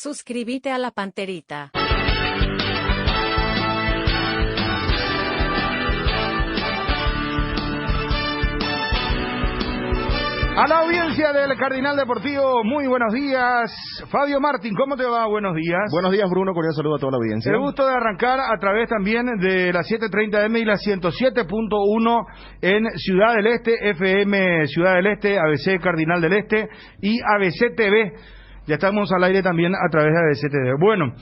Suscríbete a la Panterita. A la audiencia del Cardinal Deportivo, muy buenos días. Fabio Martín, ¿cómo te va? Buenos días. Buenos días, Bruno. Cordial saludo a toda la audiencia. El gusto de arrancar a través también de la 730M y la 107.1 en Ciudad del Este, FM Ciudad del Este, ABC Cardinal del Este y ABC TV. Ya estamos al aire también a través de ABC TV. Bueno,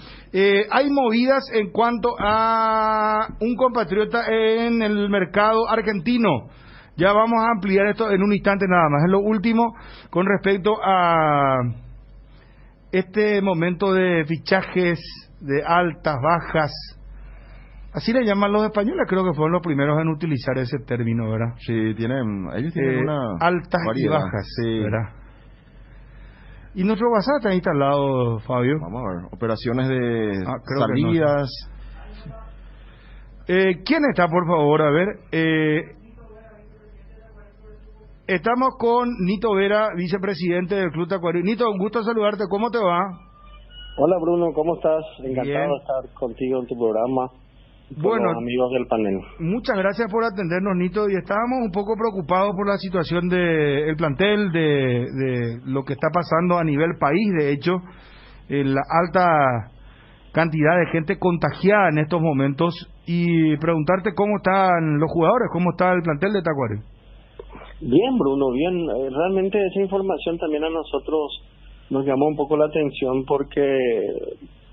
hay movidas en cuanto a un compatriota en el mercado argentino. Ya vamos a ampliar esto en un instante nada más. Es lo último con respecto a este momento de fichajes, de altas, bajas. Así le llaman los españoles, creo que fueron los primeros en utilizar ese término, ¿verdad? Sí, ellos tienen una altas variedad. Y bajas, sí, ¿verdad? Y nuestro WhatsApp está instalado, Fabio. Vamos a ver, operaciones de salidas. No. ¿Quién está, por favor? A ver, estamos con Nito Vera, vicepresidente del Club Tacuarí. Nito, un gusto saludarte. ¿Cómo te va? Hola, Bruno. ¿Cómo estás? Encantado Bien. de estar contigo en tu programa. Bueno, los amigos del panel. Muchas gracias por atendernos, Nito. Y estábamos un poco preocupados por la situación del plantel, de lo que está pasando a nivel país. De hecho, la alta cantidad de gente contagiada en estos momentos. Y preguntarte cómo están los jugadores, cómo está el plantel de Tacuarí. Bien, Bruno, bien. Realmente esa información también a nosotros nos llamó un poco la atención porque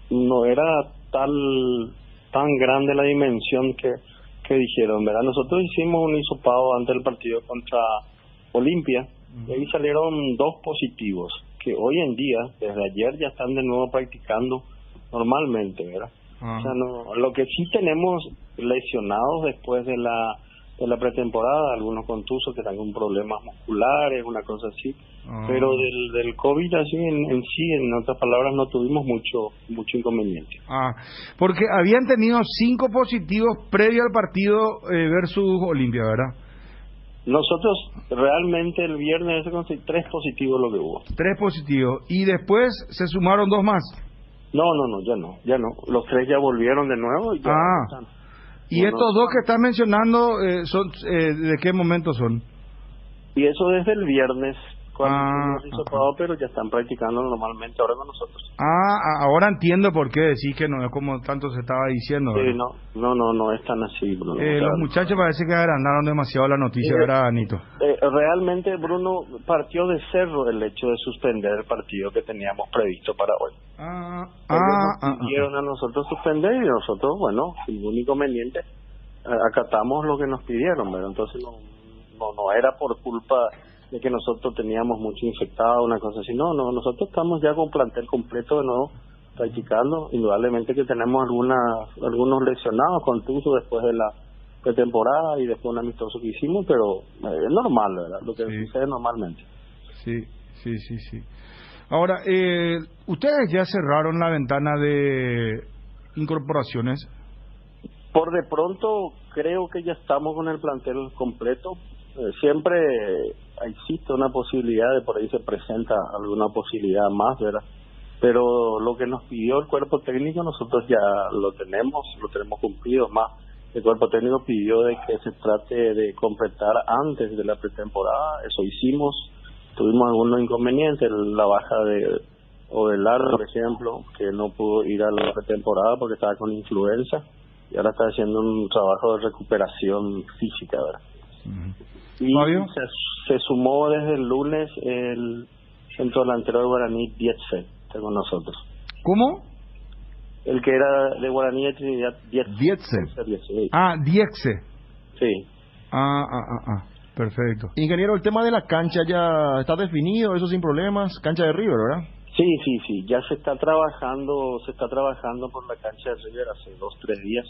no era tan grande la dimensión que dijeron, ¿verdad? Nosotros hicimos un hisopado antes del partido contra Olimpia y ahí salieron 2 positivos que hoy en día, desde ayer, ya están de nuevo practicando normalmente, ¿verdad? O sea, no, lo que sí tenemos lesionados después de la pretemporada, algunos contusos que tengan problemas musculares, una cosa así, pero del COVID así en otras palabras, no tuvimos mucho inconveniente. Porque habían tenido 5 positivos previo al partido versus Olimpia, ¿verdad? Nosotros realmente el viernes con 3 positivos lo que hubo. 3 positivos, y después se sumaron 2 más. No, ya no. Los 3 ya volvieron de nuevo y ya están. ¿Y estos 2 que estás mencionando son de qué momento son? Y eso desde el viernes, cuando se hizo todo, pero ya están practicando normalmente ahora con nosotros. Ahora entiendo por qué decís que no es como tanto se estaba diciendo, ¿verdad? Sí, no es tan así, Bruno. Los muchachos parece que agrandaron demasiado la noticia, ¿verdad, Anito? Realmente, Bruno, partió de cerro el hecho de suspender el partido que teníamos previsto para hoy. Nos pidieron a nosotros suspender y nosotros, bueno, sin ningún inconveniente, acatamos lo que nos pidieron, ¿verdad? Entonces no era por culpa de que nosotros teníamos mucho infectado, una cosa así. No, nosotros estamos ya con plantel completo de nuevo practicando. Indudablemente que tenemos algunos lesionados, contusos después de la pretemporada y después un amistoso que hicimos, pero es normal, ¿verdad? Lo que sucede normalmente. Sí. Ahora, ¿ustedes ya cerraron la ventana de incorporaciones? Por de pronto creo que ya estamos con el plantel completo. Siempre existe una posibilidad de por ahí se presenta alguna posibilidad más, ¿verdad? Pero lo que nos pidió el cuerpo técnico nosotros ya lo tenemos cumplido. Más, el cuerpo técnico pidió de que se trate de completar antes de la pretemporada. Eso hicimos. Tuvimos algunos inconvenientes, la baja de Ovelar, por ejemplo, que no pudo ir a la pretemporada porque estaba con influenza y ahora está haciendo un trabajo de recuperación física, ¿verdad? Y se sumó desde el lunes el centro delantero de Guaraní, Dietze, está con nosotros. ¿Cómo? El que era de Guaraní de Trinidad, Dietze. Dietze. Sí. Perfecto. Ingeniero, el tema de la cancha ya está definido, eso sin problemas, cancha de River, ¿verdad? Sí, ya se está trabajando por la cancha de River hace 2-3 días.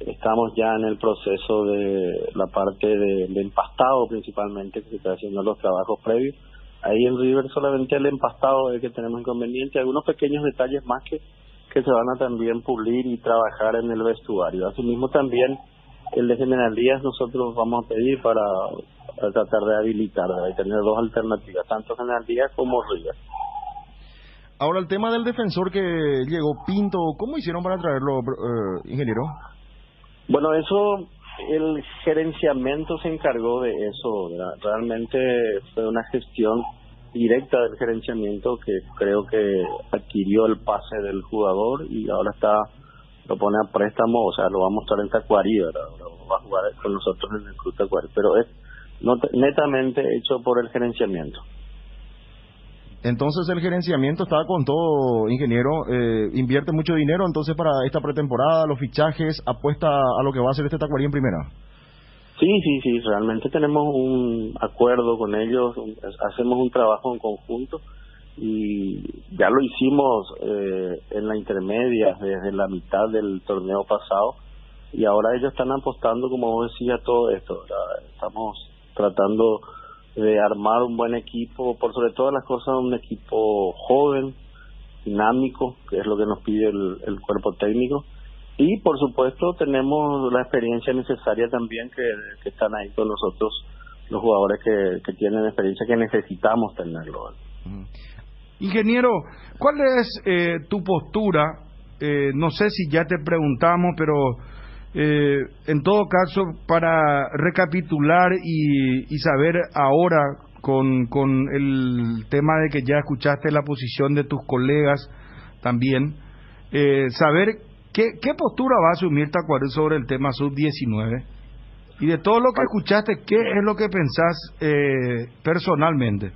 Estamos ya en el proceso de la parte de empastado principalmente, que se está haciendo los trabajos previos. Ahí en River solamente el empastado es que tenemos inconveniente, algunos pequeños detalles más que se van a también pulir y trabajar en el vestuario. Asimismo también el de General Díaz nosotros vamos a pedir para tratar de habilitar, de tener 2 alternativas, tanto General Díaz como River. Ahora, el tema del defensor que llegó, Pinto, ¿cómo hicieron para traerlo, ingeniero? Bueno, eso, el gerenciamiento se encargó de eso, ¿verdad? Realmente fue una gestión directa del gerenciamiento que creo que adquirió el pase del jugador y ahora lo pone a préstamo, o sea, lo va a mostrar en Tacuarí, ¿verdad? Ahora va a jugar con nosotros en el Club Tacuarí, pero es netamente hecho por el gerenciamiento. Entonces el gerenciamiento estaba con todo, ingeniero, invierte mucho dinero entonces para esta pretemporada, los fichajes, apuesta a lo que va a hacer este Tacuarí en primera. Sí, realmente tenemos un acuerdo con ellos, hacemos un trabajo en conjunto y ya lo hicimos en la intermedia desde la mitad del torneo pasado y ahora ellos están apostando, como vos decías, todo esto, ¿verdad? Estamos tratando de armar un buen equipo, por sobre todas las cosas un equipo joven, dinámico, que es lo que nos pide el cuerpo técnico, y por supuesto tenemos la experiencia necesaria también que están ahí con nosotros, los jugadores que tienen experiencia que necesitamos tenerlo. Ingeniero, ¿cuál es tu postura? No sé si ya te preguntamos, pero en todo caso, para recapitular y saber ahora con el tema de que ya escuchaste la posición de tus colegas también, saber qué postura va a asumir Tacuarí sobre el tema sub-19 y de todo lo que escuchaste, ¿qué es lo que pensás personalmente?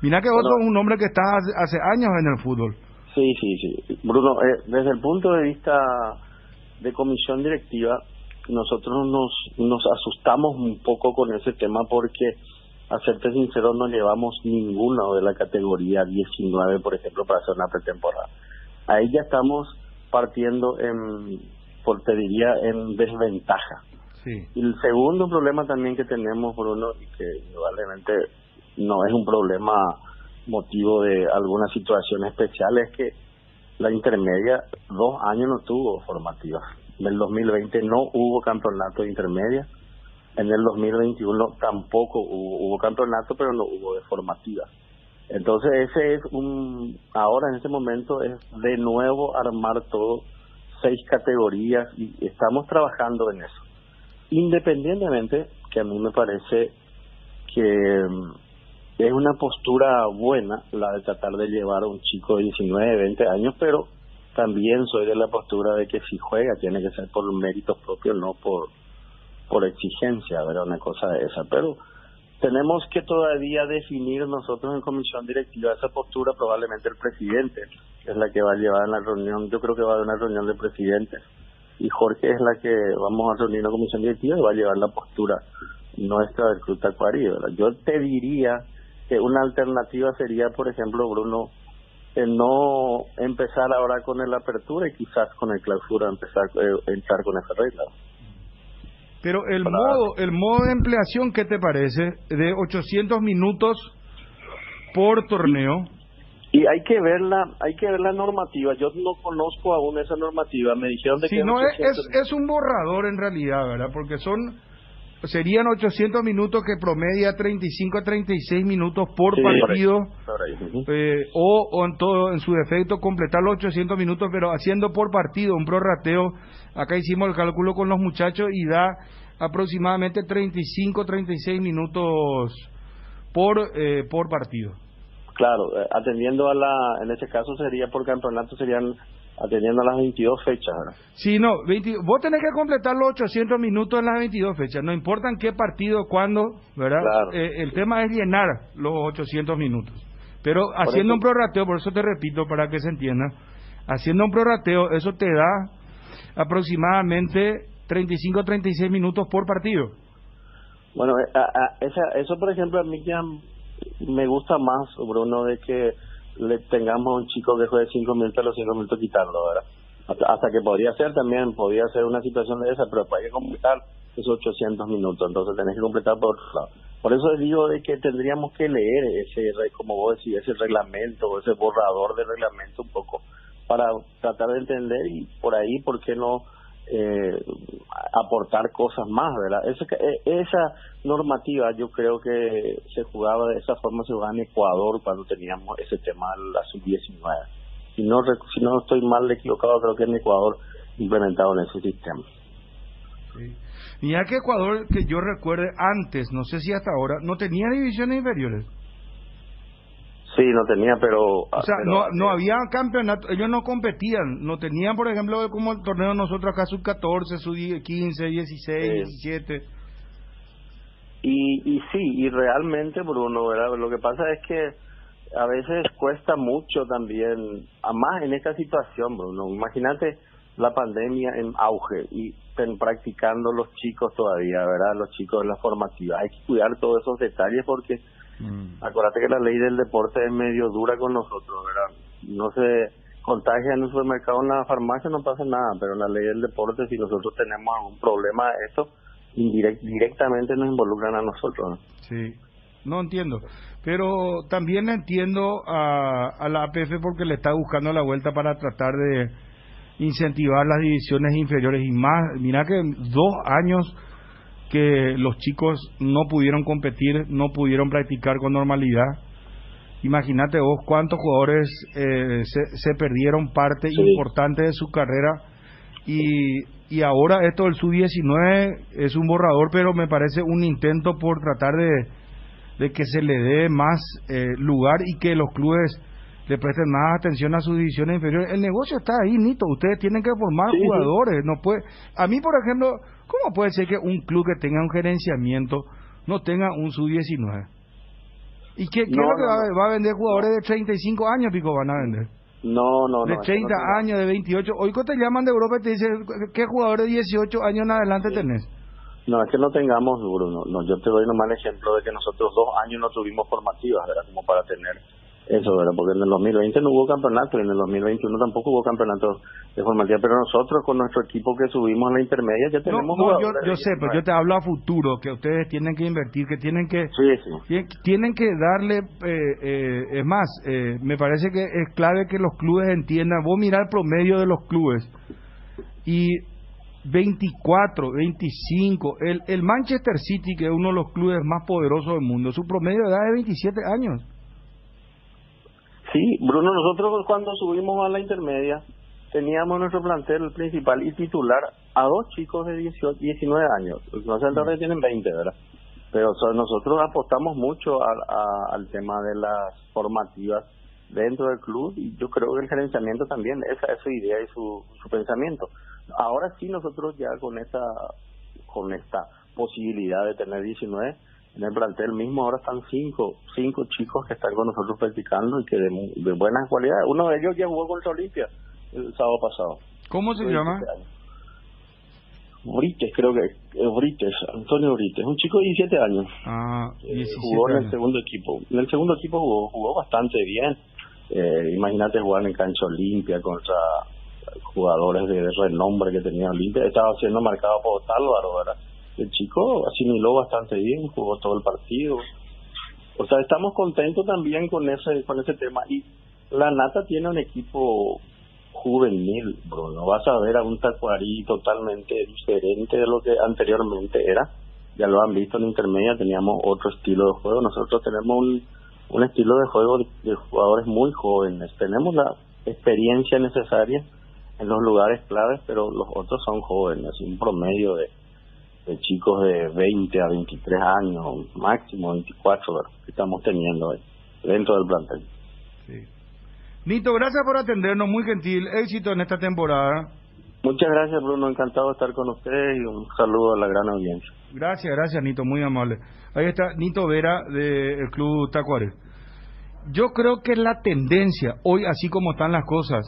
Mirá que vos sos un hombre que está hace años en el fútbol. Sí. Bruno, desde el punto de vista de comisión directiva, nosotros nos asustamos un poco con ese tema porque, a serte sincero, no llevamos ninguno de la categoría 19, por ejemplo, para hacer una pretemporada. Ahí ya estamos partiendo te diría, en desventaja. Sí. Y el segundo problema también que tenemos, Bruno, y que probablemente no es un problema motivo de alguna situación especial, es que la intermedia 2 años no tuvo formativa. En el 2020 no hubo campeonato de intermedia. En el 2021 tampoco hubo campeonato, pero no hubo de formativa. Entonces ese es ahora en este momento es de nuevo armar todo, 6 categorías y estamos trabajando en eso. Independientemente que a mí me parece que es una postura buena la de tratar de llevar a un chico de 19, 20 años, pero también soy de la postura de que si juega tiene que ser por méritos propios, no por exigencia, ¿verdad? Una cosa de esa. Pero tenemos que todavía definir nosotros en comisión directiva esa postura, probablemente el presidente es la que va a llevar en la reunión, yo creo que va a haber una reunión de presidentes, y Jorge es la que vamos a reunir en la comisión directiva y va a llevar la postura nuestra del Club Tacuarí, ¿verdad? Yo te diría que una alternativa sería, por ejemplo, Bruno, no empezar ahora con el apertura y quizás con el clausura entrar con esa regla. Pero el modo de empleación, ¿qué te parece? De 800 minutos por torneo. Y hay que ver la normativa. Yo no conozco aún esa normativa. Me dijeron de que no es un borrador en realidad, ¿verdad? Porque serían 800 minutos que promedia 35 a 36 minutos por partido, o en su defecto completar los 800 minutos, pero haciendo por partido un prorrateo. Acá hicimos el cálculo con los muchachos y da aproximadamente 35 36 minutos por partido. Claro, atendiendo en este caso sería por campeonato, serían atendiendo a las 22 fechas, ¿verdad? Sí, no, vos tenés que completar los 800 minutos en las 22 fechas, no importa en qué partido, cuándo, ¿verdad? Claro. El tema es llenar los 800 minutos, pero haciendo un prorrateo, por eso te repito, para que se entienda, haciendo un prorrateo, eso te da aproximadamente 35 a 36 minutos por partido. Bueno, eso por ejemplo a mí ya me gusta más, Bruno, de que le tengamos a un chico que juegue 5 minutos, los 5 minutos quitarlo, ¿verdad? Hasta que podría ser una situación de esa, pero hay que completar esos 800 minutos, entonces tenés que completar por otro lado. Por eso digo de que tendríamos que leer como vos decís, ese reglamento, ese borrador de reglamento un poco, para tratar de entender y por ahí, ¿por qué no aportar cosas más, ¿verdad? Esa normativa yo creo que se jugaba de esa forma, se jugaba en Ecuador cuando teníamos ese tema de la sub-19. si no estoy mal equivocado, creo que en Ecuador implementaron ese sistema. Sí. Mira que Ecuador, que yo recuerde antes, no sé si hasta ahora, no tenía divisiones inferiores. Sí, no tenía, pero... O sea, no había campeonato, ellos no competían, no tenían, por ejemplo, como el torneo de nosotros acá, sub-14, sub-15, 16, 17... Y sí, y realmente, Bruno, ¿verdad? Lo que pasa es que a veces cuesta mucho también, más en esta situación, Bruno. Imagínate la pandemia en auge y practicando los chicos todavía, ¿verdad? Los chicos de la formativa. Hay que cuidar todos esos detalles porque acuérdate que la ley del deporte es medio dura con nosotros, ¿verdad? No se contagia en un supermercado, en la farmacia, no pasa nada, pero en la ley del deporte, si nosotros tenemos algún problema de esto, directamente nos involucran a nosotros, ¿no? Sí, no entiendo, pero también entiendo a la APF porque le está buscando la vuelta para tratar de incentivar las divisiones inferiores y más. Mira que 2 años que los chicos no pudieron competir, no pudieron practicar con normalidad. Imagínate vos cuántos jugadores se perdieron parte importante de su carrera. Y ahora esto del sub-19 es un borrador, pero me parece un intento por tratar de que se le dé más lugar y que los clubes le presten más atención a sus divisiones inferiores. El negocio está ahí, Nito. Ustedes tienen que formar jugadores. No puede. A mí, por ejemplo, ¿cómo puede ser que un club que tenga un gerenciamiento no tenga un sub-19? ¿Y qué es lo que va a vender jugadores de 35 años, Pico, van a vender? De 30 años, de 28. Hoy cuando te llaman de Europa y te dicen, ¿qué jugador de 18 años en adelante tenés? No, es que no tengamos, Bruno. No, yo te doy nomás el ejemplo de que nosotros 2 años no tuvimos formativas, ¿verdad? Como para tener eso, ¿verdad? Porque en el 2020 no hubo campeonato y en el 2021 tampoco hubo campeonato de formativa, pero nosotros con nuestro equipo que subimos a la intermedia ya tenemos jugadores. Yo sé, pero yo te hablo a futuro, que ustedes tienen que invertir, que tienen que tienen que darle, es más, me parece que es clave que los clubes entiendan. Vos mirá el promedio de los clubes y 24, 25, el Manchester City, que es uno de los clubes más poderosos del mundo, su promedio de edad es 27 años. Sí, Bruno, nosotros cuando subimos a la intermedia teníamos nuestro plantel principal y titular a 2 chicos de 18, 19 años. No sé, ahora tienen 20, ¿verdad? Pero nosotros apostamos mucho al tema de las formativas dentro del club y yo creo que el gerenciamiento también, esa es su idea y su pensamiento. Ahora sí nosotros ya con esta posibilidad de tener 19 en el plantel mismo, ahora están 5 chicos que están con nosotros practicando y que de buenas cualidades. Uno de ellos ya jugó contra Olimpia el sábado pasado. ¿Cómo se llama? Brites, creo que es Brites, Antonio Brites, un chico de 17 años. 17 jugó en años. el segundo equipo. En el segundo equipo jugó bastante bien. Imagínate jugar en cancha Olimpia contra jugadores de renombre que tenía Olimpia. Estaba siendo marcado por Tálvaro, ¿verdad? El chico asimiló bastante bien, jugó todo el partido. O sea, estamos contentos también con ese tema. Y la Nata tiene un equipo juvenil, Bruno. Vas a ver a un Tacuarí totalmente diferente de lo que anteriormente era. Ya lo han visto en intermedia, teníamos otro estilo de juego. Nosotros tenemos un estilo de juego de jugadores muy jóvenes. Tenemos la experiencia necesaria en los lugares claves, pero los otros son jóvenes, un promedio de chicos de 20 a 23 años, máximo 24, ¿verdad? Que estamos teniendo ahí, dentro del plantel. Sí. Nito, gracias por atendernos, muy gentil, éxito en esta temporada. Muchas gracias, Bruno, encantado de estar con ustedes y un saludo a la gran audiencia. Gracias, Nito, muy amable. Ahí está Nito Vera del Club Tacuarí. Yo creo que la tendencia, hoy así como están las cosas,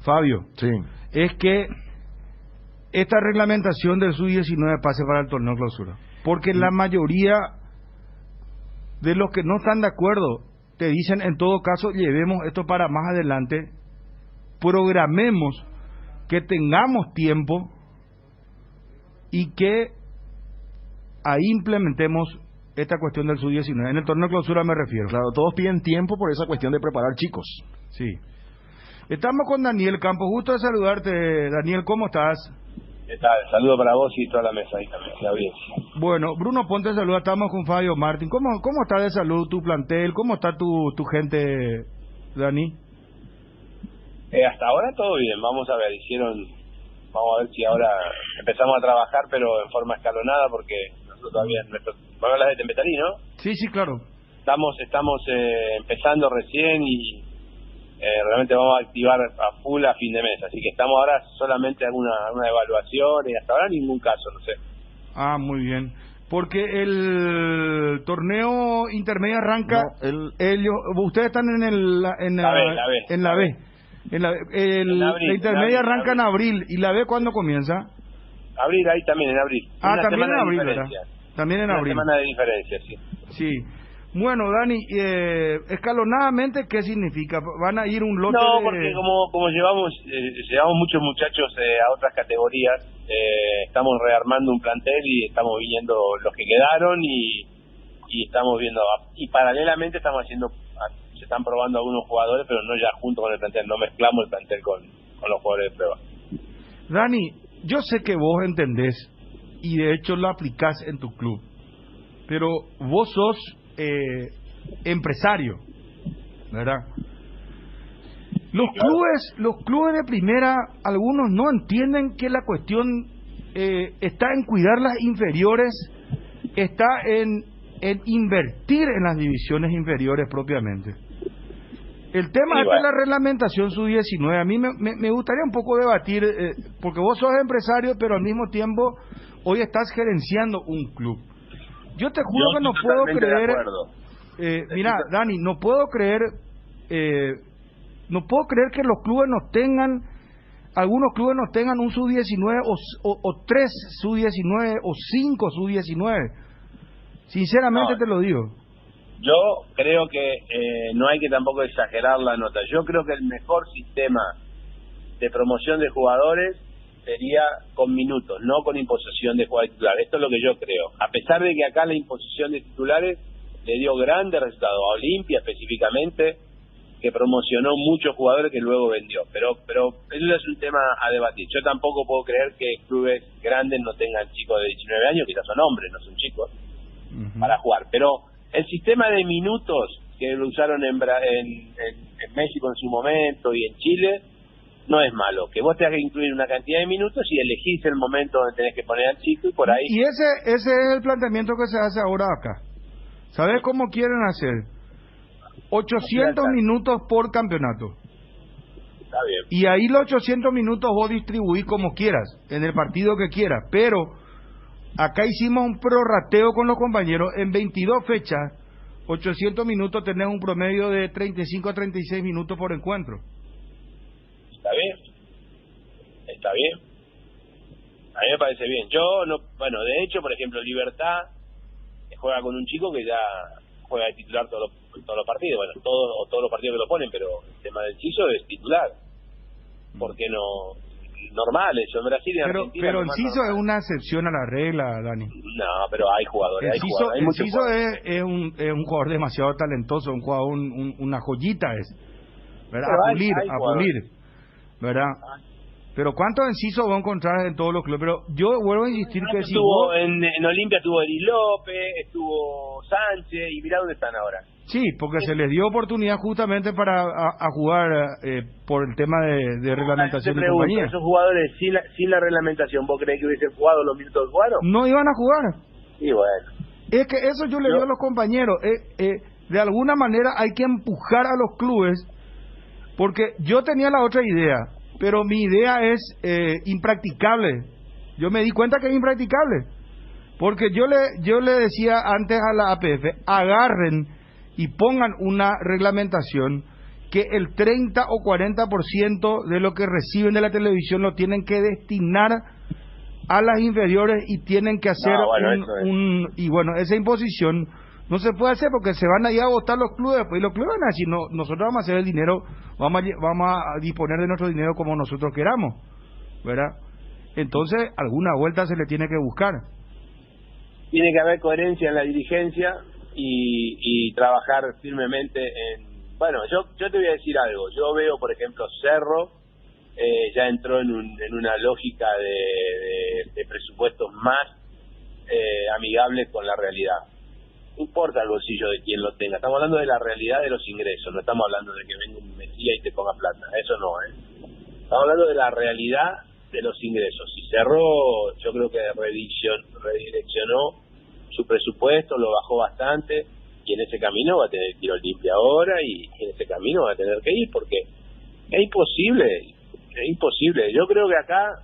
Fabio, es que esta reglamentación del sub-19 pase para el torneo clausura, porque la mayoría de los que no están de acuerdo te dicen, en todo caso, llevemos esto para más adelante, programemos, que tengamos tiempo y que ahí implementemos esta cuestión del sub-19. En el torneo clausura me refiero. Claro, todos piden tiempo por esa cuestión de preparar chicos. Sí. Estamos con Daniel Campos, gusto de saludarte, Daniel, ¿cómo estás? ¿Qué tal? Saludo para vos y toda la mesa ahí también, la audiencia. Bueno, Bruno Ponte saluda, estamos con Fabio Martín. ¿Cómo está de salud tu plantel? ¿Cómo está tu gente, Dani? Hasta ahora todo bien, vamos a ver, vamos a ver si ahora empezamos a trabajar, pero en forma escalonada, porque nosotros todavía, van a hablar de Tempetalí, ¿no? Sí, claro. Estamos empezando recién y realmente vamos a activar a full a fin de mes, así que estamos ahora solamente una evaluación y hasta ahora ningún caso, no sé. Ah, muy bien. Porque el torneo intermedio arranca, ustedes están en la B. La intermedia arranca en abril. ¿Y la B cuándo comienza? Abril, ahí también, en abril. También en abril, ¿verdad? También en abril. Una semana de diferencia, sí. Sí. Bueno, Dani, escalonadamente, ¿qué significa? ¿Van a ir un lote? No, porque como llevamos muchos muchachos a otras categorías, estamos rearmando un plantel y estamos viendo los que quedaron y estamos viendo, y paralelamente se están probando algunos jugadores, pero no ya junto con el plantel, no mezclamos el plantel con los jugadores de prueba. Dani, yo sé que vos entendés y de hecho lo aplicás en tu club, pero vos sos empresario, ¿verdad? Los clubes de primera, algunos no entienden que la cuestión está en cuidar las inferiores, está en invertir en las divisiones inferiores propiamente. El tema es que la reglamentación sub-19, a mí me gustaría un poco debatir, porque vos sos empresario, pero al mismo tiempo hoy estás gerenciando un club. Yo te juro que no puedo creer, mira, Dani, no puedo creer que los clubes algunos clubes nos tengan un sub-19 o 3 sub-19 o 5 sub-19. Sinceramente te lo digo. Yo creo que no hay que tampoco exagerar la nota. Yo creo que el mejor sistema de promoción de jugadores sería con minutos, no con imposición de jugadores titulares. Esto es lo que yo creo. A pesar de que acá la imposición de titulares le dio grandes resultados, a Olimpia específicamente, que promocionó muchos jugadores que luego vendió. Pero eso es un tema a debatir. Yo tampoco puedo creer que clubes grandes no tengan chicos de 19 años, quizás son hombres, no son chicos, para jugar. Pero el sistema de minutos que lo usaron en México en su momento y en Chile no es malo, que vos tengas que incluir una cantidad de minutos y elegís el momento donde tenés que poner al chico y por ahí. Y ese es el planteamiento que se hace ahora acá. ¿Sabés cómo quieren hacer? 800 minutos por campeonato. Está bien. Y ahí los 800 minutos vos distribuís como quieras, en el partido que quieras, pero acá hicimos un prorrateo con los compañeros, en 22 fechas, 800 minutos tenés un promedio de 35 a 36 minutos por encuentro. Está bien. A mí me parece bien. De hecho, por ejemplo, Libertad juega con un chico que ya juega de titular todos los partidos, todos los partidos que lo ponen, pero el tema del Ciso es titular. ¿Por qué no? Normal eso, en Brasil y en Argentina. Pero el Ciso es una excepción a la regla, Dani. No, pero hay jugadores. El Ciso es un jugador demasiado talentoso, un jugador, una joyita es, ¿verdad? A pulir, ¿verdad? Pero ¿cuántos encisos vos encontrar en todos los clubes? Pero yo vuelvo a insistir que si vos... En Olimpia estuvo Eris López, estuvo Sánchez, y mirá dónde están ahora. Sí, porque se les dio oportunidad justamente para jugar por el tema de reglamentación de compañía. Esos jugadores sin la reglamentación, ¿vos creés que hubiesen jugado los minutos que jugaron? No iban a jugar. Y bueno. Es que eso yo le digo a los compañeros, de alguna manera hay que empujar a los clubes, porque yo tenía la otra idea, pero mi idea es impracticable. Yo me di cuenta que es impracticable, porque yo le decía antes a la APF, agarren y pongan una reglamentación que el 30 o 40% de lo que reciben de la televisión lo tienen que destinar a las inferiores y tienen que hacer esa imposición no se puede hacer porque se van a ir a votar los clubes, pues, y los clubes van a decir, no, nosotros vamos a hacer el dinero, vamos a disponer de nuestro dinero como nosotros queramos, ¿verdad? Entonces, alguna vuelta se le tiene que buscar. Tiene que haber coherencia en la dirigencia y trabajar firmemente en... Bueno, yo te voy a decir algo. Yo veo, por ejemplo, Cerro ya entró en una lógica de presupuestos más amigables con la realidad. No importa el bolsillo de quien lo tenga, estamos hablando de la realidad de los ingresos, no estamos hablando de que venga un día y te ponga plata. Eso no, Estamos hablando de la realidad de los ingresos. Si cerró, yo creo que redireccionó su presupuesto, lo bajó bastante, y en ese camino va a tener que ir limpio ahora, y en ese camino va a tener que ir, porque es imposible. Yo creo que acá,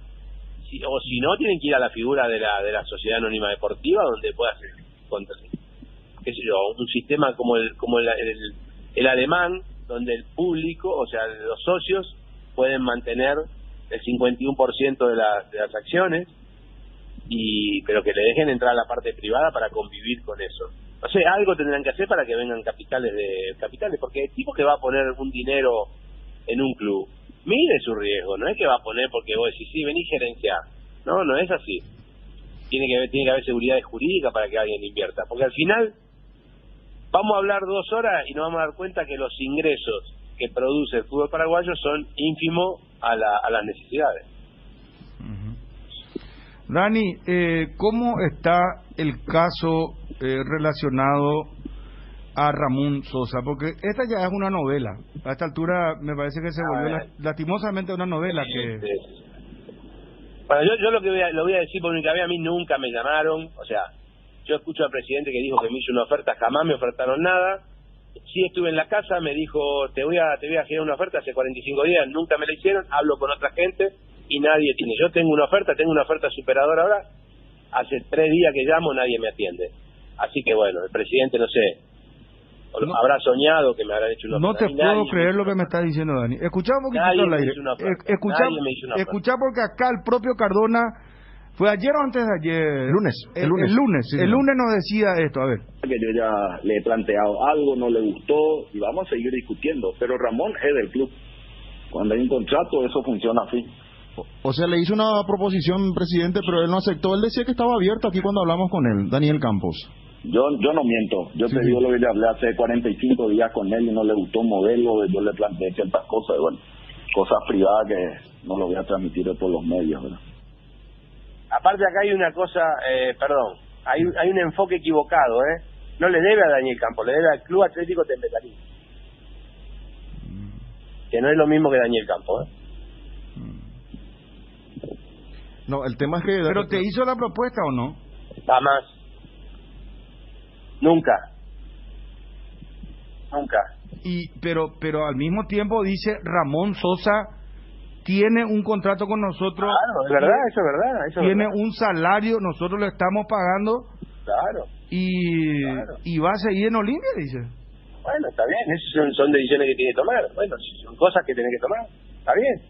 si no, tienen que ir a la figura de la Sociedad Anónima Deportiva, donde pueda hacer qué sé yo, un sistema como el alemán, donde el público, o sea, los socios, pueden mantener el 51% de las acciones, pero que le dejen entrar a la parte privada para convivir con eso. No sé, algo tendrán que hacer para que vengan capitales, porque el tipo que va a poner un dinero en un club, mide su riesgo, no es que va a poner porque vos decís, sí, vení gerenciar. No es así. Tiene que haber seguridad jurídica para que alguien invierta, porque al final vamos a hablar 2 horas y nos vamos a dar cuenta que los ingresos que produce el fútbol paraguayo son ínfimos a las necesidades. Dani, ¿cómo está el caso relacionado a Ramón Sosa? Porque esta ya es una novela. A esta altura me parece que se volvió lastimosamente una novela. Bueno, yo lo voy a decir por única vez, a mí nunca me llamaron, o sea, yo escucho al presidente que dijo que me hizo una oferta, jamás me ofertaron nada. Sí estuve en la casa, me dijo, te voy a generar una oferta hace 45 días, nunca me la hicieron, hablo con otra gente y nadie tiene. Yo tengo una oferta superadora ahora, hace 3 días que llamo, nadie me atiende. Así que bueno, el presidente, no sé, habrá soñado que me habrán hecho una oferta. No te puedo creer lo que me estás diciendo, Dani. Escuchá un poquito al aire. Escuchá porque acá el propio Cardona, fue ayer o antes de ayer. El lunes nos decía esto, a ver. Que yo ya le he planteado algo, no le gustó y vamos a seguir discutiendo, pero Ramón es del club. Cuando hay un contrato, eso funciona así. O sea, le hizo una proposición, presidente, pero él no aceptó. Él decía que estaba abierto aquí cuando hablamos con él, Daniel Campos. Yo no miento. Yo te digo lo que le hablé hace 45 días con él y no le gustó un modelo. Yo le planteé ciertas cosas, bueno, cosas privadas que no lo voy a transmitir por los medios, ¿verdad? Aparte acá hay una cosa, hay un enfoque equivocado, no le debe a Daniel Campos, le debe al Club Atlético Tembetarí, que no es lo mismo que Daniel Campos, No, el tema es que... ¿Pero te hizo la propuesta o no? Jamás. Nunca. Pero al mismo tiempo dice Ramón Sosa tiene un contrato con nosotros. Claro, es verdad, eso es verdad. Tiene un salario, nosotros lo estamos pagando. Claro. Y va a seguir en Olimpia, dice. Bueno, está bien, esas son decisiones que tiene que tomar. Bueno, son cosas que tiene que tomar. Está bien.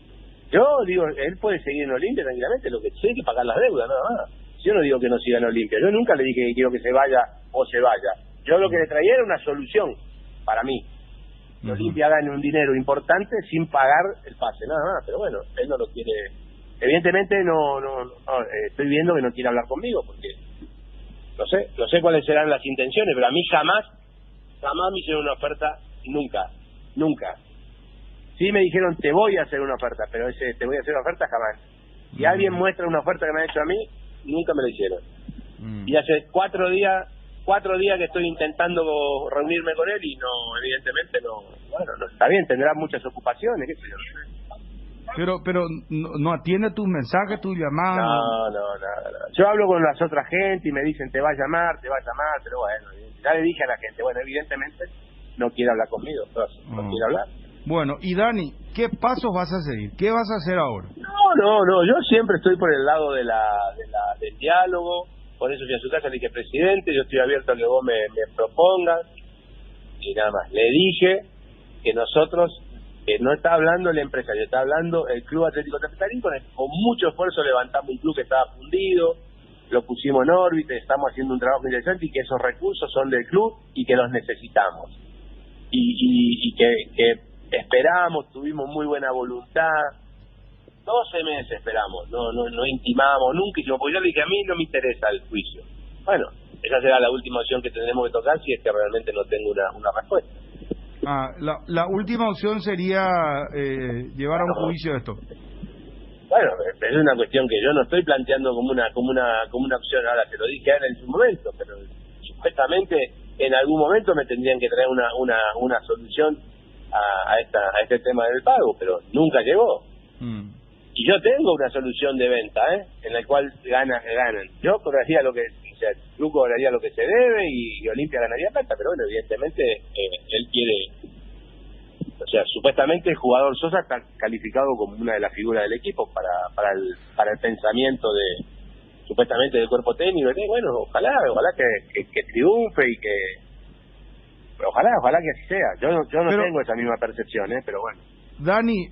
Yo digo, él puede seguir en Olimpia tranquilamente, lo que tiene que pagar las deudas, nada más. Yo no digo que no siga en Olimpia. Yo nunca le dije que quiero que se vaya o se vaya. Yo lo que le traía era una solución para mí. Olimpia gane un dinero importante sin pagar el pase, nada más. Pero bueno, él no lo quiere. Evidentemente no estoy viendo que no quiere hablar conmigo porque no sé cuáles serán las intenciones, pero a mí jamás me hicieron una oferta, nunca. Sí me dijeron te voy a hacer una oferta, pero ese te voy a hacer una oferta jamás. Si alguien muestra una oferta que me ha hecho a mí, nunca me la hicieron. Y hace 4 días que estoy intentando reunirme con él y no, evidentemente no. Bueno, no está bien, tendrá muchas ocupaciones, qué sé yo. Pero no atiende tus mensajes, tus llamadas. No. Yo hablo con las otras gente y me dicen te va a llamar, pero bueno, ya le dije a la gente, bueno, evidentemente no quiere hablar conmigo, no quiere hablar. Bueno, y Dani, ¿qué pasos vas a seguir? ¿Qué vas a hacer ahora? No, yo siempre estoy por el lado del diálogo. Por eso fui a su casa, le dije, presidente, yo estoy abierto a que vos me propongas. Y nada más. Le dije que nosotros, que no está hablando el empresario, está hablando el Club Atlético Tembetarí, con mucho esfuerzo levantamos un club que estaba fundido, lo pusimos en órbita, estamos haciendo un trabajo interesante y que esos recursos son del club y que los necesitamos. Y que esperamos, tuvimos muy buena voluntad. 12 meses esperamos, no intimamos nunca, porque yo le dije, a mí no me interesa el juicio. Bueno, esa será la última opción que tendremos que tocar si es que realmente no tengo una respuesta. La última opción sería llevar a un juicio esto. Bueno, es una cuestión que yo no estoy planteando como una opción, ahora se lo dije a él en su momento, pero supuestamente en algún momento me tendrían que traer una solución a este tema del pago, pero nunca llegó. Y yo tengo una solución de venta, en la cual ganan. Yo cobraría lo que, o sea, el club cobraría lo que se debe y Olimpia ganaría plata, pero bueno, evidentemente él quiere, o sea, supuestamente el jugador Sosa está calificado como una de las figuras del equipo para el pensamiento de supuestamente del cuerpo técnico. Bueno, ojalá que triunfe y que ojalá que así sea. Yo no tengo esa misma percepción, pero bueno. Dani,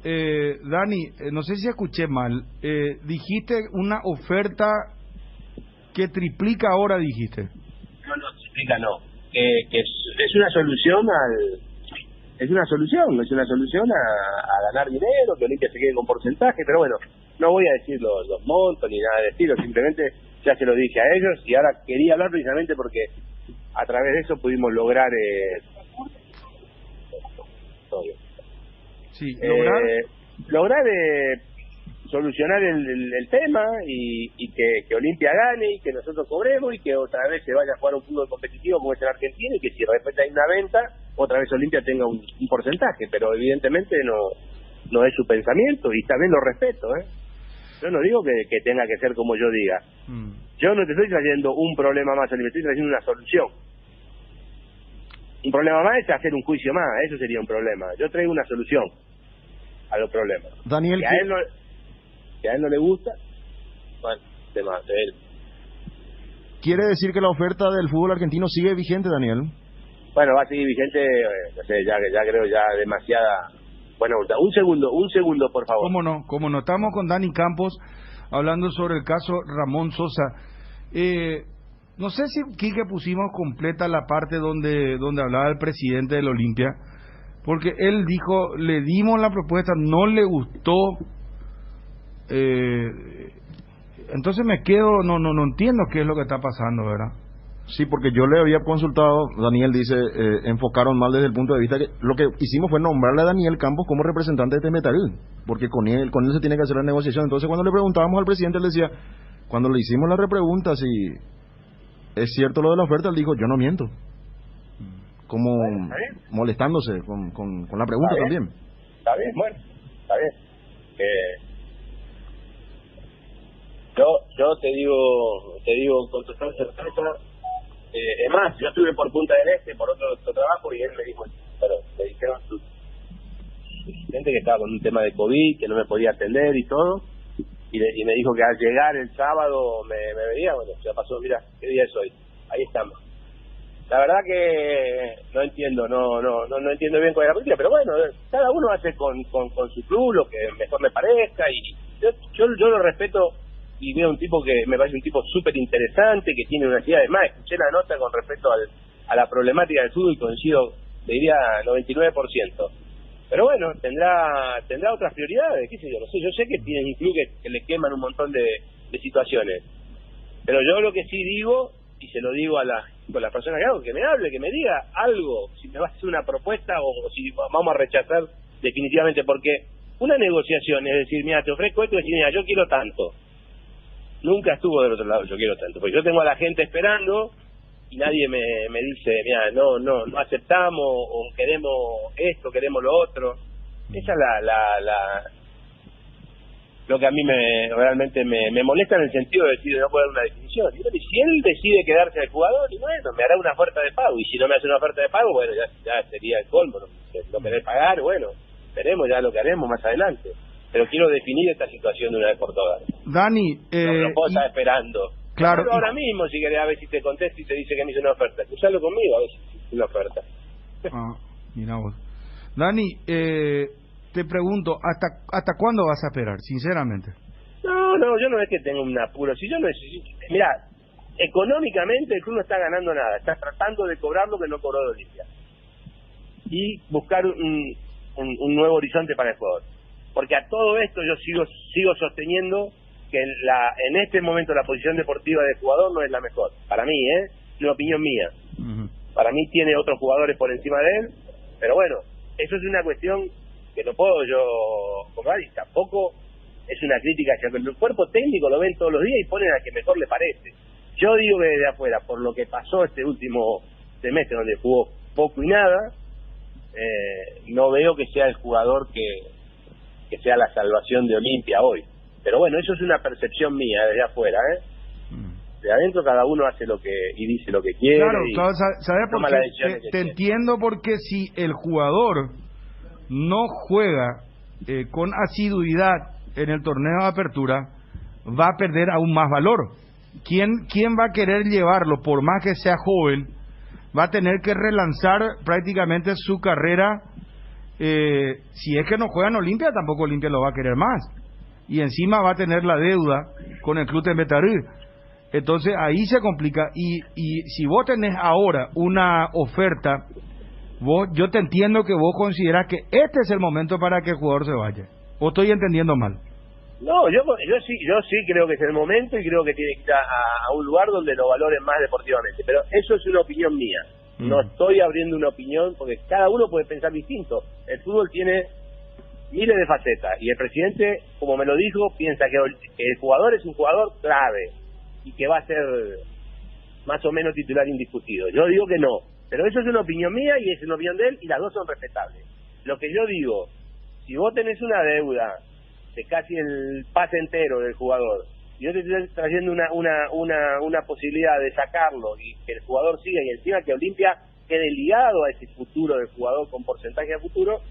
no sé si escuché mal. Dijiste una oferta que triplica ahora, dijiste. No, triplica no. Que es una solución es una solución a ganar dinero, que Olimpia se quede con porcentaje, pero bueno, no voy a decir los montos ni nada de estilo, simplemente ya se lo dije a ellos y ahora quería hablar precisamente porque a través de eso pudimos lograr lograr solucionar el tema y que Olimpia gane y que nosotros cobremos y que otra vez se vaya a jugar un fútbol competitivo como es el argentino y que si de repente hay una venta, otra vez Olimpia tenga un porcentaje, pero evidentemente no es su pensamiento y también lo respeto, Yo no digo que tenga que ser como yo diga. Yo no te estoy trayendo un problema más, me estoy trayendo una solución. Un problema más es hacer un juicio más, eso sería un problema. Yo traigo una solución a los problemas. Daniel, que a él no le gusta, bueno, tema de él. ¿Quiere decir que la oferta del fútbol argentino sigue vigente, Daniel? Bueno, va a seguir vigente, no sé, ya creo ya demasiada. Bueno, un segundo, por favor. Cómo no, estamos con Dani Campos hablando sobre el caso Ramón Sosa. No sé si, Quique, pusimos completa la parte donde hablaba el presidente del Olimpia, porque él dijo, le dimos la propuesta, no le gustó, entonces me quedo, no entiendo qué es lo que está pasando, ¿verdad? Sí, porque yo le había consultado, Daniel dice, enfocaron mal desde el punto de vista que lo que hicimos fue nombrarle a Daniel Campos como representante de Temetal, porque con él se tiene que hacer la negociación. Entonces cuando le preguntábamos al presidente, él decía, cuando le hicimos la repregunta si es cierto lo de la oferta, él dijo, yo no miento, como molestándose con la pregunta también. Está bien. Yo te digo con total certeza, es más, yo estuve por Punta del Este por otro trabajo y él me dijo, pero me dijeron su gente que estaba con un tema de COVID, que no me podía atender y todo, y me dijo que al llegar el sábado me veía. Bueno, ya pasó, mira, ¿qué día es hoy? Ahí estamos. La verdad que no entiendo bien cuál es la política, pero bueno, cada uno hace con su club lo que mejor me parezca y yo lo respeto y veo un tipo que me parece un tipo súper interesante, que tiene una idea. Además, escuché la nota con respecto a la problemática del fútbol y coincido, te diría 99%. Pero bueno, tendrá otras prioridades, qué sé yo, no sé. Yo sé que tienen un club que le queman un montón de situaciones, pero yo lo que sí digo, y se lo digo a las personas que hago, que me hable, que me diga algo, si me va a hacer una propuesta o si vamos a rechazar definitivamente, porque una negociación es decir, mira, te ofrezco esto y decir, mira, yo quiero tanto. Nunca estuvo del otro lado, yo quiero tanto, porque yo tengo a la gente esperando y nadie me dice, mira, no aceptamos, o queremos esto, queremos lo otro. Esa es lo que a mí realmente me molesta, en el sentido de decir, no puedo dar una definición. Y si él decide quedarse al jugador, y bueno, me hará una oferta de pago, y si no me hace una oferta de pago, bueno, ya sería el colmo, no querer pagar, bueno, veremos ya lo que haremos más adelante. Pero quiero definir esta situación de una vez por todas. Dani, no puedo estar esperando. Claro. Ahora mismo, si querés, a ver si te contesto y te dice que me hizo una oferta. Escuchalo conmigo, a ver si es una oferta. Mira vos. Dani, te pregunto, ¿hasta cuándo vas a esperar, sinceramente? No, yo no es que tenga un apuro. Si yo no necesito... Mirá, económicamente el club no está ganando nada. Está tratando de cobrar lo que no cobró de Olimpia. Y buscar un nuevo horizonte para el jugador. Porque a todo esto yo sigo sosteniendo que en este momento la posición deportiva del jugador no es la mejor. Para mí, es una opinión mía. Para mí tiene otros jugadores por encima de él, pero bueno, eso es una cuestión que no puedo yo comprar, y tampoco es una crítica hacia el cuerpo técnico, lo ven todos los días y ponen al que mejor le parece. Yo digo que desde afuera, por lo que pasó este último semestre donde jugó poco y nada, no veo que sea el jugador que sea la salvación de Olimpia hoy. Pero bueno, eso es una percepción mía desde afuera, De adentro cada uno hace lo que y dice lo que quiere. Claro, ¿sabes por qué? Te entiendo, porque si el jugador no juega con asiduidad en el torneo de apertura, va a perder aún más valor. ¿Quién va a querer llevarlo? Por más que sea joven, va a tener que relanzar prácticamente su carrera. Si es que no juega en Olimpia, tampoco Olimpia lo va a querer más. Y encima va a tener la deuda con el club de Metarí. Entonces ahí se complica. Y si vos tenés ahora una oferta, yo te entiendo que vos considerás que este es el momento para que el jugador se vaya. ¿O estoy entendiendo mal? No, yo sí creo que es el momento, y creo que tiene que ir a un lugar donde lo valoren más deportivamente. Pero eso es una opinión mía. No estoy abriendo una opinión, porque cada uno puede pensar distinto. El fútbol tiene miles de facetas, y el presidente, como me lo dijo, piensa que el jugador es un jugador clave y que va a ser más o menos titular indiscutido. Yo digo que no, pero eso es una opinión mía y es una opinión de él, y las dos son respetables. Lo que yo digo, si vos tenés una deuda de casi el pase entero del jugador, y yo te estoy trayendo una posibilidad de sacarlo y que el jugador siga, y encima que Olimpia quede ligado a ese futuro del jugador con porcentaje de futuro,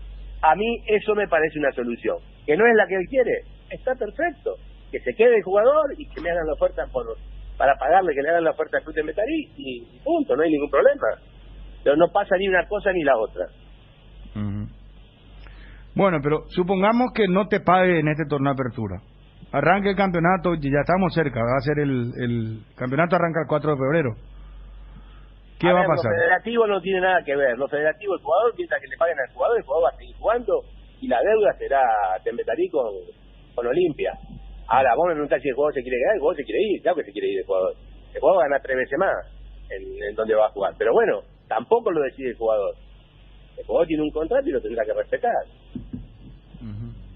a mí eso me parece una solución. Que no es la que él quiere, está perfecto. Que se quede el jugador y que me hagan la oferta para pagarle, que le hagan la oferta al club de Metarí, y punto, no hay ningún problema. Pero no pasa ni una cosa ni la otra. Bueno, pero supongamos que no te pague en este torneo de apertura. Arranca el campeonato, ya estamos cerca, va a ser el campeonato, arranca el 4 de febrero. ¿Qué va a pasar? Lo federativo no tiene nada que ver. Lo federativo, el jugador piensa que le paguen al jugador, el jugador va a seguir jugando, y la deuda será de Metarí con Olimpia. Ahora, vos me preguntás si el jugador se quiere quedar, el jugador se quiere ir, claro que se quiere ir el jugador. El jugador va a ganar 3 veces más en donde va a jugar. Pero bueno, tampoco lo decide el jugador. El jugador tiene un contrato y lo tendrá que respetar.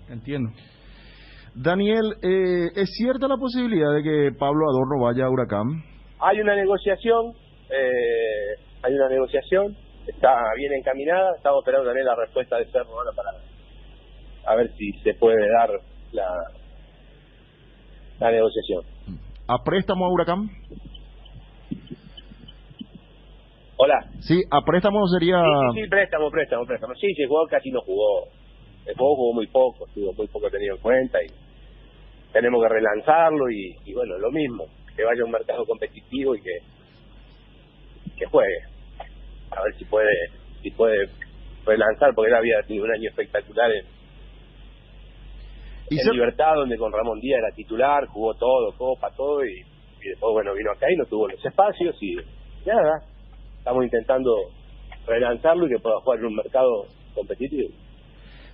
Entiendo. Daniel, ¿es cierta la posibilidad de que Pablo Adorno vaya a Huracán? Hay una negociación, está bien encaminada, estamos esperando también la respuesta de Cerro ahora para a ver si se puede dar la negociación. ¿A préstamo a Huracán? Hola. Sí, a préstamo sería... Sí, préstamo. Sí, el jugador casi no jugó. El jugador jugó muy poco, estuvo muy poco tenido en cuenta, y tenemos que relanzarlo, y bueno, lo mismo, que vaya a un mercado competitivo y que juegue. A ver si puede relanzar, porque él había tenido un año espectacular en Libertad, donde con Ramón Díaz era titular, jugó todo, copa, todo, y después, bueno, vino acá y no tuvo los espacios, y nada, estamos intentando relanzarlo y que pueda jugar en un mercado competitivo.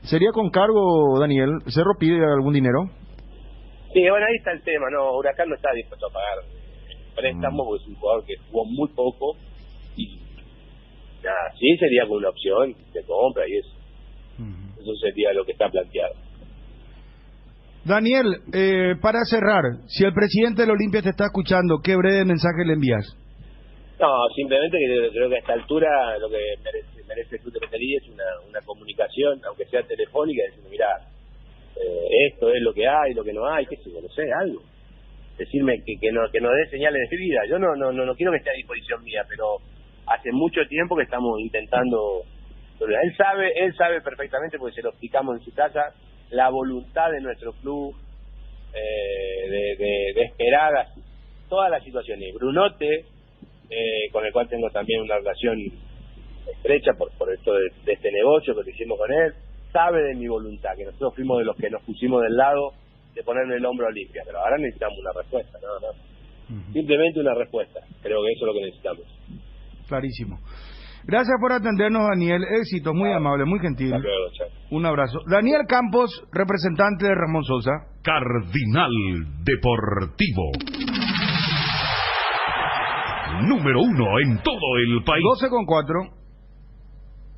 ¿Sería con cargo, Daniel? ¿Cerro pide algún dinero? Sí, bueno, ahí está el tema, no, Huracán no está dispuesto a pagar préstamo, porque es un jugador que jugó muy poco, y nada, sí sería con una opción de compra y eso. Eso sería lo que está planteado. Daniel, para cerrar, si el presidente del Olimpia te está escuchando, ¿qué breve mensaje le envías? No, simplemente que creo que a esta altura lo que merece el Club de Metarí es una comunicación, aunque sea telefónica, diciendo, mirá, esto es lo que hay, lo que no hay, qué sé yo, no sé, algo. Decirme que nos dé señales de vida. Yo no quiero que esté a disposición mía, pero hace mucho tiempo que estamos intentando. Él sabe perfectamente, porque se lo explicamos en su casa, la voluntad de nuestro club de esperar todas las situaciones. Brunote, con el cual tengo también una relación estrecha por esto de este negocio que hicimos con él, sabe de mi voluntad, que nosotros fuimos de los que nos pusimos del lado de ponerle el hombro a Olimpia, pero ahora necesitamos una respuesta, no. Simplemente una respuesta, creo que eso es lo que necesitamos. Clarísimo. Gracias por atendernos, Daniel. Éxito, muy amable, muy gentil. Hasta luego, chao. Un abrazo. Daniel Campos, representante de Ramón Sosa. Cardinal Deportivo. Número 1 en todo el país. 12:04.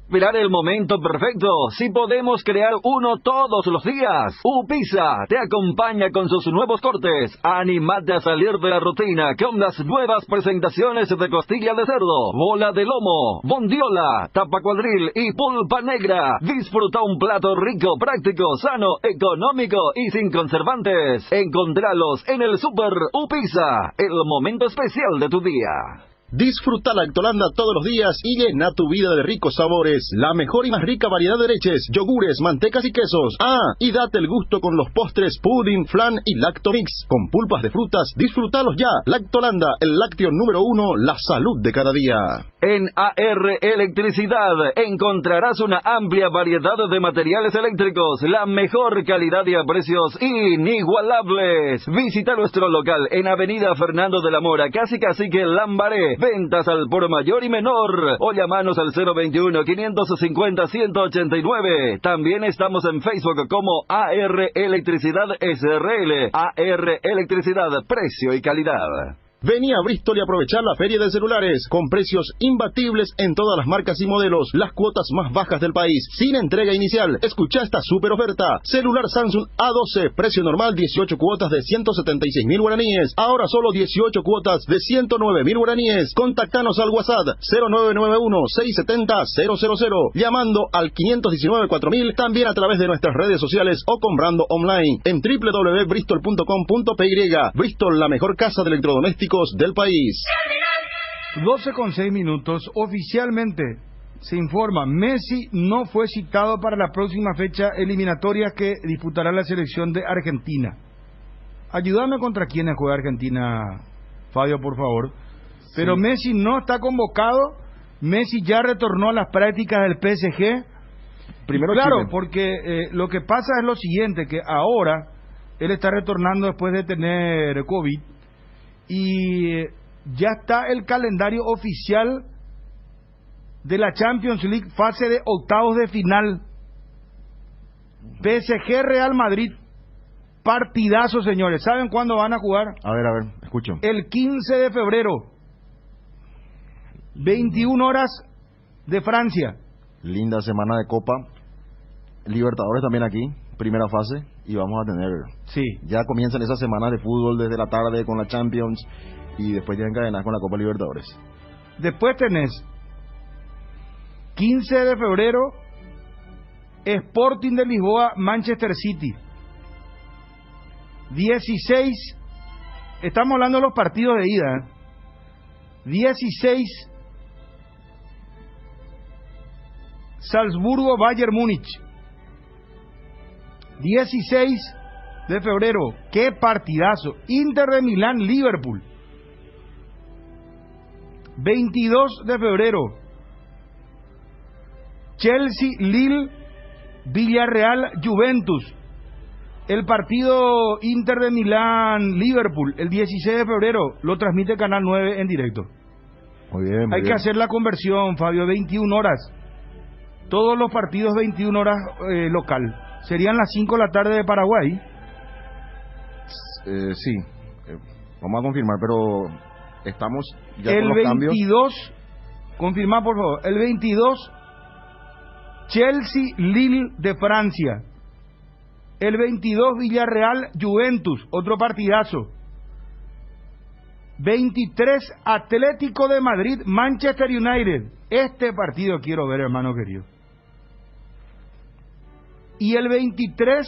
Esperar el momento perfecto, si podemos crear uno todos los días. Upisa te acompaña con sus nuevos cortes. Anímate a salir de la rutina con las nuevas presentaciones de costilla de cerdo, bola de lomo, bondiola, tapa cuadril y pulpa negra. Disfruta un plato rico, práctico, sano, económico y sin conservantes. Encontralos en el Super Upisa, el momento especial de tu día. Disfruta Lactolanda todos los días y llena tu vida de ricos sabores. La mejor y más rica variedad de leches, yogures, mantecas y quesos. Y date el gusto con los postres, pudding, flan y Lactomix. Con pulpas de frutas, disfrútalos ya. Lactolanda, el lácteo número 1, la salud de cada día. En AR Electricidad encontrarás una amplia variedad de materiales eléctricos, la mejor calidad y a precios inigualables. Visita nuestro local en Avenida Fernando de la Mora, casi que Lambaré. Ventas al por mayor y menor. O llamanos al 021-550-189. También estamos en Facebook como AR Electricidad SRL. AR Electricidad, precio y calidad. Vení a Bristol y aprovechar la feria de celulares con precios imbatibles en todas las marcas y modelos, las cuotas más bajas del país, sin entrega inicial. Escucha esta super oferta. Celular Samsung A12, precio normal 18 cuotas de 176.000 guaraníes, ahora solo 18 cuotas de 109.000 guaraníes. Contactanos al WhatsApp 0991-670-000, llamando al 519-4000, también a través de nuestras redes sociales o comprando online en www.bristol.com.py. Bristol, la mejor casa de electrodomésticos del país. 12:06. Oficialmente se informa, Messi no fue citado para la próxima fecha eliminatoria que disputará la selección de Argentina. Ayúdame contra quiénes juega Argentina, Fabio, por favor. Pero sí. Messi no está convocado. Messi ya retornó a las prácticas del PSG. Primero claro, Chile. porque lo que pasa es lo siguiente, que ahora él está retornando después de tener COVID. Y ya está el calendario oficial de la Champions League, fase de octavos de final. PSG Real Madrid, partidazo, señores. ¿Saben cuándo van a jugar? A ver, escucho. El 15 de febrero, 21 horas de Francia. Linda semana de Copa. Libertadores también aquí, primera fase. Y vamos a tener... Sí. Ya comienzan esas semanas de fútbol desde la tarde con la Champions y después ya encadenas con la Copa Libertadores. Después tenés 15 de febrero, Sporting de Lisboa, Manchester City. 16, estamos hablando de los partidos de ida. 16, Salzburgo, Bayern Múnich. 16 de febrero, qué partidazo, Inter de Milán, Liverpool. 22 de febrero, Chelsea, Lille, Villarreal, Juventus. El partido Inter de Milán, Liverpool, el 16 de febrero, lo transmite Canal 9 en directo. Muy bien, muy Hay bien. que hacer la conversión, Fabio, 21 horas. Todos los partidos 21 horas local. Serían las 5 de la tarde de Paraguay. Sí, vamos a confirmar, pero estamos ya el con los 22, cambios. confirma por favor, el 22, Chelsea, Lille de Francia. El 22, Villarreal, Juventus, otro partidazo. 23, Atlético de Madrid, Manchester United. Este partido quiero ver, hermano querido. Y el 23,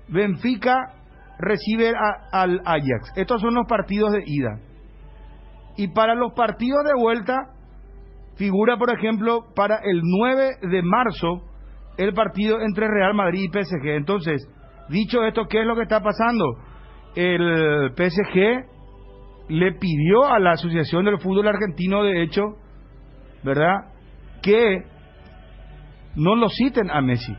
Benfica recibe al Ajax. Estos son los partidos de ida. Y para los partidos de vuelta, figura, por ejemplo, para el 9 de marzo, el partido entre Real Madrid y PSG. Entonces, dicho esto, ¿qué es lo que está pasando? El PSG le pidió a la Asociación del Fútbol Argentino, de hecho, ¿verdad?, que no lo citen a Messi,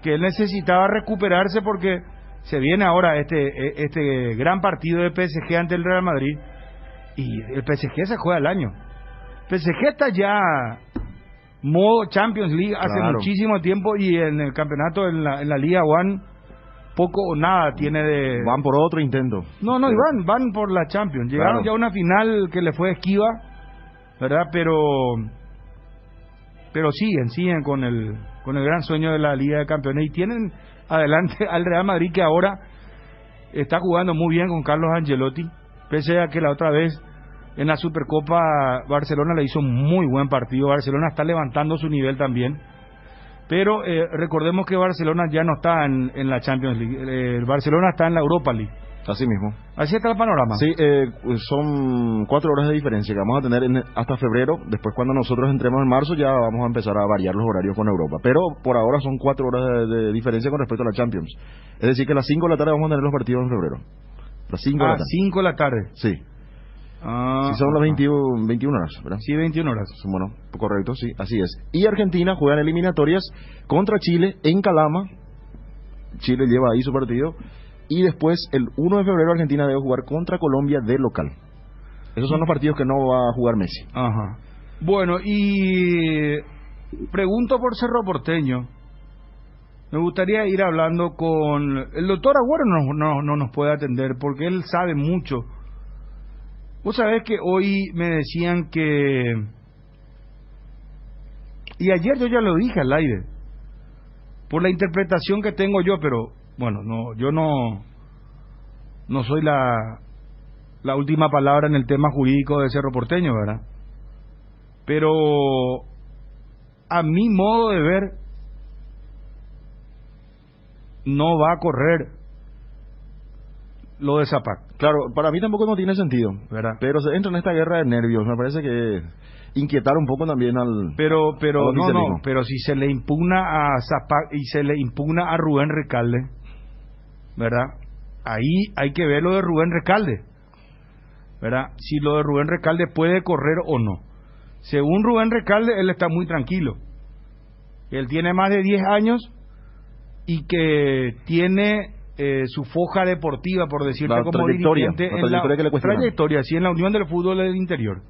que él necesitaba recuperarse porque se viene ahora este gran partido de PSG ante el Real Madrid, y el PSG se juega el año. PSG está ya modo Champions League hace muchísimo tiempo, y en el campeonato, en la Liga One, poco o nada tiene de... Van por otro intento. No, y van por la Champions. Llegaron ya a una final que le fue esquiva, ¿verdad? Pero pero siguen con el gran sueño de la Liga de Campeones y tienen adelante al Real Madrid, que ahora está jugando muy bien con Carlos Ancelotti, pese a que la otra vez en la Supercopa Barcelona le hizo un muy buen partido. Barcelona está levantando su nivel también, pero recordemos que Barcelona ya no está en la Champions League, Barcelona está en la Europa League. Así mismo. Así está el panorama. Sí, son 4 horas de diferencia que vamos a tener hasta febrero. Después, cuando nosotros entremos en marzo, ya vamos a empezar a variar los horarios con Europa. Pero por ahora son 4 horas de diferencia con respecto a la Champions. Es decir, que a las 5 de la tarde vamos a tener los partidos en febrero. Las 5 de la tarde. 5 de la tarde. Sí. Sí, son las 21 horas, ¿verdad? Sí, 21 horas. Bueno, correcto, sí, así es. Y Argentina juega en eliminatorias contra Chile en Calama. Chile lleva ahí su partido. Y después, el 1 de febrero, Argentina debe jugar contra Colombia de local. Esos son los partidos que no va a jugar Messi. Ajá. Bueno, y pregunto por Cerro Porteño. Me gustaría ir hablando con... El doctor Agüero no nos puede atender porque él sabe mucho. Vos sabés que hoy me decían que... Y ayer yo ya lo dije al aire. Por la interpretación que tengo yo, pero... Bueno, yo no soy la última palabra en el tema jurídico de Cerro Porteño, ¿verdad? Pero a mi modo de ver, no va a correr lo de Zapac. Claro, para mí tampoco no tiene sentido, ¿verdad? Pero se entra en esta guerra de nervios. Me parece que inquietar un poco también al... Pero si se le impugna a Zapac y se le impugna a Rubén Recalde, ¿verdad? Ahí hay que ver lo de Rubén Recalde, ¿verdad? Si lo de Rubén Recalde puede correr o no. Según Rubén Recalde, él está muy tranquilo. Él tiene más de 10 años y que tiene su foja deportiva, por decirte, como dirigente en la trayectoria, sí, en la Unión del Fútbol del Interior.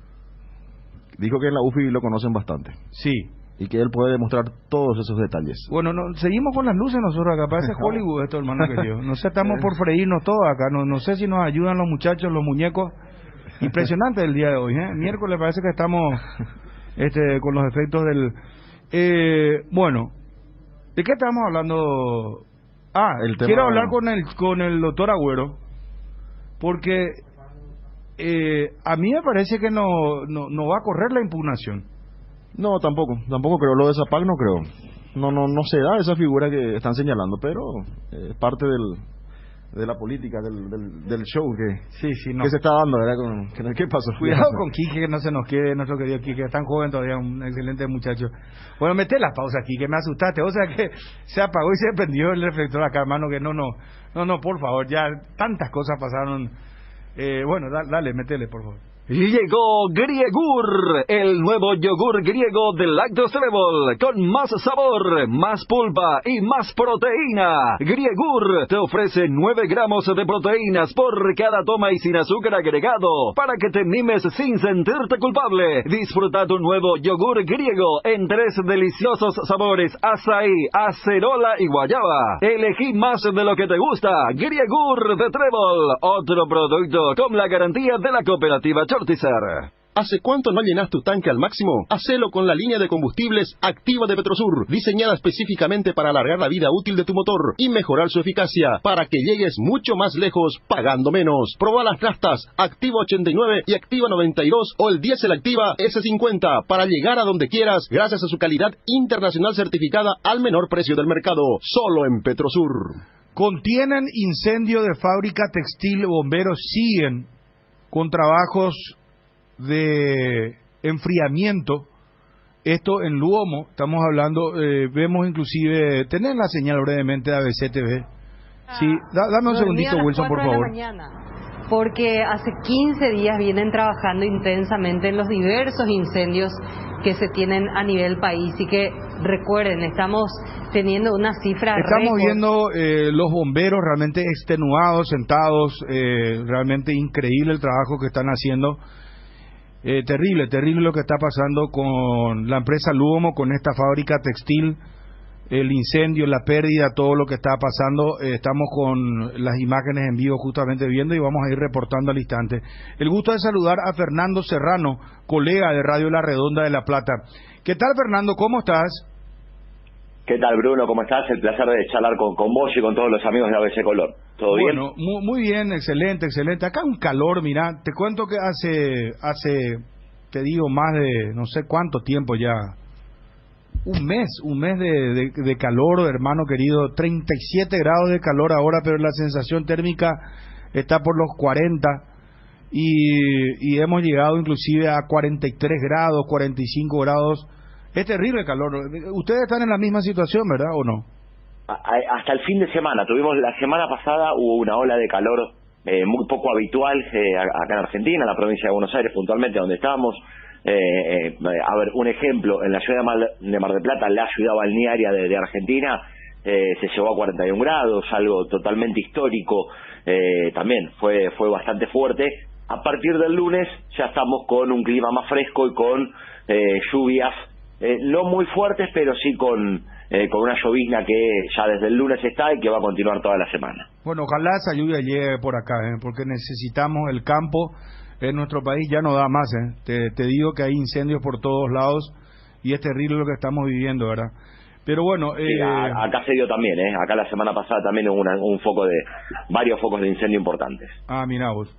Dijo que en la UFI lo conocen bastante. Sí. Y que él puede demostrar todos esos detalles. Bueno, seguimos con las luces nosotros acá, parece Hollywood esto, hermano querido. No sé, estamos por freírnos todos acá, no sé si nos ayudan los muchachos, los muñecos. Impresionante el día de hoy, ¿eh? Miércoles parece que estamos con los efectos del... bueno, ¿de qué estamos hablando? Quiero hablar con el doctor Agüero, porque a mí me parece que no va a correr la impugnación. No, tampoco creo. Lo de Zapac no creo. No se da esa figura que están señalando, pero es parte de la política, del show que se está dando, ¿verdad? ¿Qué pasó? Cuidado con Quique, que no se nos quede nuestro querido Quique, es tan joven todavía, un excelente muchacho. Bueno, meté la pausa aquí, que me asustaste. O sea que se apagó y se prendió el reflector acá, hermano, que no, por favor, ya tantas cosas pasaron. Bueno, dale, métele, por favor. Llegó Griegur, el nuevo yogur griego de Lactose Level, con más sabor, más pulpa y más proteína. Griegur te ofrece 9 gramos de proteínas por cada toma y sin azúcar agregado, para que te animes sin sentirte culpable. Disfruta tu nuevo yogur griego en 3 deliciosos sabores: azaí, acerola y guayaba. Elegí más de lo que te gusta. Griegur de Trébol, otro producto con la garantía de la cooperativa Chortizer. ¿Hace cuánto no llenas tu tanque al máximo? Hacelo con la línea de combustibles Activa de Petrosur, diseñada específicamente para alargar la vida útil de tu motor y mejorar su eficacia, para que llegues mucho más lejos pagando menos. Proba las nastas Activa 89 y Activa 92 o el diésel Activa S50 para llegar a donde quieras, gracias a su calidad internacional certificada al menor precio del mercado, solo en Petrosur. Contienen incendio de fábrica textil. Bomberos siguen con trabajos de enfriamiento. Esto en Luomo, estamos hablando, vemos inclusive, tener la señal brevemente de ABC TV. Sí, dame un segundito, Wilson, por favor. Porque hace 15 días vienen trabajando intensamente en los diversos incendios que se tienen a nivel país, y que recuerden, estamos teniendo una cifra Estamos récord. viendo los bomberos realmente extenuados, sentados, realmente increíble el trabajo que están haciendo. Terrible lo que está pasando con la empresa Luomo, con esta fábrica textil. el incendio, la pérdida, todo lo que está pasando. Estamos con las imágenes en vivo justamente viendo y vamos a ir reportando al instante. El gusto de saludar a Fernando Serrano, colega de Radio La Redonda de La Plata. ¿Qué tal, Fernando? ¿Cómo estás? ¿Qué tal, Bruno? ¿Cómo estás? El placer de charlar con vos y con todos los amigos de ABC Color. ¿Todo bien? Bueno, muy bien, excelente. Acá un calor, mirá, te cuento que hace, te digo, más de no sé cuánto tiempo ya. Un mes de calor, hermano querido, 37 grados de calor ahora, pero la sensación térmica está por los 40 y hemos llegado inclusive a 43 grados, 45 grados. Es terrible el calor. Ustedes están en la misma situación, ¿verdad o no? Hasta el fin de semana. La semana pasada hubo una ola de calor muy poco habitual acá en Argentina, en la provincia de Buenos Aires puntualmente, donde estábamos. A ver, un ejemplo, en la ciudad de Mar del Plata, la ciudad balnearia de Argentina, se llegó a 41 grados, algo totalmente histórico. También fue bastante fuerte. A partir del lunes ya estamos con un clima más fresco y con lluvias no muy fuertes, pero sí con una llovizna que ya desde el lunes está y que va a continuar toda la semana. Bueno, ojalá esa lluvia llegue por acá, porque necesitamos el campo. En nuestro país ya no da más, te digo que hay incendios por todos lados y es terrible lo que estamos viviendo, ¿verdad? Pero bueno... Sí, acá se dio también, acá la semana pasada también hubo varios focos de incendio importantes. Ah, mira vos.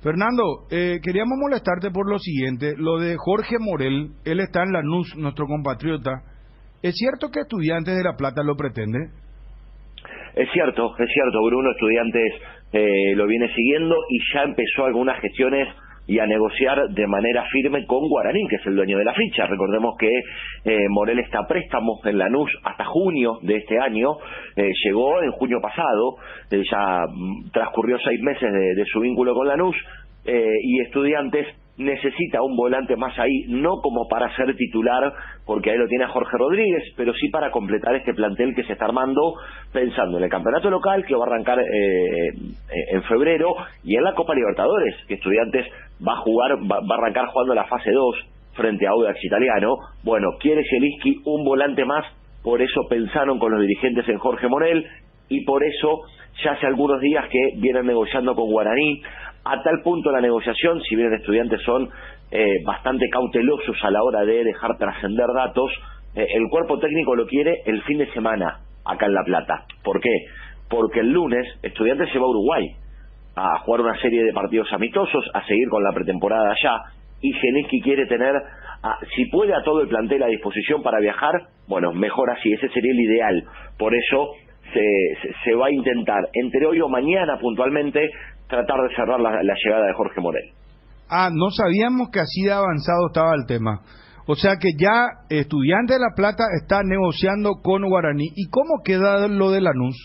Fernando, queríamos molestarte por lo siguiente, lo de Jorge Morel, él está en Lanús, nuestro compatriota. ¿Es cierto que Estudiantes de La Plata lo pretende? Es cierto, Bruno. Estudiantes lo viene siguiendo y ya empezó algunas gestiones y a negociar de manera firme con Guaraní, que es el dueño de la ficha. Recordemos que Morel está a préstamo en Lanús hasta junio de este año, llegó en junio pasado, ya transcurrió 6 meses de su vínculo con Lanús, y Estudiantes necesita un volante más ahí, no como para ser titular, porque ahí lo tiene a Jorge Rodríguez, pero sí para completar este plantel que se está armando, pensando en el campeonato local, que va a arrancar en febrero, y en la Copa Libertadores, que Estudiantes va a arrancar jugando la fase 2 frente a Audax Italiano. Bueno, quiere Zielinski un volante más, por eso pensaron con los dirigentes en Jorge Morel, y por eso ya hace algunos días que vienen negociando con Guaraní. A tal punto la negociación, si bien Estudiantes son bastante cautelosos a la hora de dejar trascender datos, el cuerpo técnico lo quiere el fin de semana acá en La Plata. ¿Por qué? Porque el lunes Estudiantes se va a Uruguay a jugar una serie de partidos amistosos, a seguir con la pretemporada allá, y Zielinski quiere tener, si puede, a todo el plantel a disposición para viajar. Bueno, mejor así, ese sería el ideal. Por eso se va a intentar, entre hoy o mañana puntualmente, tratar de cerrar la llegada de Jorge Morel. No sabíamos que así de avanzado estaba el tema. O sea que ya Estudiantes de La Plata está negociando con Guaraní. ¿Y cómo queda lo de Lanús?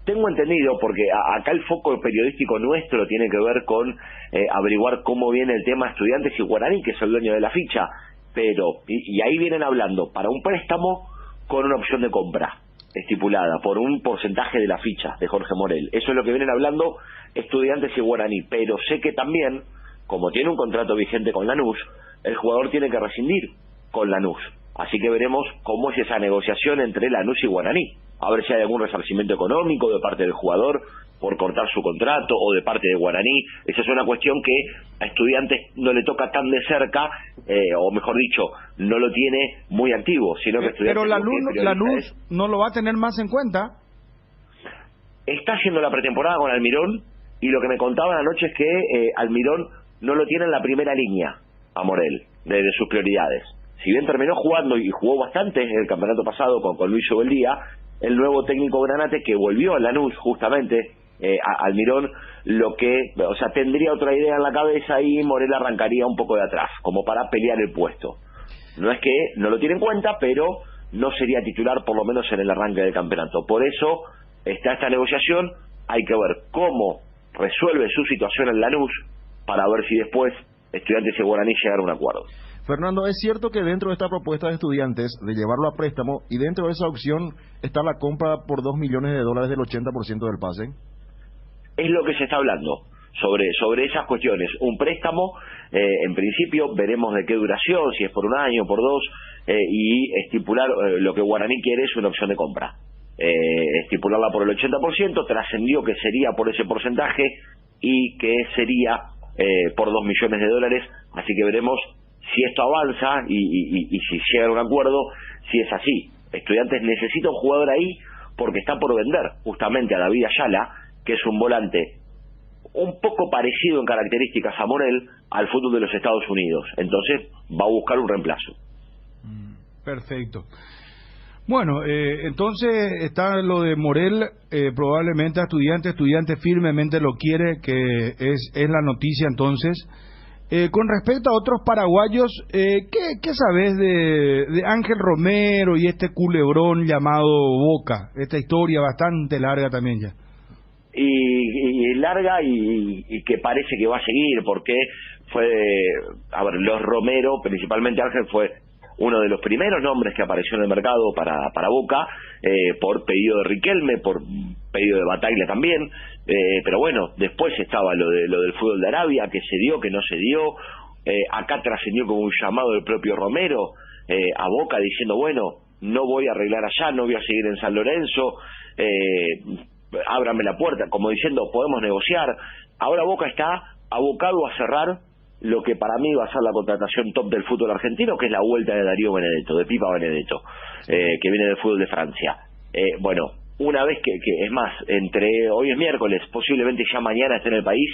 Tengo entendido, porque acá el foco periodístico nuestro tiene que ver con averiguar cómo viene el tema Estudiantes y Guaraní, que es el dueño de la ficha, pero y ahí vienen hablando para un préstamo con una opción de compra estipulada por un porcentaje de la ficha de Jorge Morel. Eso es lo que vienen hablando Estudiantes y Guaraní, pero sé que también, como tiene un contrato vigente con Lanús, el jugador tiene que rescindir con Lanús. Así que veremos cómo es esa negociación entre Lanús y Guaraní. A ver si hay algún resarcimiento económico de parte del jugador por cortar su contrato o de parte de Guaraní. Esa es una cuestión que a Estudiantes no le toca tan de cerca, o mejor dicho, no lo tiene muy activo, sino que Estudiantes... Pero Lanús no lo va a tener más en cuenta. Está haciendo la pretemporada con Almirón, y lo que me contaban anoche es que Almirón no lo tiene en la primera línea a Morel, de sus prioridades. Si bien terminó jugando y jugó bastante en el campeonato pasado con Luis Obeldía, el nuevo técnico granate que volvió a Lanús justamente, Almirón, tendría otra idea en la cabeza y Morel arrancaría un poco de atrás, como para pelear el puesto. No es que no lo tiene en cuenta, pero no sería titular por lo menos en el arranque del campeonato. Por eso está esta negociación, hay que ver cómo resuelve su situación en Lanús para ver si después Estudiantes y Guaraní llegan a un acuerdo. Fernando, ¿es cierto que dentro de esta propuesta de Estudiantes de llevarlo a préstamo y dentro de esa opción está la compra por $2 millones del 80% del pase? Es lo que se está hablando sobre esas cuestiones. Un préstamo, en principio, veremos de qué duración, si es por un año, por 2, y estipular lo que Guaraní quiere es una opción de compra. Estipularla por el 80%, trascendió que sería por ese porcentaje y que sería por $2 millones, así que veremos si esto avanza y si llega a un acuerdo, si es así. Estudiantes necesita un jugador ahí porque está por vender justamente a David Ayala, que es un volante un poco parecido en características a Morel al fútbol de los Estados Unidos, entonces va a buscar un reemplazo. Perfecto. Bueno, entonces está lo de Morel, probablemente a Estudiantes firmemente lo quiere, que es la noticia entonces. Con respecto a otros paraguayos, ¿qué sabes de Ángel Romero y este culebrón llamado Boca? Esta historia bastante larga también ya. Y larga y que parece que va a seguir, porque los Romero, principalmente Ángel, fue uno de los primeros nombres que apareció en el mercado para Boca, por pedido de Riquelme, por pedido de Bataglia también, pero bueno, después estaba lo del fútbol de Arabia, que se dio, que no se dio, acá trascendió como un llamado del propio Romero a Boca diciendo, bueno, no voy a arreglar allá, no voy a seguir en San Lorenzo, ábrame la puerta, como diciendo, podemos negociar. Ahora Boca está abocado a cerrar lo que para mí va a ser la contratación top del fútbol argentino, que es la vuelta de Darío Benedetto, de Pipa Benedetto, que viene del fútbol de Francia. Bueno, una vez que es más, hoy es miércoles, posiblemente ya mañana esté en el país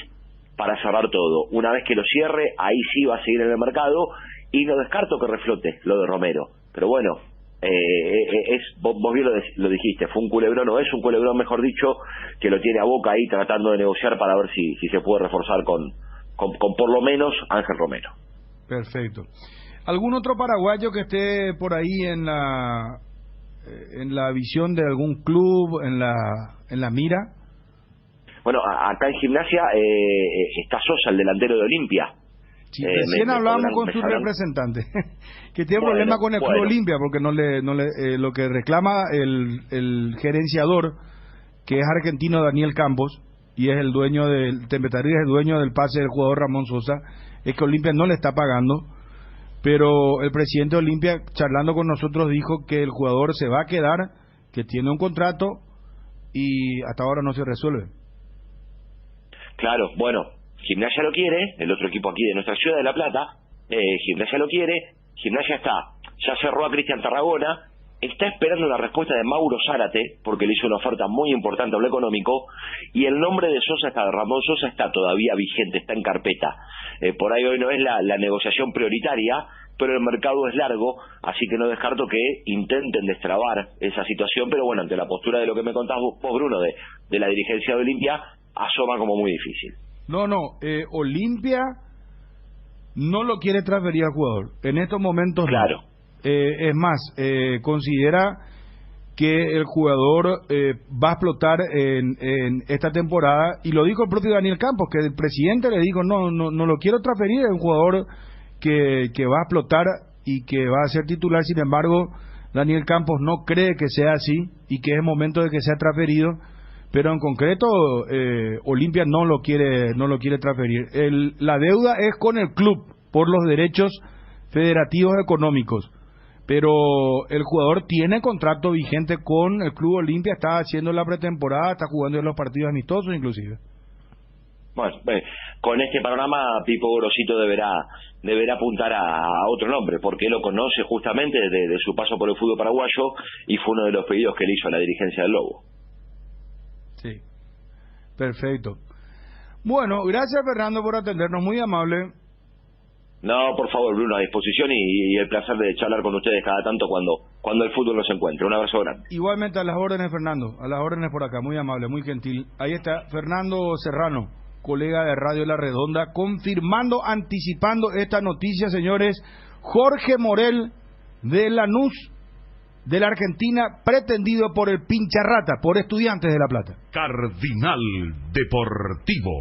para cerrar todo. Una vez que lo cierre, ahí sí va a seguir en el mercado, y no descarto que reflote lo de Romero. Pero bueno, vos bien lo dijiste, fue un culebrón, o es un culebrón, mejor dicho, que lo tiene a Boca ahí tratando de negociar para ver si se puede reforzar con por lo menos Ángel Romero. Perfecto. ¿Algún otro paraguayo que esté por ahí en la visión de algún club, en la mira? Bueno, acá en Gimnasia está Sosa, el delantero de Olimpia. Sí, recién hablamos con su representante, que tiene problema con el Club Olimpia, porque lo que reclama el gerenciador, que es argentino, Daniel Campos, y es el dueño del Tempetarí, es el dueño del pase del jugador Ramón Sosa, es que Olimpia no le está pagando, pero el presidente de Olimpia, charlando con nosotros, dijo que el jugador se va a quedar, que tiene un contrato y hasta ahora no se resuelve. Claro, bueno, Gimnasia lo quiere, el otro equipo aquí de nuestra ciudad de La Plata, Gimnasia lo quiere, Gimnasia ya cerró a Cristian Tarragona, está esperando una respuesta de Mauro Zárate, porque le hizo una oferta muy importante a lo económico, y el nombre de Ramón Sosa está todavía vigente, está en carpeta. Por ahí hoy no es la negociación prioritaria, pero el mercado es largo, así que no descarto que intenten destrabar esa situación, pero bueno, ante la postura de lo que me contás vos, Bruno, de la dirigencia de Olimpia, asoma como muy difícil. Olimpia no lo quiere transferir al jugador, en estos momentos. Claro. Es más, considera que el jugador va a explotar en esta temporada, y lo dijo el propio Daniel Campos, que el presidente le dijo, no lo quiero transferir, es un jugador que va a explotar y que va a ser titular. Sin embargo, Daniel Campos no cree que sea así y que es momento de que sea transferido, pero en concreto Olimpia no lo quiere transferir. La deuda es con el club por los derechos federativos económicos, pero el jugador tiene contrato vigente con el Club Olimpia, está haciendo la pretemporada, está jugando en los partidos amistosos inclusive. Bueno, con este panorama Pipo Gorosito deberá apuntar a otro nombre, porque él lo conoce justamente de su paso por el fútbol paraguayo, y fue uno de los pedidos que le hizo a la dirigencia del Lobo. Sí, perfecto. Bueno, gracias Fernando por atendernos, muy amable. No, por favor, Bruno, a disposición, y el placer de charlar con ustedes cada tanto cuando el fútbol nos encuentre. Un abrazo grande. Igualmente, a las órdenes, Fernando, a las órdenes por acá, muy amable, muy gentil. Ahí está Fernando Serrano, colega de Radio La Redonda, confirmando, anticipando esta noticia, señores. Jorge Morel de Lanús, de la Argentina, pretendido por el Pincharrata, por Estudiantes de La Plata. Cardinal Deportivo.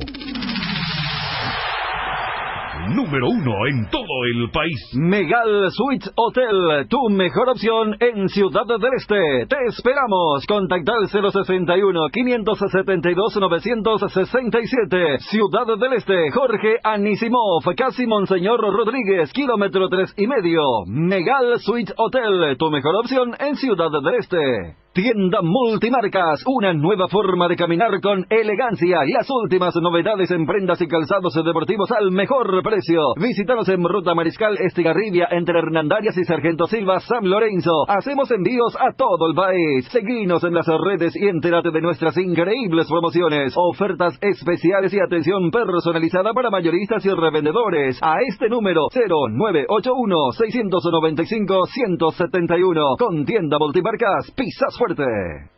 número 1 en todo el país. Megal Suites Hotel, tu mejor opción en Ciudad del Este. Te esperamos. Contacta al 061-572-967. Ciudad del Este, Jorge Anisimov, casi Monseñor Rodríguez, kilómetro 3,5. Megal Suites Hotel, tu mejor opción en Ciudad del Este. Tienda Multimarcas, una nueva forma de caminar con elegancia. Las últimas novedades en prendas y calzados deportivos al mejor precio. Visítanos en Ruta Mariscal Estigarribia, entre Hernandarias y Sargento Silva, San Lorenzo. Hacemos envíos a todo el país. Seguinos en las redes y entérate de nuestras increíbles promociones, ofertas especiales y atención personalizada para mayoristas y revendedores. A este número 0981-695-171. Con Tienda Multimarcas, pisas fuerte.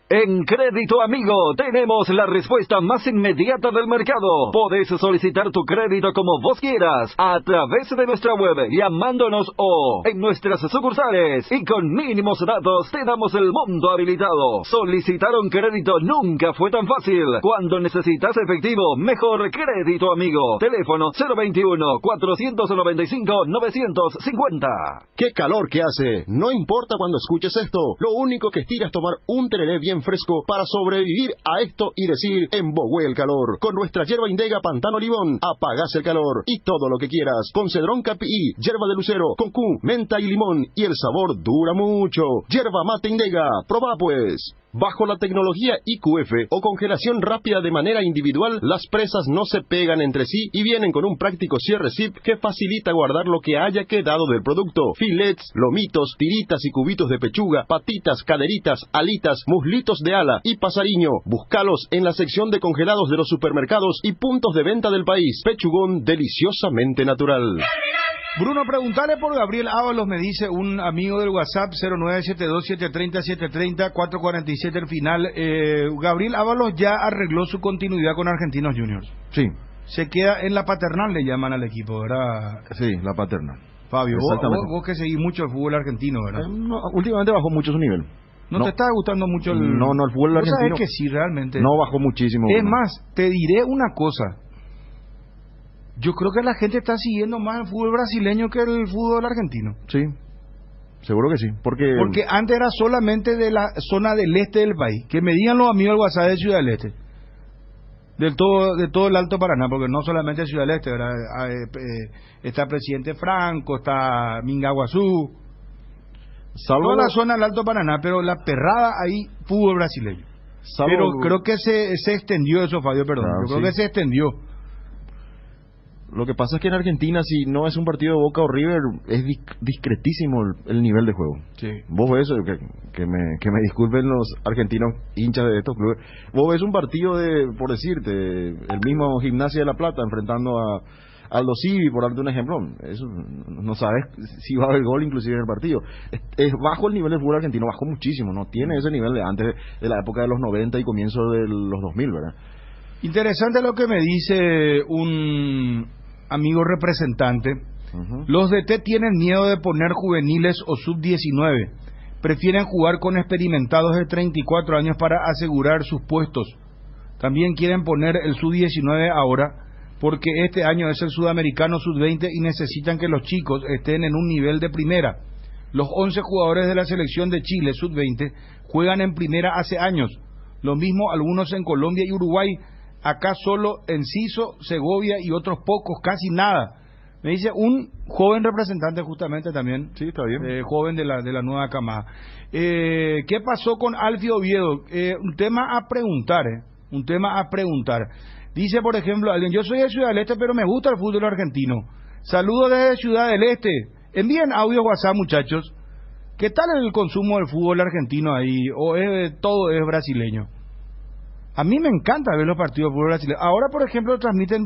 En Crédito Amigo tenemos la respuesta más inmediata del mercado. Podés solicitar tu crédito como vos quieras, a través de nuestra web, llamándonos o en nuestras sucursales, y con mínimos datos te damos el monto habilitado. Solicitar un crédito nunca fue tan fácil. Cuando necesitas efectivo, mejor Crédito Amigo. Teléfono 021-495-950. ¡Qué calor que hace! No importa cuando escuches esto, lo único que estira es tomar un tereré bien fresco para sobrevivir a esto y decir: embogüé el calor. Con nuestra yerba Indega Pantano Limón, apagás el calor y todo lo que quieras. Con Cedrón Capií, yerba de lucero, concú, menta y limón, y el sabor dura mucho. Yerba mate Indega, probá pues. Bajo la tecnología IQF o congelación rápida de manera individual, las presas no se pegan entre sí y vienen con un práctico cierre zip que facilita guardar lo que haya quedado del producto. Filets, lomitos, tiritas y cubitos de pechuga, patitas, caderitas, alitas, muslitos de ala y pasariño. Búscalos en la sección de congelados de los supermercados y puntos de venta del país. Pechugón deliciosamente natural. Bruno, preguntale por Gabriel Ábalos, me dice un amigo del WhatsApp, 0972-730-730, 447 el final. Gabriel Ábalos ya arregló su continuidad con Argentinos Juniors. Sí. Se queda en la paternal, le llaman al equipo, ¿verdad? Sí, la paternal. Fabio, vos que seguís mucho el fútbol argentino, ¿verdad? No, últimamente bajó mucho su nivel. ¿No te está gustando mucho el...? No, el fútbol argentino. ¿Sabes que sí, realmente? No, bajó muchísimo. Es más, te diré una cosa. Yo creo que la gente está siguiendo más el fútbol brasileño que el fútbol argentino. Sí, seguro que sí. Porque antes era solamente de la zona del este del país. Que me digan los amigos del WhatsApp de Ciudad del Este. De todo el Alto Paraná, porque no solamente Ciudad del Este, ¿verdad? Está Presidente Franco, está Mingaguazú. Toda la zona del Alto Paraná, pero la perrada ahí, fútbol brasileño. Pero creo que se extendió eso, Fabio, perdón. Claro, yo creo que se extendió. Lo que pasa es que en Argentina, si no es un partido de Boca o River, es discretísimo el nivel de juego. Sí. Vos ves, que me disculpen los argentinos hinchas de estos clubes, vos ves un partido por decirte, el mismo Gimnasia de La Plata enfrentando a Aldo Civi, por darte un ejemplo. Eso no sabes si va a haber gol inclusive en el partido. Es bajo el nivel del fútbol argentino, bajó muchísimo, no tiene ese nivel de antes de la época de los 90 y comienzo de los 2000, ¿verdad? Interesante lo que me dice un amigo representante. Los DT tienen miedo de poner juveniles o sub-19. Prefieren jugar con experimentados de 34 años para asegurar sus puestos. También quieren poner el sub-19 ahora, porque este año es el sudamericano sub-20 y necesitan que los chicos estén en un nivel de primera. Los 11 jugadores de la selección de Chile sub-20 juegan en primera hace años. Lo mismo algunos en Colombia y Uruguay. Acá solo Enciso, Segovia y otros pocos, casi nada. Me dice un joven representante justamente también. Sí, está bien. Joven de la nueva camada. ¿Qué pasó con Alfio Oviedo? Un tema a preguntar, un tema a preguntar. Dice, por ejemplo, alguien: yo soy de Ciudad del Este, pero me gusta el fútbol argentino. Saludos desde Ciudad del Este. Envíen audio WhatsApp, muchachos. ¿Qué tal el consumo del fútbol argentino ahí? ¿O todo es brasileño? A mí me encanta ver los partidos de fútbol brasileño. Ahora, por ejemplo, transmiten,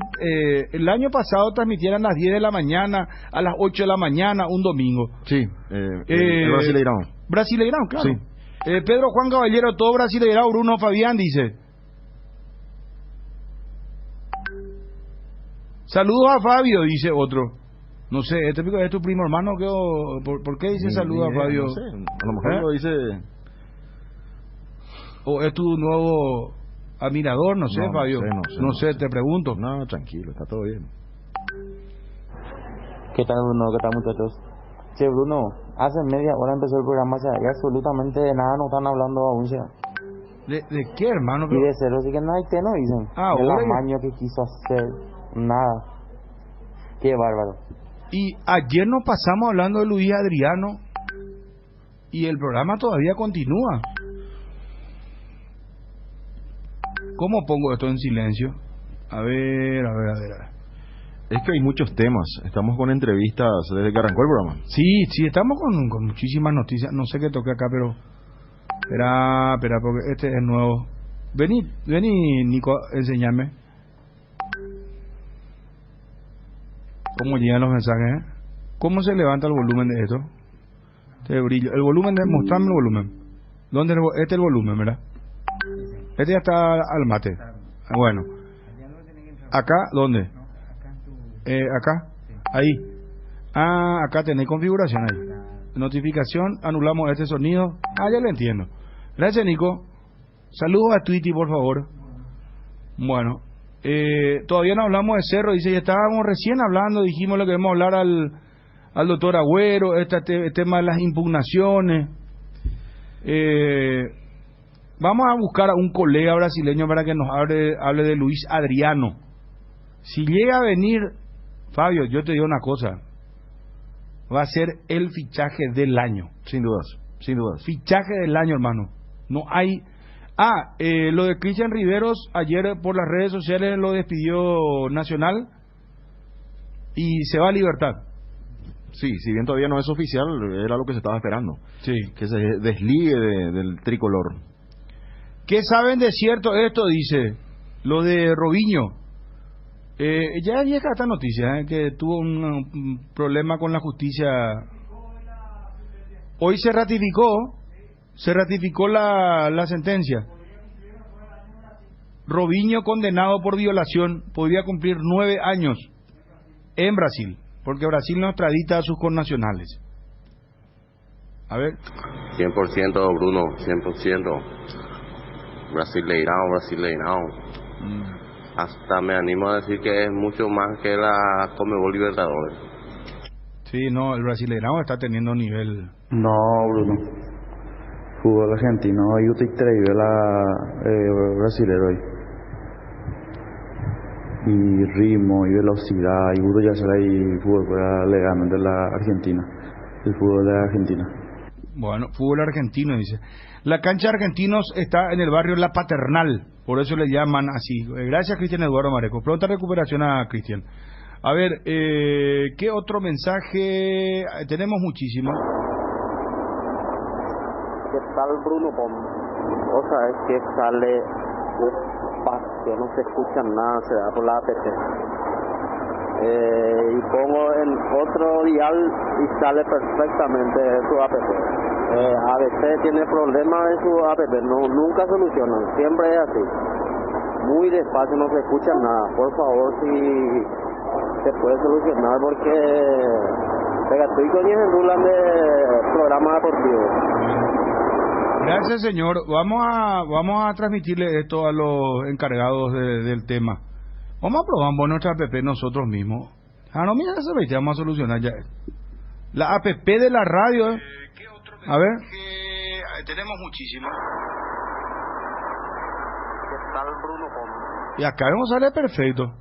el año pasado transmitieron a las 10 de la mañana, a las 8 de la mañana, un domingo. Sí, el Brasileirão. Brasileirão, claro. Sí. Pedro Juan Caballero, todo Brasileirão. Bruno Fabián dice: saludos a Fabio, dice otro. No sé, ¿este es tu primo hermano? ¿Por qué dice saludos a Fabio? No sé, a lo mejor lo dice... ¿O es tu nuevo admirador? No sé, Fabio. No sé, te pregunto. No, tranquilo, está todo bien. ¿Qué tal, Bruno? ¿Qué tal, muchachos? Che, Bruno, hace media hora empezó el programa y absolutamente de nada no están hablando aún. ¿De qué, hermano? Y de cero, así que no hay que no dicen. El amaño que quiso hacer, nada. Qué bárbaro. Y ayer nos pasamos hablando de Luis Adriano y el programa todavía continúa. ¿Cómo pongo esto en silencio? A ver. Es que hay muchos temas. Estamos con entrevistas desde que arrancó el programa. Sí, estamos con muchísimas noticias. No sé qué toque acá, pero... Espera, porque este es nuevo. Vení, Nico, enséñame. ¿Cómo llegan los mensajes? ¿Cómo se levanta el volumen de esto? Este brillo. El volumen de... Mostrame el volumen. ¿Dónde este es el volumen, verdad? Este ya está al mate. Bueno. ¿Acá? ¿Dónde? Acá. Ahí. Acá tenéis configuración ahí. Notificación, anulamos este sonido. Ya lo entiendo. Gracias, Nico. Saludos a Twitty, por favor. Bueno, todavía no hablamos de Cerro. Dice, ya estábamos recién hablando, dijimos lo que queremos hablar al doctor Agüero, este tema de las impugnaciones. Vamos a buscar a un colega brasileño para que nos hable de Luis Adriano. Si llega a venir, Fabio, yo te digo una cosa, va a ser el fichaje del año. Sin dudas. Fichaje del año, hermano. No hay... lo de Cristian Riveros, ayer por las redes sociales lo despidió Nacional y se va a Libertad. Sí, si bien todavía no es oficial, era lo que se estaba esperando. Sí. Que se desligue del tricolor. ¿Qué saben de cierto esto? Dice, lo de Robinho. Ya llega esta noticia, que tuvo un problema con la justicia. Hoy se ratificó la sentencia. Robinho condenado por violación podría cumplir 9 años en Brasil, porque Brasil no extradita a sus connacionales. A ver. 100%, Bruno, 100%. Brasileirão. Hasta me animo a decir que es mucho más que la Conmebol Libertadores. Sí, no, el Brasileirão está teniendo nivel. No, Bruno. Fútbol argentino, yo te traigo la brasilero hoy. Y ritmo, y velocidad, y Bruno ya será y fútbol legalmente de la Argentina. El fútbol de Argentina. Bueno, fútbol argentino, dice. La cancha de argentinos está en el barrio La Paternal, por eso le llaman así. Gracias, Cristian Eduardo Mareco. Pronta recuperación a Cristian. A ver, ¿qué otro mensaje? Tenemos muchísimo. ¿Qué tal, Bruno? O sea, es que sale despacio, no se escucha nada, se da por la APP. Y pongo en otro dial y sale perfectamente su APP. ABC tiene problemas en su APP, nunca solucionan, siempre es así. Muy despacio, no se escucha nada. Por favor, si se puede solucionar, porque estoy con ellos en Rulan de programa deportivo. Gracias, señor. Vamos a transmitirle esto a los encargados del tema. Vamos a probar nuestra app nosotros mismos. No, mira, vamos a solucionar ya. La app de la radio. A ver. Tenemos muchísimo. ¿Qué tal, Bruno? Y acá no sale perfecto.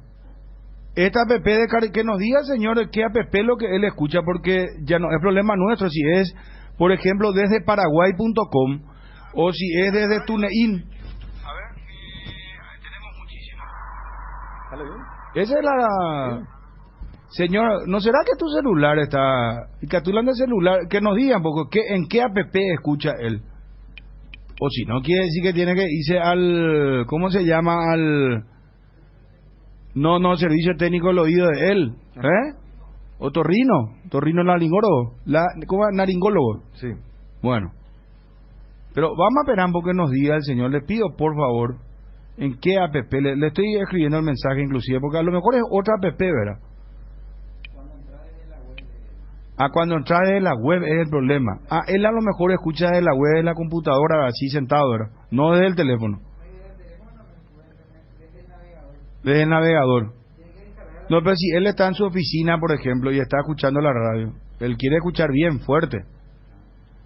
Esta app que nos diga, señor, qué app es lo que él escucha, porque ya no es problema nuestro si es, por ejemplo, desde paraguay.com o si es desde TuneIn. A ver, tenemos muchísimo. ¿Sale bien? Esa es la... Señor, ¿no será que tu celular está... Capturando el celular, que nos digan, porque en qué app escucha él? O si no, quiere decir que tiene que irse al... ¿Cómo se llama? Al... No, servicio técnico del oído de él. O torrino naringólogo. ¿Cómo es? Naringólogo. Sí. Bueno. Pero vamos a esperar porque nos diga el señor. Le pido, por favor, en qué app. Le estoy escribiendo el mensaje inclusive, porque a lo mejor es otra app, ¿verdad? Cuando entra de la web es el problema. Él a lo mejor escucha de la web de la computadora así sentado, ¿verdad? No desde el teléfono. Desde el navegador. No, pero si él está en su oficina, por ejemplo, y está escuchando la radio, él quiere escuchar bien, fuerte.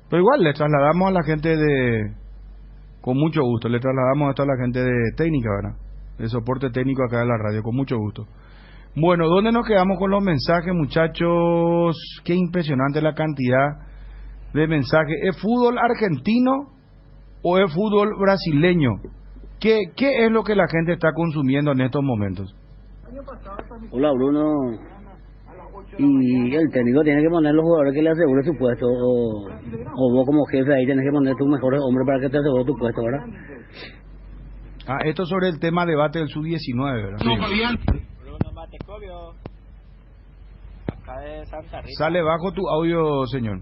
Pero igual le trasladamos a la gente con mucho gusto, le trasladamos esto a la gente de técnica, ¿verdad? De soporte técnico acá de la radio, con mucho gusto. Bueno, ¿dónde nos quedamos con los mensajes, muchachos? Qué impresionante la cantidad de mensajes. ¿Es fútbol argentino o es fútbol brasileño? ¿Qué es lo que la gente está consumiendo en estos momentos? Hola, Bruno. Y el técnico tiene que poner los jugadores que le asegure su puesto, o vos como jefe ahí tenés que poner tus mejores hombres para que te asegure tu puesto, ¿verdad? Esto sobre el tema debate del sub-19, ¿verdad? Sí. Acá de Santa Rita. Sale bajo tu audio, señor.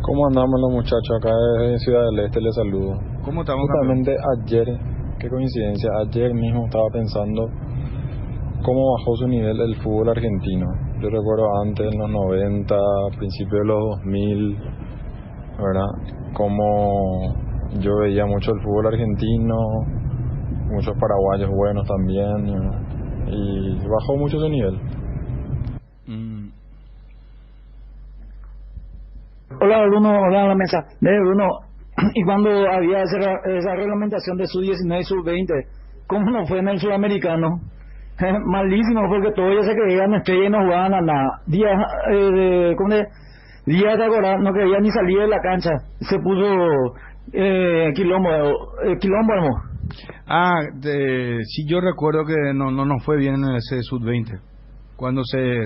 ¿Cómo andamos los muchachos? Acá de Ciudad del Este les saludo. ¿Cómo estamos? Justamente ayer, qué coincidencia, ayer mismo estaba pensando cómo bajó su nivel el fútbol argentino. Yo recuerdo antes, en los 90, principios de los 2000, ¿verdad? Cómo yo veía mucho el fútbol argentino, muchos paraguayos buenos también, y bajó mucho su nivel. Hola Bruno, hola a la mesa. Bruno, y cuando había esa reglamentación de sub-19 y sub-20, ¿cómo no fue en el sudamericano? Malísimo, porque todos ya se creían estrellas y no jugaban a nada. Díaz de acordar, no quería ni salir de la cancha. Se puso quilombo, hermano. Sí, yo recuerdo que no fue bien en ese sub-20 cuando se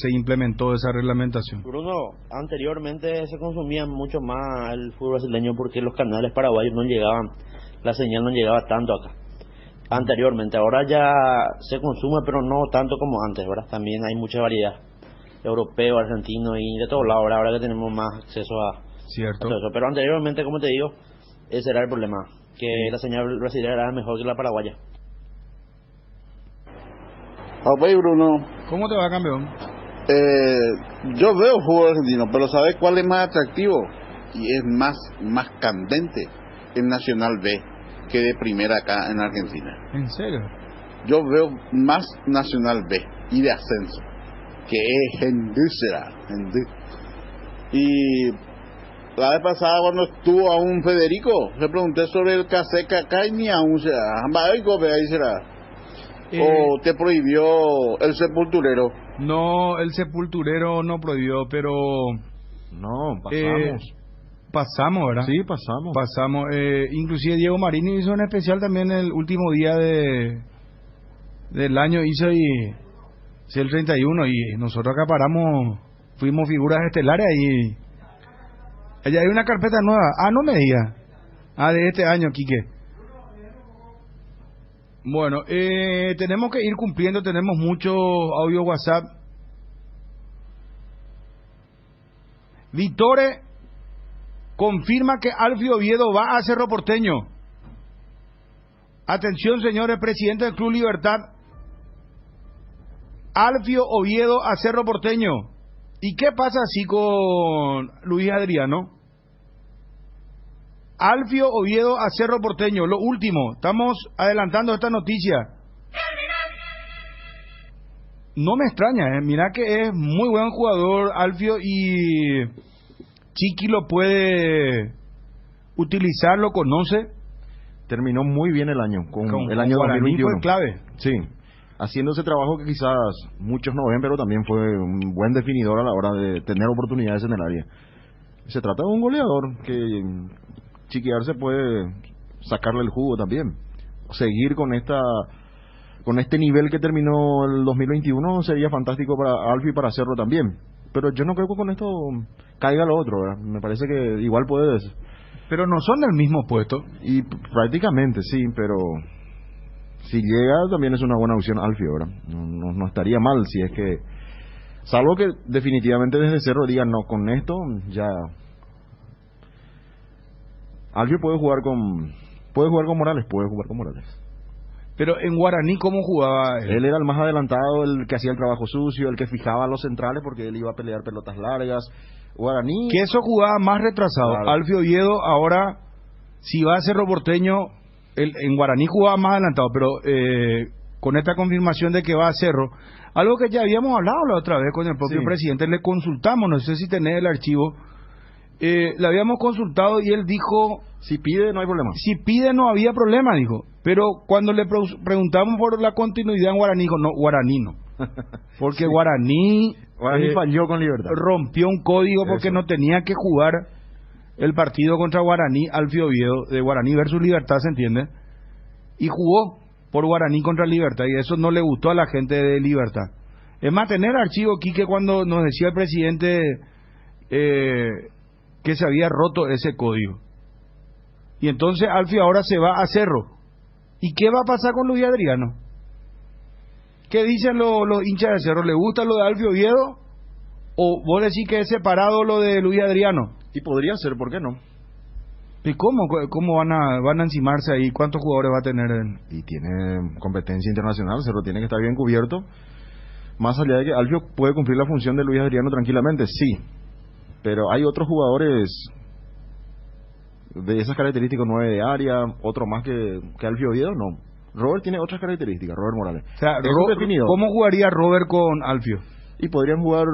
implementó esa reglamentación. Bruno, anteriormente se consumía mucho más el fútbol brasileño porque los canales paraguayos no llegaban, la señal no llegaba tanto acá. Anteriormente, ahora ya se consume, pero no tanto como antes, ¿verdad? También hay mucha variedad, europeo, argentino y de todos lados, ahora que tenemos más acceso a todo eso. Pero anteriormente, como te digo, ese era el problema, que la señal brasileña era mejor que la paraguaya. Ok, Bruno. ¿Cómo te va, campeón? Yo veo fútbol argentino, pero ¿sabes cuál es más atractivo? Y es más candente el Nacional B que de primera acá en Argentina. ¿En serio? Yo veo más Nacional B y de ascenso, que es Hendúcera. Y la vez pasada cuando estuvo aún Federico, le pregunté sobre el Caseca acá y ni aún será. Ahí será. ¿O te prohibió el Sepulturero? No, el Sepulturero no prohibió, pero... No, pasamos. Pasamos, ¿verdad? Sí, pasamos. Pasamos. Inclusive Diego Marini hizo un especial también el último día del año, hizo el 31, y nosotros acá paramos, fuimos figuras estelares y allá hay una carpeta nueva. No me diga. De este año, Quique. Bueno, tenemos que ir cumpliendo, tenemos mucho audio WhatsApp. Vitore confirma que Alfio Oviedo va a Cerro Porteño. Atención, señores, presidente del Club Libertad. Alfio Oviedo a Cerro Porteño. ¿Y qué pasa así con Luis Adriano? Alfio Oviedo a Cerro Porteño. Lo último, estamos adelantando esta noticia. No me extraña, mira que es muy buen jugador Alfio y Chiqui lo puede utilizar, lo conoce. Terminó muy bien el año, con el año 2021. Fue clave. Sí, haciendo ese trabajo que quizás muchos no ven, pero también fue un buen definidor a la hora de tener oportunidades en el área. Se trata de un goleador que Chiquiarse puede sacarle el jugo también. Seguir con este nivel que terminó el 2021 sería fantástico para Alfio y para Cerro también. Pero yo no creo que con esto caiga lo otro, ¿verdad? Me parece que igual puedes. Pero no son del mismo puesto. Y prácticamente sí, pero si llega también es una buena opción Alfio, ¿verdad? No estaría mal si es que, salvo que definitivamente desde Cerro digan no, con esto ya Alfio puede jugar con Morales. Pero en Guaraní, ¿cómo jugaba él? Él era el más adelantado, el que hacía el trabajo sucio, el que fijaba a los centrales porque él iba a pelear pelotas largas. Guaraní... Que eso jugaba más retrasado. Claro. Alfio Oviedo ahora, si va a Cerro Porteño, en Guaraní jugaba más adelantado, pero con esta confirmación de que va a Cerro, algo que ya habíamos hablado la otra vez con el propio presidente, le consultamos, no sé si tenés el archivo, le habíamos consultado y él dijo... Si pide, no hay problema. Si pide, no había problema, dijo. Pero cuando le preguntamos por la continuidad en Guaraní, dijo, no, Guaraní no. Porque Guaraní falló con Libertad. Rompió un código porque no tenía que jugar el partido contra Guaraní, Alfio Oviedo, de Guaraní versus Libertad, ¿se entiende? Y jugó por Guaraní contra Libertad, y eso no le gustó a la gente de Libertad. Es más, tener archivo, Quique, cuando nos decía el presidente que se había roto ese código. Y entonces Alfio ahora se va a Cerro. ¿Y qué va a pasar con Luis Adriano? ¿Qué dicen los hinchas de Cerro? ¿Le gusta lo de Alfio Oviedo? ¿O vos decís que es separado lo de Luis Adriano? Y podría ser, ¿por qué no? ¿Y cómo van a encimarse ahí? ¿Cuántos jugadores va a tener? Y tiene competencia internacional, Cerro tiene que estar bien cubierto. Más allá de que Alfio puede cumplir la función de Luis Adriano tranquilamente, sí. Pero hay otros jugadores de esas características, 9 de área, otro más que Alfio Oviedo, no. Robert tiene otras características, Robert Morales. O sea, ¿cómo jugaría Robert con Alfio? Y podrían jugar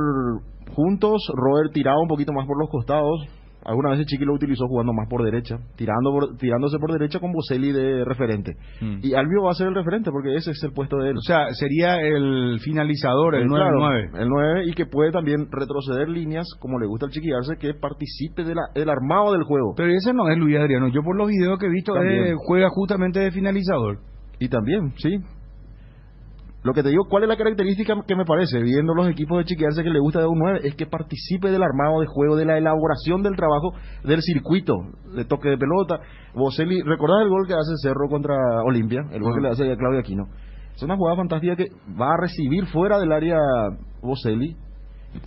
juntos, Robert tiraba un poquito más por los costados. Algunas veces Chiqui lo utilizó jugando más por derecha, tirándose por derecha con Boselli de referente. Y Alfio va a ser el referente porque ese es el puesto de él. O sea, sería el finalizador, el 9-9. El 9, y que puede también retroceder líneas, como le gusta al Chiqui Arce, que participe del armado del juego. Pero ese no es Luis Adriano. Yo por los videos que he visto juega justamente de finalizador. Y también, sí. Lo que te digo, ¿cuál es la característica que me parece, viendo los equipos de Chiqui Arce que le gusta de un 9? Es que participe del armado de juego, de la elaboración del trabajo, del circuito, de toque de pelota. Boselli, ¿recordás el gol que hace Cerro contra Olimpia? El gol que le hace a Claudio Aquino. Es una jugada fantástica que va a recibir fuera del área Boselli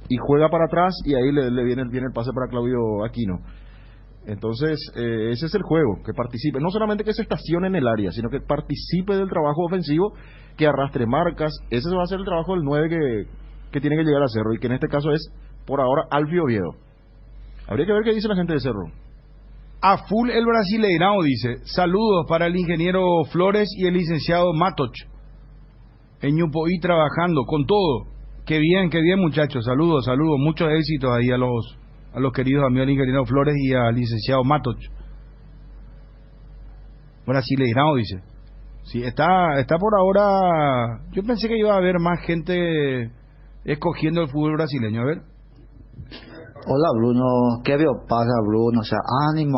y juega para atrás, y ahí le viene el pase para Claudio Aquino. Entonces, ese es el juego, que participe, no solamente que se estacione en el área, sino que participe del trabajo ofensivo, que arrastre marcas. Ese va a ser el trabajo del 9 que tiene que llegar a Cerro, y que en este caso es, por ahora, Alfio Oviedo. Habría que ver qué dice la gente de Cerro. A full el Brasileirão, dice. Saludos para el ingeniero Flores y el licenciado Matoch. En Ñupoí trabajando, con todo. Qué bien, muchachos. Saludos. Muchos éxitos ahí a los queridos amigos del ingeniero Flores y al licenciado Matoch. Brasileirão, dice. Sí, está por ahora. Yo pensé que iba a haber más gente escogiendo el fútbol brasileño. A ver. Hola Bruno, ¿qué veo pasa Bruno? O sea, ánimo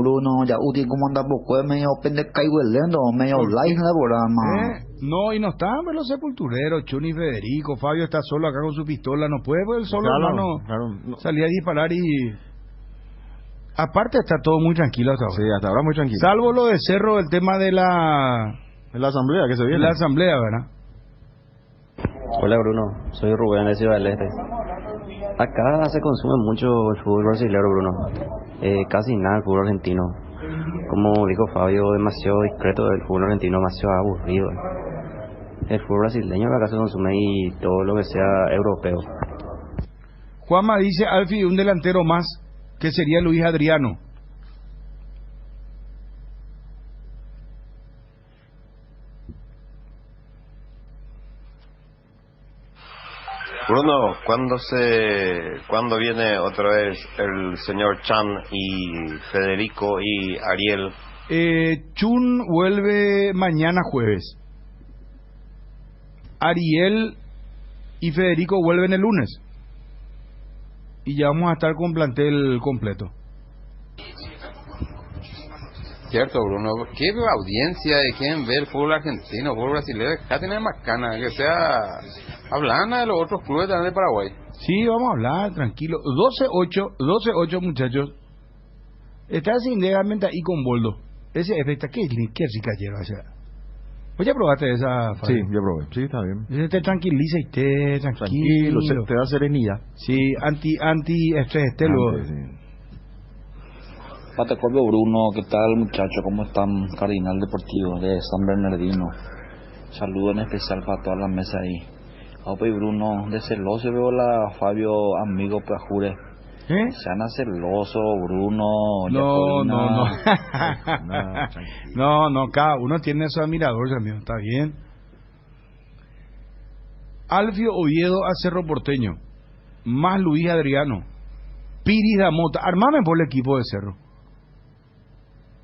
Bruno, ya útil como anda poco, medio pendeca y huelendo, medio live en el programa. No, y no están los sepultureros, Chuni y Federico, Fabio está solo acá con su pistola, no puede, pues él solo, hermano, salía a disparar y... Aparte está todo muy tranquilo hasta ahora. Sí, hasta ahora muy tranquilo. Salvo lo de Cerro, el tema de la asamblea que se viene. La asamblea, ¿verdad? Hola Bruno, soy Rubén de Ciudad del Este. Acá se consume mucho el fútbol brasileño, Bruno. Casi nada el fútbol argentino. Como dijo Fabio, demasiado discreto el fútbol argentino, demasiado aburrido. El fútbol brasileño acá se consume y todo lo que sea europeo. Juanma dice, Alfie, un delantero más, que sería Luis Adriano. Bruno, ¿cuándo viene otra vez el señor Chan y Federico y Ariel? Chun vuelve mañana jueves. Ariel y Federico vuelven el lunes. Y ya vamos a estar con plantel completo. Cierto, Bruno. ¿Qué audiencia de quieren ver fútbol argentino, fútbol brasileño? Acá tiene más ganas, que sea... Hablan de los otros clubes también de Paraguay. Sí, vamos a hablar, tranquilo. 12-8, muchachos. Está sinceramente ahí con Boldo. Ese efecto, qué rica lleva. O sea, ¿vos ya probaste esa? Sí, yo probé. Sí, está bien. Te tranquiliza y tranquilo. Te da serenidad. Sí, anti-estrés, Patacobio Bruno, ¿qué tal muchachos? ¿Cómo están? Cardinal Deportivo de San Bernardino. Saludo en especial para toda la mesa ahí. Ope Bruno, de celoso veo la Fabio amigo Pajure. Sean celoso Bruno. No, cada uno tiene su admirador, amigo, está bien. Alfio Oviedo a Cerro Porteño, más Luis Adriano, Piris Damota. Armame por el equipo de Cerro.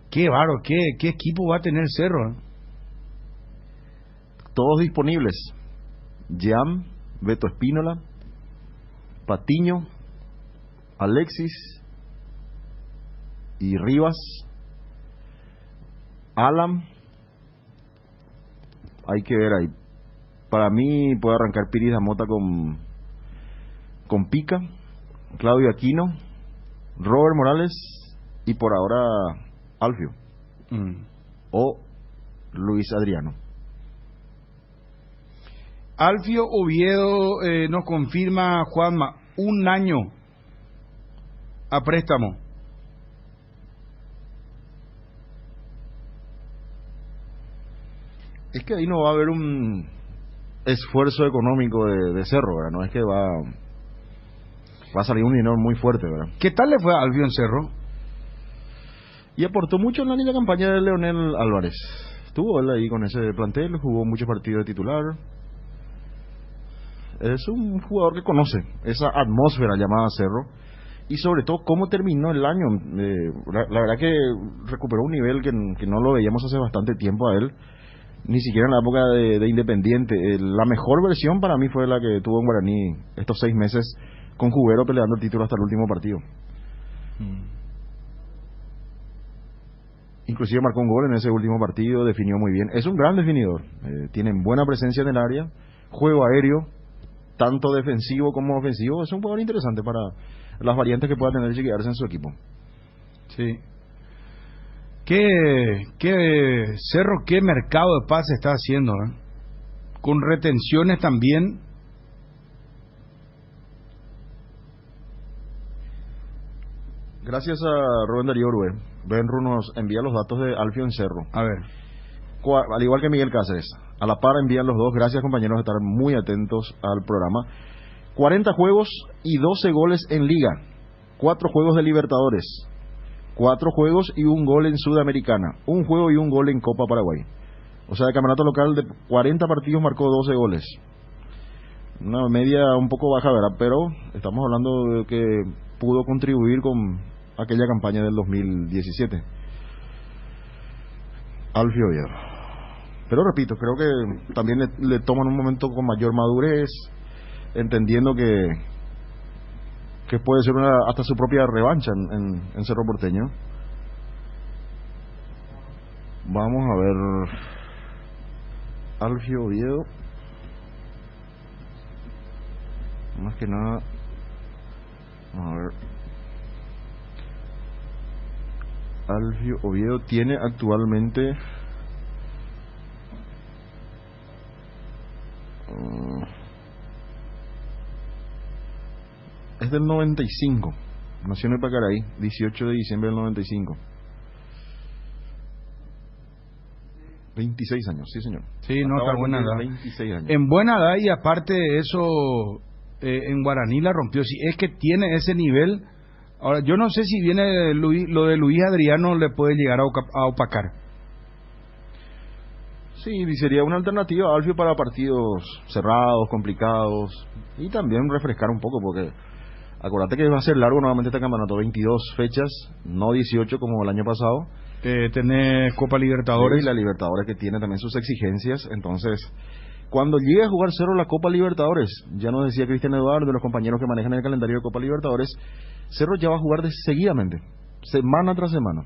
Qué bárbaro, qué equipo va a tener Cerro. Todos disponibles. Jam, Beto Espínola, Patiño, Alexis y Rivas, Alam. Hay que ver ahí. Para mí puede arrancar Piris Damota con Pica, Claudio Aquino, Robert Morales y por ahora Alfio o Luis Adriano. Alfio Oviedo nos confirma, Juanma, 1 año a préstamo. Es que ahí no va a haber un esfuerzo económico de Cerro, ¿verdad? No es que va a salir un dinero muy fuerte, ¿verdad? ¿Qué tal le fue a Alfio en Cerro? Y aportó mucho en la linda campaña de Leonel Álvarez. Estuvo él ahí con ese plantel, jugó muchos partidos de titular. Es un jugador que conoce esa atmósfera llamada Cerro y sobre todo cómo terminó el año. La verdad que recuperó un nivel que no lo veíamos hace bastante tiempo a él, ni siquiera en la época de Independiente. La mejor versión para mí fue la que tuvo en Guaraní estos 6 meses con Cubero peleando el título hasta el último partido. Inclusive marcó un gol en ese último partido, definió muy bien. Es un gran definidor, tiene buena presencia en el área, juego aéreo, tanto defensivo como ofensivo. Es un jugador interesante para las variantes que pueda tener Chiquiarse en su equipo. Sí. ¿Qué Cerro, qué mercado de pase está haciendo? Con retenciones también. Gracias a Rubén Darío Orue. Benru nos envía los datos de Alfio en Cerro. A ver. Al igual que Miguel Cáceres. A la par envían los dos. Gracias, compañeros, de estar muy atentos al programa. 40 juegos y 12 goles en Liga. 4 juegos de Libertadores. 4 juegos y 1 gol en Sudamericana. 1 juego y 1 gol en Copa Paraguay. O sea, de campeonato local de 40 partidos marcó 12 goles. Una media un poco baja, ¿verdad? Pero estamos hablando de que pudo contribuir con aquella campaña del 2017. Alfio Oviedo. Pero repito, creo que también le toman un momento con mayor madurez, entendiendo que puede ser hasta su propia revancha en Cerro Porteño. Vamos a ver. Alfio Oviedo. Más que nada. Vamos a ver. Alfio Oviedo tiene actualmente es del 95. Nació en Pacaraí, 18 de diciembre del 95. 26 años, sí señor. Sí, no, está buena edad. 26 años. En buena edad, y aparte de eso, en Guaraní la rompió. Si es que tiene ese nivel. Ahora, yo no sé si viene lo de Luis Adriano le puede llegar a opacar. Sí, y sería una alternativa a Alfio para partidos cerrados, complicados, y también refrescar un poco, porque acuérdate que va a ser largo nuevamente este campeonato, 22 fechas, no 18 como el año pasado. Tenés Copa Libertadores. Y la Libertadores, que tiene también sus exigencias. Entonces, cuando llegue a jugar Cerro la Copa Libertadores, ya nos decía Cristian Eduardo, de los compañeros que manejan el calendario de Copa Libertadores, Cerro ya va a jugar seguidamente, semana tras semana,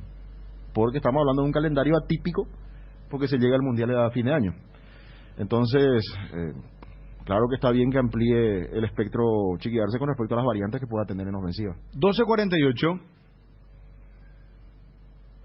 porque estamos hablando de un calendario atípico, porque se llega al Mundial a fin de año. Entonces, claro que está bien que amplíe el espectro Chiquiarse con respecto a las variantes que pueda tener en ofensiva. 12:48.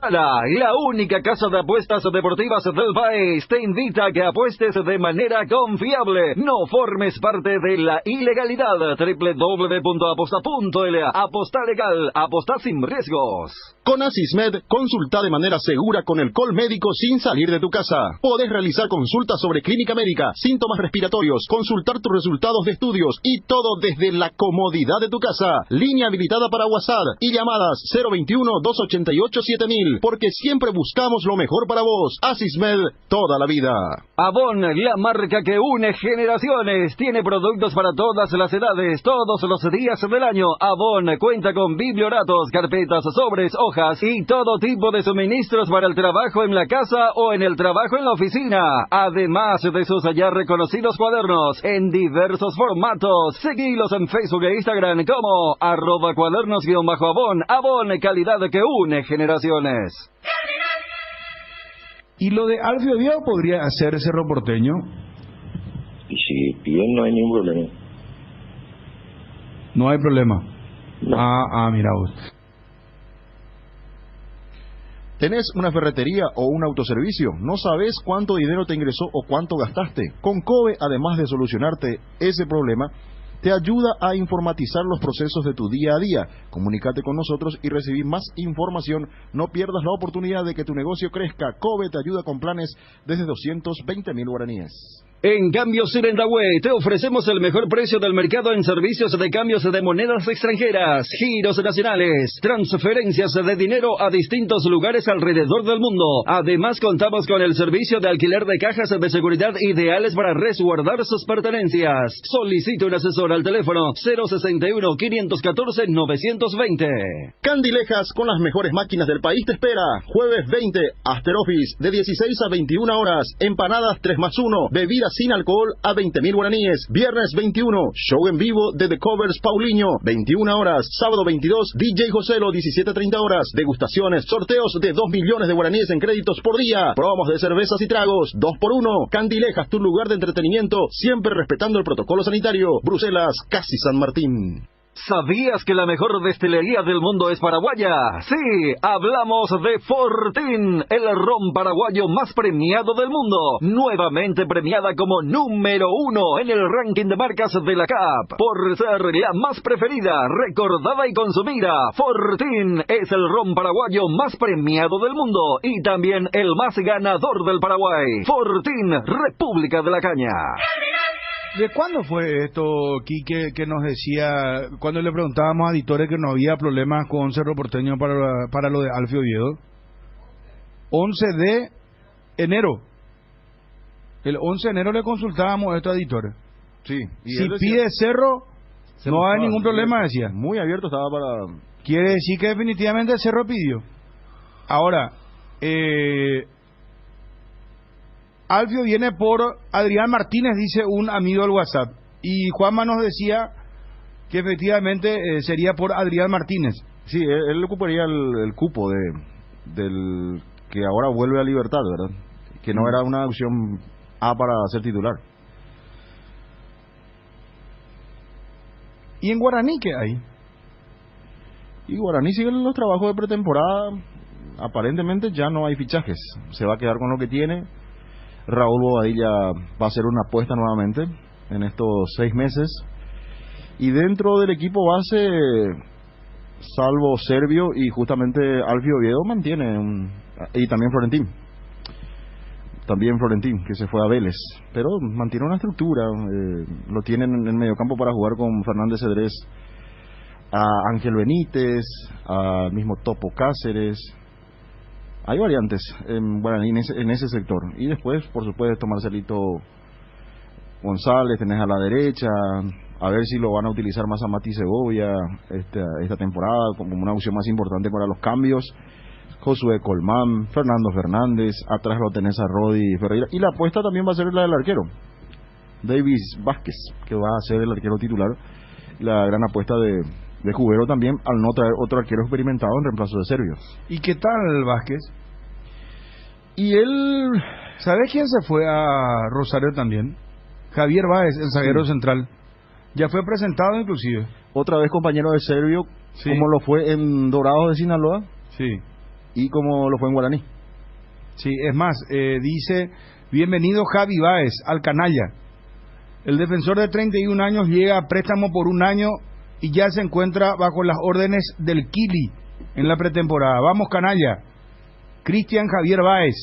La única casa de apuestas deportivas del país te invita a que apuestes de manera confiable. No formes parte de la ilegalidad. www.aposta.la. Aposta legal. Aposta sin riesgos. Con Asismed, consulta de manera segura con el call médico sin salir de tu casa. Podés realizar consultas sobre clínica médica, síntomas respiratorios, consultar tus resultados de estudios y todo desde la comodidad de tu casa. Línea habilitada para WhatsApp y llamadas 021-288-7000. Brasil, porque siempre buscamos lo mejor para vos. Asismed, toda la vida. Avon, la marca que une generaciones, tiene productos para todas las edades, todos los días del año. Avon cuenta con biblioratos, carpetas, sobres, hojas y todo tipo de suministros para el trabajo en la casa o en el trabajo en la oficina. Además de sus ya reconocidos cuadernos en diversos formatos. Seguilos en Facebook e Instagram como @cuadernos_Avon. Avon, calidad que une generaciones. ¿Y lo de Alfio Oviedo podría hacer Cerro Porteño? Y si piden no hay ningún problema. No hay problema. No. Mira vos. ¿Tenés una ferretería o un autoservicio? ¿No sabes cuánto dinero te ingresó o cuánto gastaste? Con Cove, además de solucionarte ese problema, te ayuda a informatizar los procesos de tu día a día. Comunícate con nosotros y recibí más información. No pierdas la oportunidad de que tu negocio crezca. Cove te ayuda con planes desde 220.000 guaraníes. En Cambios Sirendahue te ofrecemos el mejor precio del mercado en servicios de cambios de monedas extranjeras, giros nacionales, transferencias de dinero a distintos lugares alrededor del mundo. Además contamos con el servicio de alquiler de cajas de seguridad ideales para resguardar sus pertenencias. Solicite un asesor al teléfono 061-514-920. Candilejas con las mejores máquinas del país te espera. Jueves 20, After Office de 16 a 21 horas. Empanadas 3+1, bebidas sin alcohol a 20.000 guaraníes. Viernes 21, show en vivo de The Covers Paulinho, 21 horas. Sábado 22, DJ Joselo, 17:30 horas. Degustaciones, sorteos de 2 millones de guaraníes en créditos por día. Promos de cervezas y tragos, 2x1. Candilejas, tu lugar de entretenimiento, siempre respetando el protocolo sanitario. Bruselas, casi San Martín. ¿Sabías que la mejor destilería del mundo es paraguaya? Sí, hablamos de Fortín, el ron paraguayo más premiado del mundo. Nuevamente premiada como número 1 en el ranking de marcas de la CAP. Por ser la más preferida, recordada y consumida, Fortín es el ron paraguayo más premiado del mundo y también el más ganador del Paraguay. Fortín, República de la Caña. ¿De cuándo fue esto, Quique, que nos decía, cuando le preguntábamos a editores que no había problemas con Cerro Porteño para lo de Alfio Oviedo? 11 de enero. El 11 de enero le consultábamos esto a editores. Sí. Y si pide Cerro, no hay ningún problema, decía. Muy abierto estaba para... Quiere decir que definitivamente Cerro pidió. Ahora, Alfio viene por Adrián Martínez, dice un amigo del WhatsApp. Y Juanma nos decía que efectivamente sería por Adrián Martínez. Sí, él ocuparía el cupo del que ahora vuelve a Libertad, ¿verdad? Que no era una opción A para ser titular. ¿Y en Guaraní qué hay? Y Guaraní siguen los trabajos de pretemporada. Aparentemente ya no hay fichajes. Se va a quedar con lo que tiene. Raúl Bobadilla va a hacer una apuesta nuevamente en estos 6 meses. Y dentro del equipo base, salvo Servio y justamente Alfio Oviedo, mantiene y también Florentín. Que se fue a Vélez. Pero mantiene una estructura. Lo tienen en el mediocampo para jugar con Fernández Cedrés, a Ángel Benítez, al mismo Topo Cáceres. Hay variantes en Guaraní en ese sector. Y después, por supuesto, Marcelito González, tenés a la derecha. A ver si lo van a utilizar más a Mati Segovia esta temporada como una opción más importante para los cambios. Josué Colmán, Fernando Fernández, atrás lo tenés a Rodi Ferreira. Y la apuesta también va a ser la del arquero, Davis Vázquez, que va a ser el arquero titular. La gran apuesta de Cubero también, al no traer otro arquero experimentado en reemplazo de Servio. ¿Y qué tal Vázquez? Y él... ¿Sabes quién se fue a Rosario también? Javier Báez, el zaguero central. Ya fue presentado inclusive. Otra vez compañero de Servio, sí, como lo fue en Dorados de Sinaloa. Sí. Y como lo fue en Guaraní. Sí, es más, dice, bienvenido Javi Báez al canalla. El defensor de 31 años llega a préstamo por 1 año y ya se encuentra bajo las órdenes del Kili en la pretemporada. Vamos canalla. Cristian Javier Báez,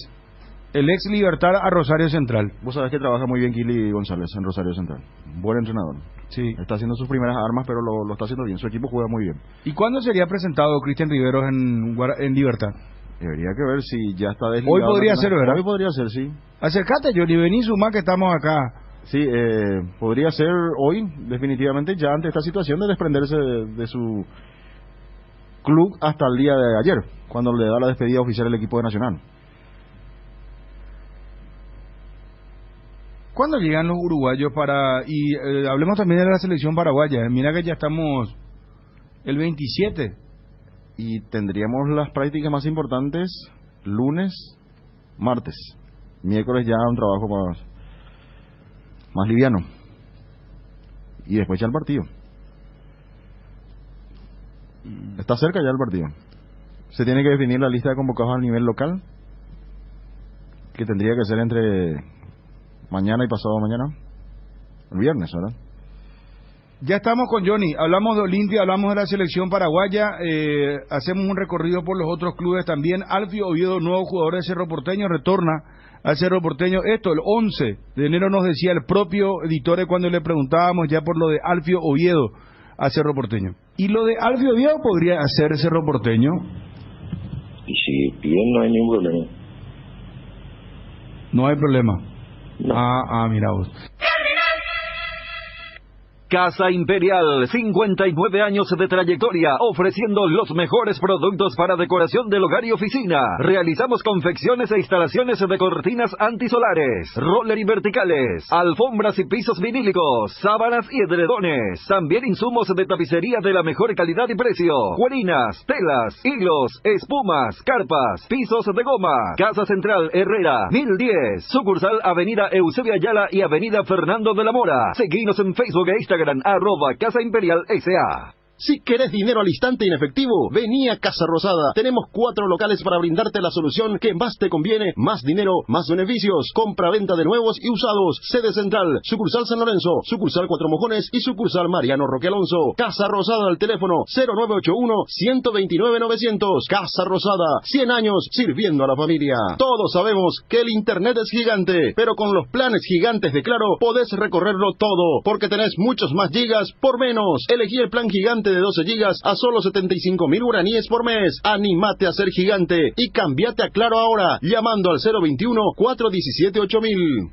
el ex Libertad a Rosario Central. Vos sabés que trabaja muy bien Kili González en Rosario Central. Buen entrenador. Sí. Está haciendo sus primeras armas, pero lo está haciendo bien. Su equipo juega muy bien. ¿Y cuándo sería presentado Cristian Riveros en Libertad? Debería que ver si ya está desligado. Hoy podría ser, ¿verdad? Hoy podría ser, sí. Acércate, Johnny, vení, sumá que estamos acá. Sí, podría ser hoy, definitivamente, ya ante esta situación de desprenderse de su club hasta el día de ayer, cuando le da la despedida oficial el equipo de Nacional. ¿Cuándo llegan los uruguayos para...? Y hablemos también de la selección paraguaya. Mira que ya estamos el 27. Y tendríamos las prácticas más importantes lunes, martes. Miércoles ya un trabajo más liviano. Y después ya el partido. Está cerca ya el partido. Se tiene que definir la lista de convocados a nivel local, que tendría que ser entre mañana y pasado mañana, el viernes, ¿verdad? Ya estamos con Johnny, hablamos de Olimpia, hablamos de la selección paraguaya, hacemos un recorrido por los otros clubes también. Alfio Oviedo, nuevo jugador de Cerro Porteño, retorna al Cerro Porteño. Esto el 11 de enero nos decía el propio Editore cuando le preguntábamos ya por lo de Alfio Oviedo a Cerro Porteño. ¿Y lo de Alfio Oviedo podría hacer Cerro Porteño? Y si bien no hay ningún problema. No hay problema. No. Mira vos. Casa Imperial, 59 años de trayectoria, ofreciendo los mejores productos para decoración del hogar y oficina. Realizamos confecciones e instalaciones de cortinas antisolares, roller y verticales, alfombras y pisos vinílicos, sábanas y edredones. También insumos de tapicería de la mejor calidad y precio, juelinas, telas, hilos, espumas, carpas, pisos de goma. Casa Central Herrera, 1010, sucursal Avenida Eusebio Ayala y Avenida Fernando de la Mora. Seguinos en Facebook e Instagram, @Casa Imperial S.A. Si querés dinero al instante y en efectivo, vení a Casa Rosada. Tenemos 4 locales para brindarte la solución que más te conviene. Más dinero, más beneficios. Compra-venta de nuevos y usados. Sede central, sucursal San Lorenzo, sucursal Cuatro Mojones y sucursal Mariano Roque Alonso. Casa Rosada al teléfono 0981-129-900. Casa Rosada, 100 años sirviendo a la familia. Todos sabemos que el internet es gigante, pero con los planes gigantes de Claro podés recorrerlo todo, porque tenés muchos más gigas por menos. Elegí el plan gigante de 12 gigas a solo 75.000 guaraníes por mes. Anímate a ser gigante y cambiate a Claro ahora, llamando al 021-417-8000.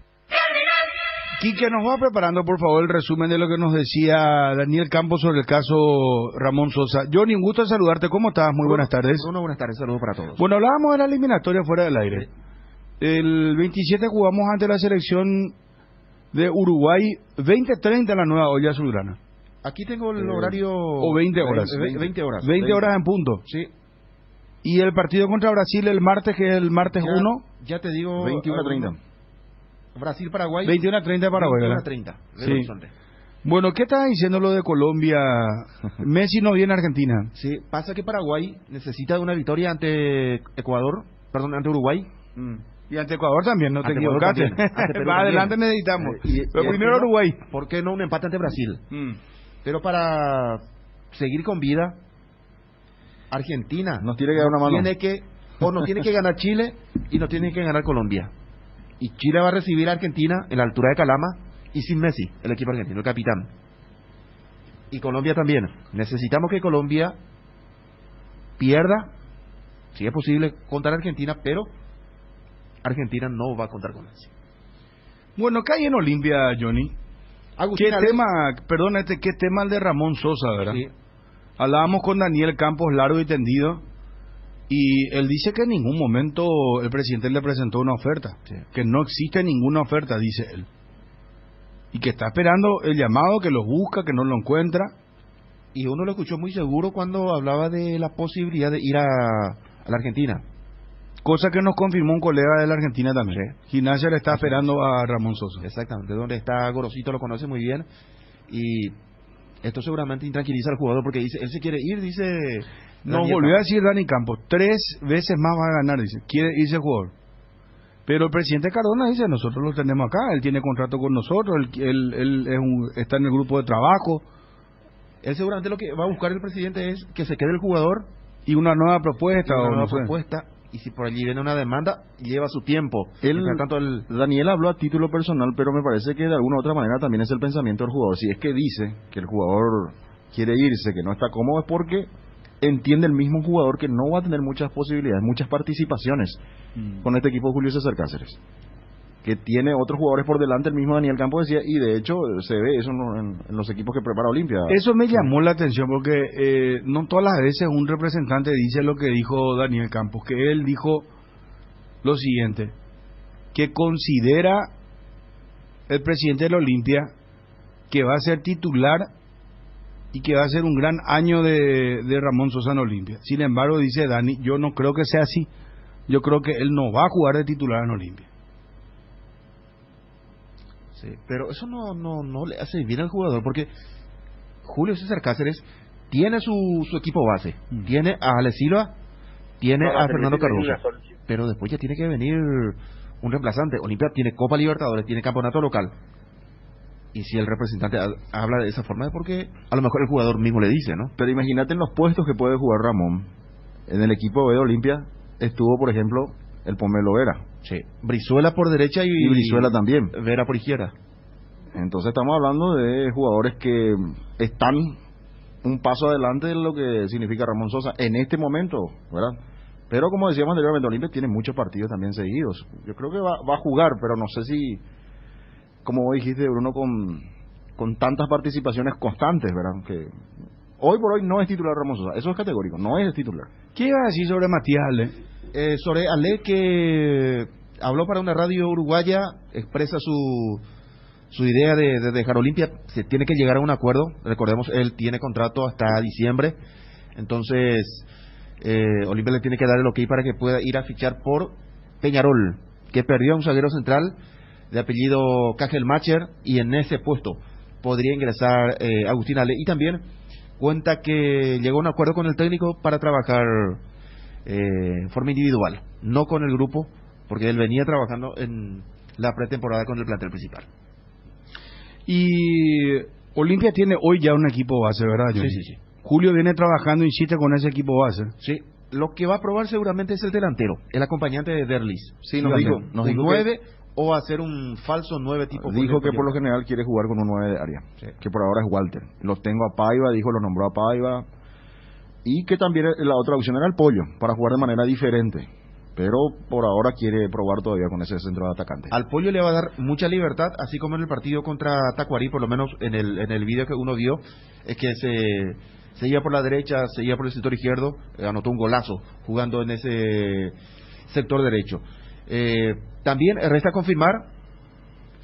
Quique, nos va preparando, por favor, el resumen de lo que nos decía Daniel Campos sobre el caso Ramón Sosa. Johnny, un gusto en saludarte. ¿Cómo estás? Muy buenas tardes. Buenas tardes, saludos para todos. Bueno, hablábamos de la eliminatoria fuera del aire. El 27 jugamos ante la selección de Uruguay, 20:30 en la nueva olla azulgrana. Aquí tengo el horario... O 20 horas. 20 horas. 20 horas en punto. Sí. Y el partido contra Brasil el martes, que es el martes 1. Ya te digo... 21:30. Brasil-Paraguay. 21:30 Paraguay. 21:30. Sí. Bueno, ¿qué estás diciendo lo de Colombia? Messi no viene a Argentina. Sí, pasa que Paraguay necesita de una victoria ante Ecuador, perdón, ante Uruguay. Y ante Ecuador también, no te equivocaste. Va adelante, necesitamos. Pero primero Uruguay. ¿Por qué no un empate ante Brasil? Pero para seguir con vida, Argentina nos tiene que dar una mano. Nos tiene que ganar Chile y nos tiene que ganar Colombia. Y Chile va a recibir a Argentina en la altura de Calama y sin Messi, el equipo argentino, el capitán. Y Colombia también. Necesitamos que Colombia pierda, si es posible, contra Argentina, pero Argentina no va a contar con Messi. Bueno, ¿qué hay en Olimpia, Johnny? ¿Qué tema el de Ramón Sosa, verdad? Sí. Hablábamos con Daniel Campos largo y tendido y él dice que en ningún momento el presidente le presentó una oferta, que no existe ninguna oferta, dice él, y que está esperando el llamado, que lo busca, que no lo encuentra. Y uno lo escuchó muy seguro cuando hablaba de la posibilidad de ir a la Argentina. Cosa que nos confirmó un colega de la Argentina también. Gimnasia le está esperando a Ramón Sosa. Exactamente, donde está Gorosito, lo conoce muy bien. Y esto seguramente intranquiliza al jugador porque dice, él se quiere ir, dice... Nos volvió a decir Dani Campos, 3 veces más va a ganar, dice, quiere irse el jugador. Pero el presidente Cardona dice, nosotros lo tenemos acá, él tiene contrato con nosotros, él está en el grupo de trabajo. Él seguramente lo que va a buscar el presidente es que se quede el jugador. Y una nueva propuesta. Y si por allí viene una demanda, lleva su tiempo. Daniel habló a título personal, pero me parece que de alguna u otra manera también es el pensamiento del jugador. Si es que dice que el jugador quiere irse, que no está cómodo, es porque entiende el mismo jugador que no va a tener muchas posibilidades, muchas participaciones con este equipo de Julio César Cáceres, que tiene otros jugadores por delante. El mismo Daniel Campos decía, y de hecho se ve eso en los equipos que prepara Olimpia. Eso me llamó la atención porque no todas las veces un representante dice lo que dijo Daniel Campos, que él dijo lo siguiente, que considera el presidente de la Olimpia que va a ser titular y que va a ser un gran año de Ramón Sosa en Olimpia. Sin embargo, dice Dani, yo no creo que sea así. Yo creo que él no va a jugar de titular en Olimpia. Sí, pero eso no le hace bien al jugador, porque Julio César Cáceres tiene su equipo base, tiene a Ale Silva, tiene a Fernando Cardoso, pero después ya tiene que venir un reemplazante. Olimpia tiene Copa Libertadores, tiene campeonato local, y si el representante habla de esa forma es porque a lo mejor el jugador mismo le dice, ¿no? Pero imagínate en los puestos que puede jugar Ramón. En el equipo B de Olimpia estuvo, por ejemplo, el Pomelo Vera. Sí. Brizuela por derecha y Brizuela también. Vera por izquierda. Entonces estamos hablando de jugadores que están un paso adelante de lo que significa Ramón Sosa en este momento, ¿verdad? Pero como decíamos anteriormente, Olimpia tiene muchos partidos también seguidos. Yo creo que va a jugar, pero no sé si, como vos dijiste, Bruno, con tantas participaciones constantes, ¿verdad? Que hoy por hoy no es titular Ramón Sosa, eso es categórico, no es titular. ¿Qué iba a decir sobre Matías Ale? Sobre Ale, que habló para una radio uruguaya, expresa su idea de dejar Olimpia. Se tiene que llegar a un acuerdo. Recordemos, él tiene contrato hasta diciembre, entonces Olimpia le tiene que dar el ok para que pueda ir a fichar por Peñarol, que perdió a un zaguero central de apellido Cajelmacher, y en ese puesto podría ingresar Agustín Ale. Y también cuenta que llegó a un acuerdo con el técnico para trabajar en forma individual, no con el grupo, porque él venía trabajando en la pretemporada con el plantel principal. Y Olimpia tiene hoy ya un equipo base, ¿verdad, Johnny? Sí. Julio viene trabajando, insiste con ese equipo base. Sí, lo que va a probar seguramente es el delantero, el acompañante de Derlis. Sí, nos dijo 9 o hacer un falso 9 tipo. Dijo que por lo general quiere jugar con un 9 de área, que por ahora es Walter. Los tengo a Paiva, dijo, lo nombró a Paiva. Y que también la otra opción era el Pollo, para jugar de manera diferente. Pero por ahora quiere probar todavía con ese centro de atacante. Al Pollo le va a dar mucha libertad, así como en el partido contra Tacuarí, por lo menos en el video que uno vio, es que se iba por la derecha, se iba por el sector izquierdo, anotó un golazo jugando en ese sector derecho. También resta confirmar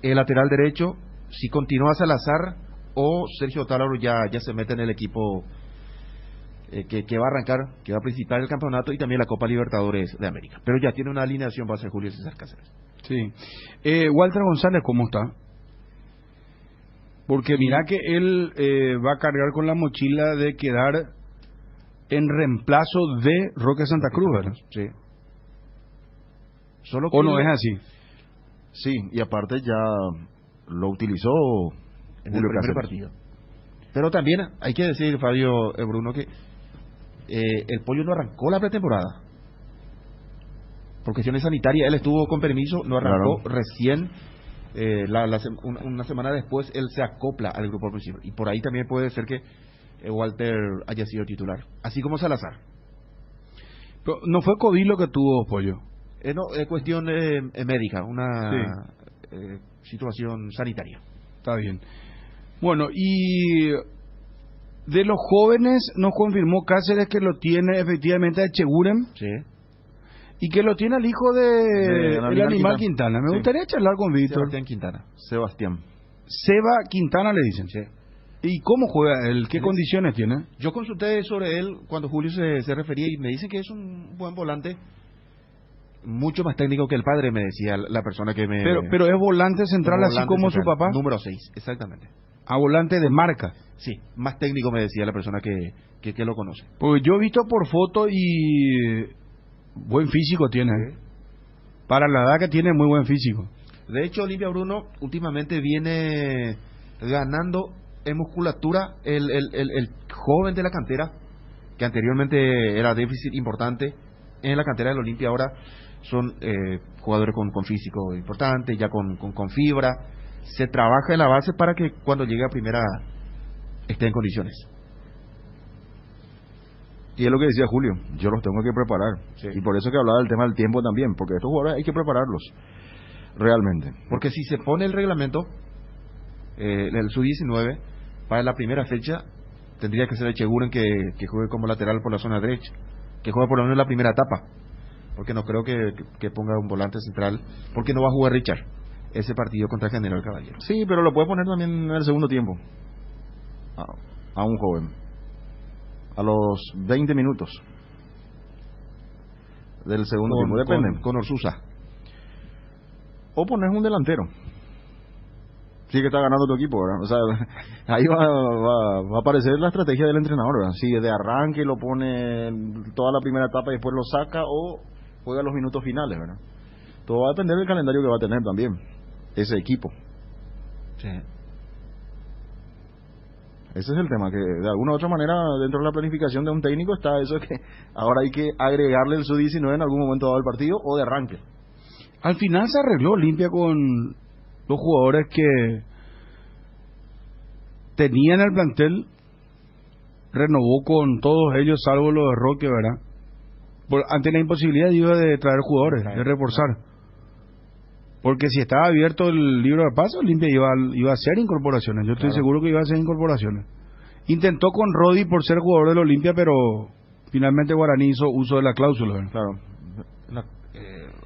el lateral derecho, si continúa Salazar o Sergio Otálvaro ya se mete en el equipo que va a arrancar, que va a participar en el campeonato y también la Copa Libertadores de América. Pero ya tiene una alineación, va a ser Julio César Cáceres. Sí. Walter González, ¿cómo está? Porque mira que él va a cargar con la mochila de quedar en reemplazo de Roque Santa Cruz, ¿verdad? Sí. Solo ¿O no es así? Sí, y aparte ya lo utilizó en el primer partido. Pero también hay que decir, Fabio, Bruno, que el Pollo no arrancó la pretemporada por cuestiones sanitarias. Él estuvo con permiso, no arrancó. Claro. Recién una semana después él se acopla al grupo principal, y por ahí también puede ser que Walter haya sido titular, así como Salazar. Pero no fue COVID lo que tuvo Pollo. No, es cuestión médica, una situación sanitaria. Está bien. Bueno, y de los jóvenes nos confirmó Cáceres que lo tiene efectivamente a Echeguren. Sí. Y que lo tiene el hijo de el Animal Quintana. Me gustaría charlar con Víctor. Sebastián Quintana. Seba Quintana le dicen. Sí. ¿Y cómo juega él? ¿Qué condiciones tiene? Yo consulté sobre él cuando Julio se refería y me dicen que es un buen volante, mucho más técnico que el padre, me decía la persona que me... Pero es volante central, volante así como central, su papá. Número 6, exactamente. A volante de marca. Sí, más técnico, me decía la persona que lo conoce. Pues yo he visto por foto y buen físico tiene. ¿Sí? Para la edad que tiene, muy buen físico. De hecho, Olimpia, Bruno últimamente viene ganando en musculatura el joven de la cantera, que anteriormente era déficit importante en la cantera del Olimpia. Ahora son jugadores con físico importante, ya con fibra. Se trabaja en la base para que cuando llegue a primera esté en condiciones. Y es lo que decía Julio, yo los tengo que preparar. Sí. Y por eso que hablaba del tema del tiempo también, porque estos jugadores hay que prepararlos, realmente. Porque si se pone el reglamento, el sub-19, para la primera fecha, tendría que ser Echeguren que juegue como lateral por la zona derecha, que juegue por lo menos la primera etapa, porque no creo que ponga un volante central, porque no va a jugar Richard ese partido contra General Caballero. Sí, pero lo puede poner también en el segundo tiempo, a un joven, a los 20 minutos del segundo tiempo, depende. Con Orsusa. O pones un delantero. Sí que está ganando tu equipo, ¿verdad? O sea, ahí va a aparecer la estrategia del entrenador, ¿verdad? Si de arranque lo pone toda la primera etapa y después lo saca, o juega los minutos finales, ¿verdad? Todo va a depender del calendario que va a tener también ese equipo. Sí. Ese es el tema, que de alguna u otra manera dentro de la planificación de un técnico está eso, que ahora hay que agregarle el sub-19 en algún momento dado del partido o de arranque. Al final se arregló Olimpia con los jugadores que tenían el plantel, renovó con todos ellos salvo lo de Roque, ¿verdad? Ante la imposibilidad de traer jugadores, de reforzar. Porque si estaba abierto el libro de paso, Olimpia iba a hacer incorporaciones. Yo estoy seguro que iba a hacer incorporaciones. Intentó con Rodi por ser jugador del Olimpia, pero finalmente Guaraní hizo uso de la cláusula, ¿verdad? Claro. Una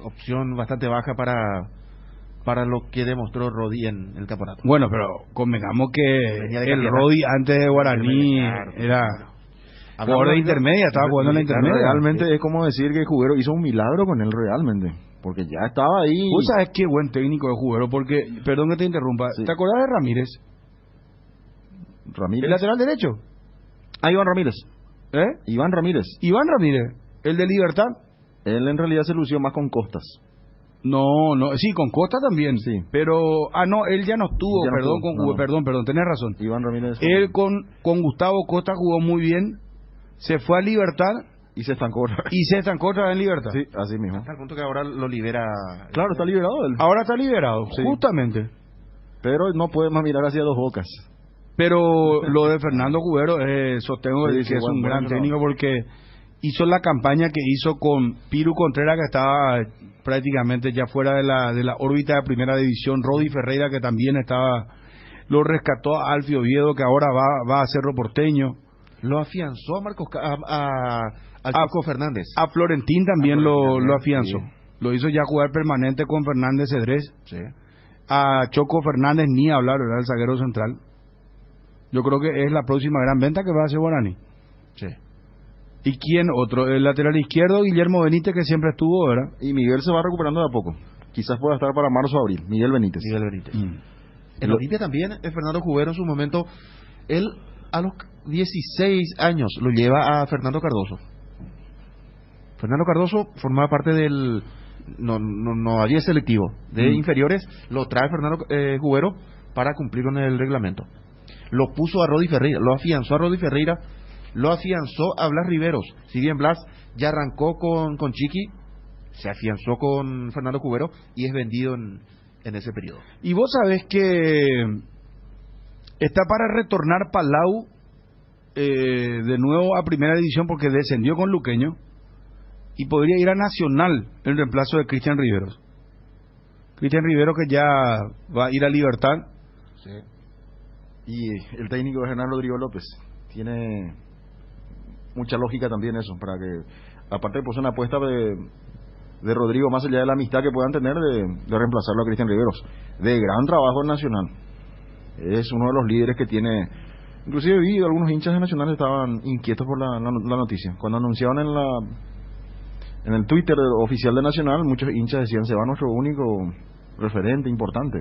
opción bastante baja para lo que demostró Rodi en el campeonato. Bueno, pero convengamos que el Rodi antes de Guaraní era jugador de intermedia, estaba jugando en la intermedia. Realmente es como decir que Jubero hizo un milagro con él realmente, porque ya estaba ahí. Vos sabés qué buen técnico de Jubero, porque, perdón que te interrumpa, sí. ¿Te acordás de Ramírez? ¿Ramírez? ¿El lateral derecho? Iván Ramírez. Iván Ramírez, el de Libertad. Él en realidad se lució más con Costas. No, sí, con Costa también. Sí. Pero, él ya no estuvo, perdón, tenés razón. Iván Ramírez. Él con Gustavo Costa jugó muy bien, se fue a Libertad. Y se estancó otra vez en Libertad. Sí, así mismo. Hasta el punto que ahora lo libera. Claro, está liberado él. Ahora está liberado, sí. Justamente. Pero no puede más mirar hacia Dos Bocas. Pero lo de Fernando Cubero, sostengo que es un gran técnico, porque hizo la campaña que hizo con Piru Contreras, que estaba prácticamente ya fuera de la órbita de primera división. Rodi Ferreira, que también estaba, lo rescató a Alfio Oviedo, que ahora va a Cerro Porteño. Lo afianzó a Marcos a Choco Fernández. A Florentín también lo afianzó. Sí. Lo hizo ya jugar permanente con Fernández Cedrés. Sí. A Choco Fernández ni hablar, ¿verdad? El zaguero central. Yo creo que es la próxima gran venta que va a hacer Guaraní. Sí. ¿Y quién otro? El lateral izquierdo, Guillermo Benítez, que siempre estuvo, ¿verdad? Y Miguel se va recuperando de a poco. Quizás pueda estar para marzo o abril. Miguel Benítez. En Olimpia también, Fernando Cubero en su momento, él a los 16 años lo lleva a Fernando Cardoso. Fernando Cardoso formaba parte del... No había selectivo. De inferiores lo trae Fernando Cubero para cumplir con el reglamento. Lo puso a Rodi Ferreira, lo afianzó a Rodi Ferreira, lo afianzó a Blas Riveros. Si bien Blas ya arrancó con Chiqui, se afianzó con Fernando Cubero y es vendido en ese periodo. Y vos sabés que está para retornar Palau de nuevo a primera división, porque descendió con Luqueño, y podría ir a Nacional en reemplazo de Cristian Riveros. Cristian Rivero, que ya va a ir a Libertad. Sí. Y el técnico es Hernán Rodrigo López. Tiene mucha lógica también eso, para que, aparte de una apuesta de Rodrigo, más allá de la amistad que puedan tener, de reemplazarlo a Cristian Riveros. De gran trabajo en Nacional. Es uno de los líderes que tiene. Inclusive vi algunos hinchas de Nacional estaban inquietos por la noticia. Cuando anunciaron en el Twitter oficial de Nacional, muchos hinchas decían: se va nuestro único referente importante.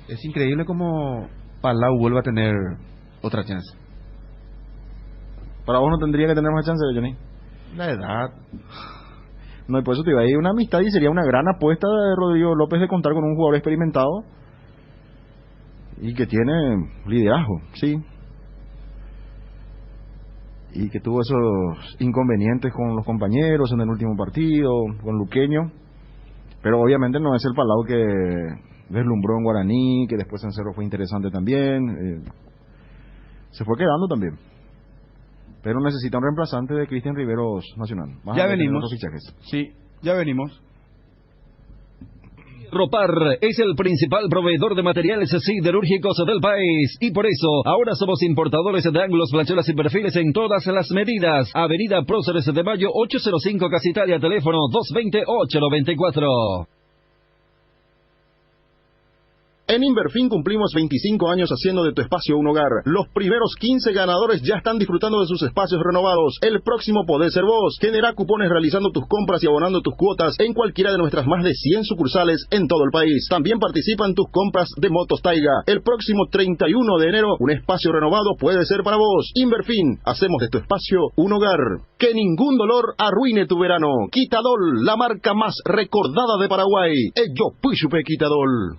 Es increíble cómo Palau vuelve a tener otra chance. Para vos no tendría que tener más chance, Johnny. La edad. No, y por eso te iba a ir una amistad, y sería una gran apuesta de Rodrigo López de contar con un jugador experimentado y que tiene liderazgo, sí. Y que tuvo esos inconvenientes con los compañeros en el último partido, con Luqueño. Pero obviamente no es el Palau que deslumbró en Guaraní, que después en Cerro fue interesante también. Se fue quedando también. pero necesita un reemplazante de Cristian Riveros Nacional. Más Ya venimos. Otros fichajes. Sí, ya venimos. Ropar es el principal proveedor de materiales siderúrgicos del país y por eso ahora somos importadores de ángulos, planchuelas y perfiles en todas las medidas. Avenida Próceres de Mayo 805 Casa Italia, teléfono 220-894. En Inverfin cumplimos 25 años haciendo de tu espacio un hogar. Los primeros 15 ganadores ya están disfrutando de sus espacios renovados. El próximo podés ser vos. Genera cupones realizando tus compras y abonando tus cuotas en cualquiera de nuestras más de 100 sucursales en todo el país. También participa en tus compras de motos Taiga. El próximo 31 de enero, un espacio renovado puede ser para vos. Inverfin, hacemos de tu espacio un hogar. Que ningún dolor arruine tu verano. Quitadol, la marca más recordada de Paraguay. Ello Puchupe Quitadol.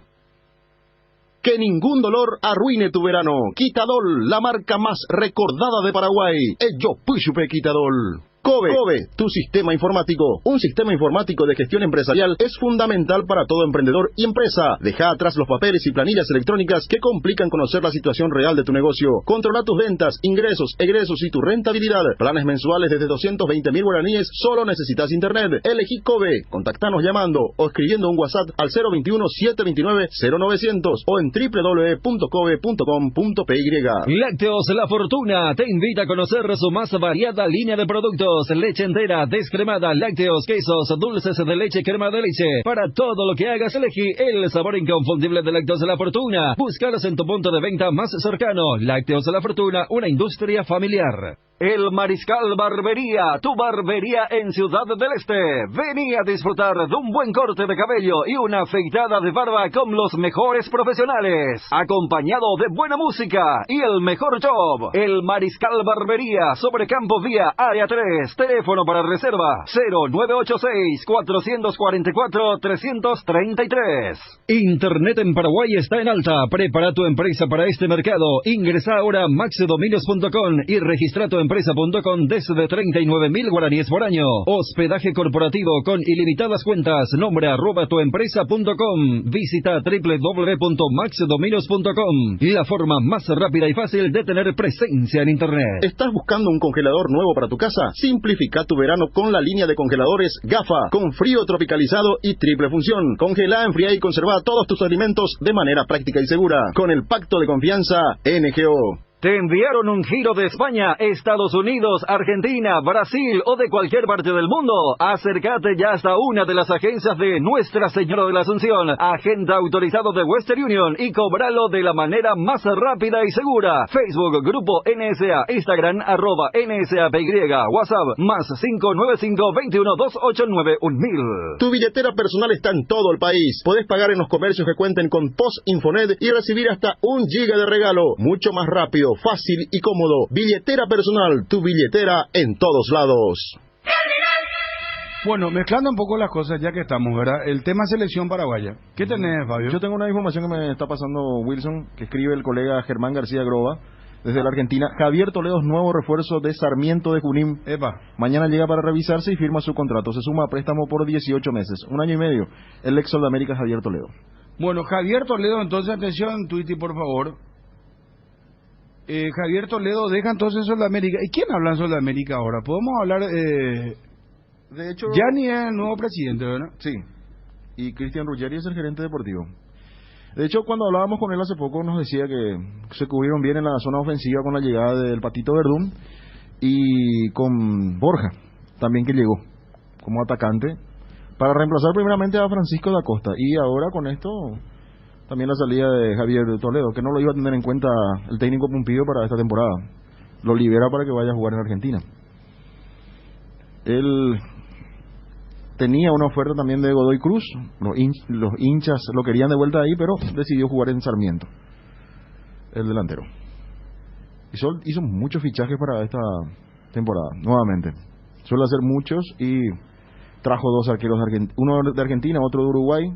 Que ningún dolor arruine tu verano. Quitadol, la marca más recordada de Paraguay. Ello Puchupe Quitadol. Kobe, tu sistema informático. Un sistema informático de gestión empresarial es fundamental para todo emprendedor y empresa. Deja atrás los papeles y planillas electrónicas que complican conocer la situación real de tu negocio. Controla tus ventas, ingresos, egresos y tu rentabilidad. Planes mensuales desde 220.000 guaraníes. Solo necesitas internet. Elegí Kobe. Contactanos llamando o escribiendo un WhatsApp al 021-729-0900 o en www.kobe.com.py. Lácteos La Fortuna te invita a conocer su más variada línea de productos. Leche entera, descremada, lácteos, quesos, dulces de leche, crema de leche. Para todo lo que hagas, elegí el sabor inconfundible de Lácteos La Fortuna. Búscalos en tu punto de venta más cercano. Lácteos La Fortuna, una industria familiar. El Mariscal Barbería, tu barbería en Ciudad del Este. Vení a disfrutar de un buen corte de cabello y una afeitada de barba con los mejores profesionales, acompañado de buena música y el mejor job. El Mariscal Barbería, sobre Campo Vía, Área 3. Teléfono para reserva 0986-444-333. Internet en Paraguay está en alta. Prepara tu empresa para este mercado. Ingresa ahora a maxedominios.com y registra tu empresa.com desde 39.000 guaraníes por año. Hospedaje corporativo con ilimitadas cuentas. Nombre @tuempresa.com. Visita www.maxdominios.com. La forma más rápida y fácil de tener presencia en Internet. ¿Estás buscando un congelador nuevo para tu casa? Simplifica tu verano con la línea de congeladores GAFA, con frío tropicalizado y triple función. Congela, enfría y conserva todos tus alimentos de manera práctica y segura. Con el pacto de confianza NGO. Te enviaron un giro de España, Estados Unidos, Argentina, Brasil o de cualquier parte del mundo. Acércate ya hasta una de las agencias de Nuestra Señora de la Asunción, agente autorizado de Western Union, y cobralo de la manera más rápida y segura. Facebook, Grupo NSA, Instagram, @NSAPY, WhatsApp, más 595-21-289-1000. Tu billetera personal está en todo el país. Podés pagar en los comercios que cuenten con POS Infonet y recibir hasta 1 giga de regalo. Mucho más rápido, fácil y cómodo. Billetera personal, tu billetera en todos lados. Bueno, mezclando un poco las cosas ya que estamos, ¿verdad? El tema selección paraguaya. ¿Qué tenés, Fabio? Yo tengo una información que me está pasando Wilson, que escribe el colega Germán García Groba, desde la Argentina. Javier Toledo es nuevo refuerzo de Sarmiento de Junín. Epa. Mañana llega para revisarse y firma su contrato. Se suma a préstamo por 18 meses, 1 año y medio. El ex Soldamérica Javier Toledo. Bueno, Javier Toledo, entonces atención, Twitty, por favor. Javier Toledo deja entonces Soldamérica. ¿Y quién habla en Soldamérica ahora? Podemos hablar... de hecho, Gianni es el nuevo presidente, ¿verdad? Sí. Y Cristian Ruggeri es el gerente deportivo. De hecho, cuando hablábamos con él hace poco, nos decía que se cubrieron bien en la zona ofensiva con la llegada del Patito Verdún y con Borja, también, que llegó como atacante, para reemplazar primeramente a Francisco da Costa. Y ahora con esto... también la salida de Javier Toledo, que no lo iba a tener en cuenta el técnico Pumpido para esta temporada. Lo libera para que vaya a jugar en Argentina. Él tenía una oferta también de Godoy Cruz. Los hinchas lo querían de vuelta ahí, pero decidió jugar en Sarmiento, el delantero. Hizo muchos fichajes para esta temporada, nuevamente. Suele hacer muchos y trajo 2 arqueros, uno de Argentina, otro de Uruguay.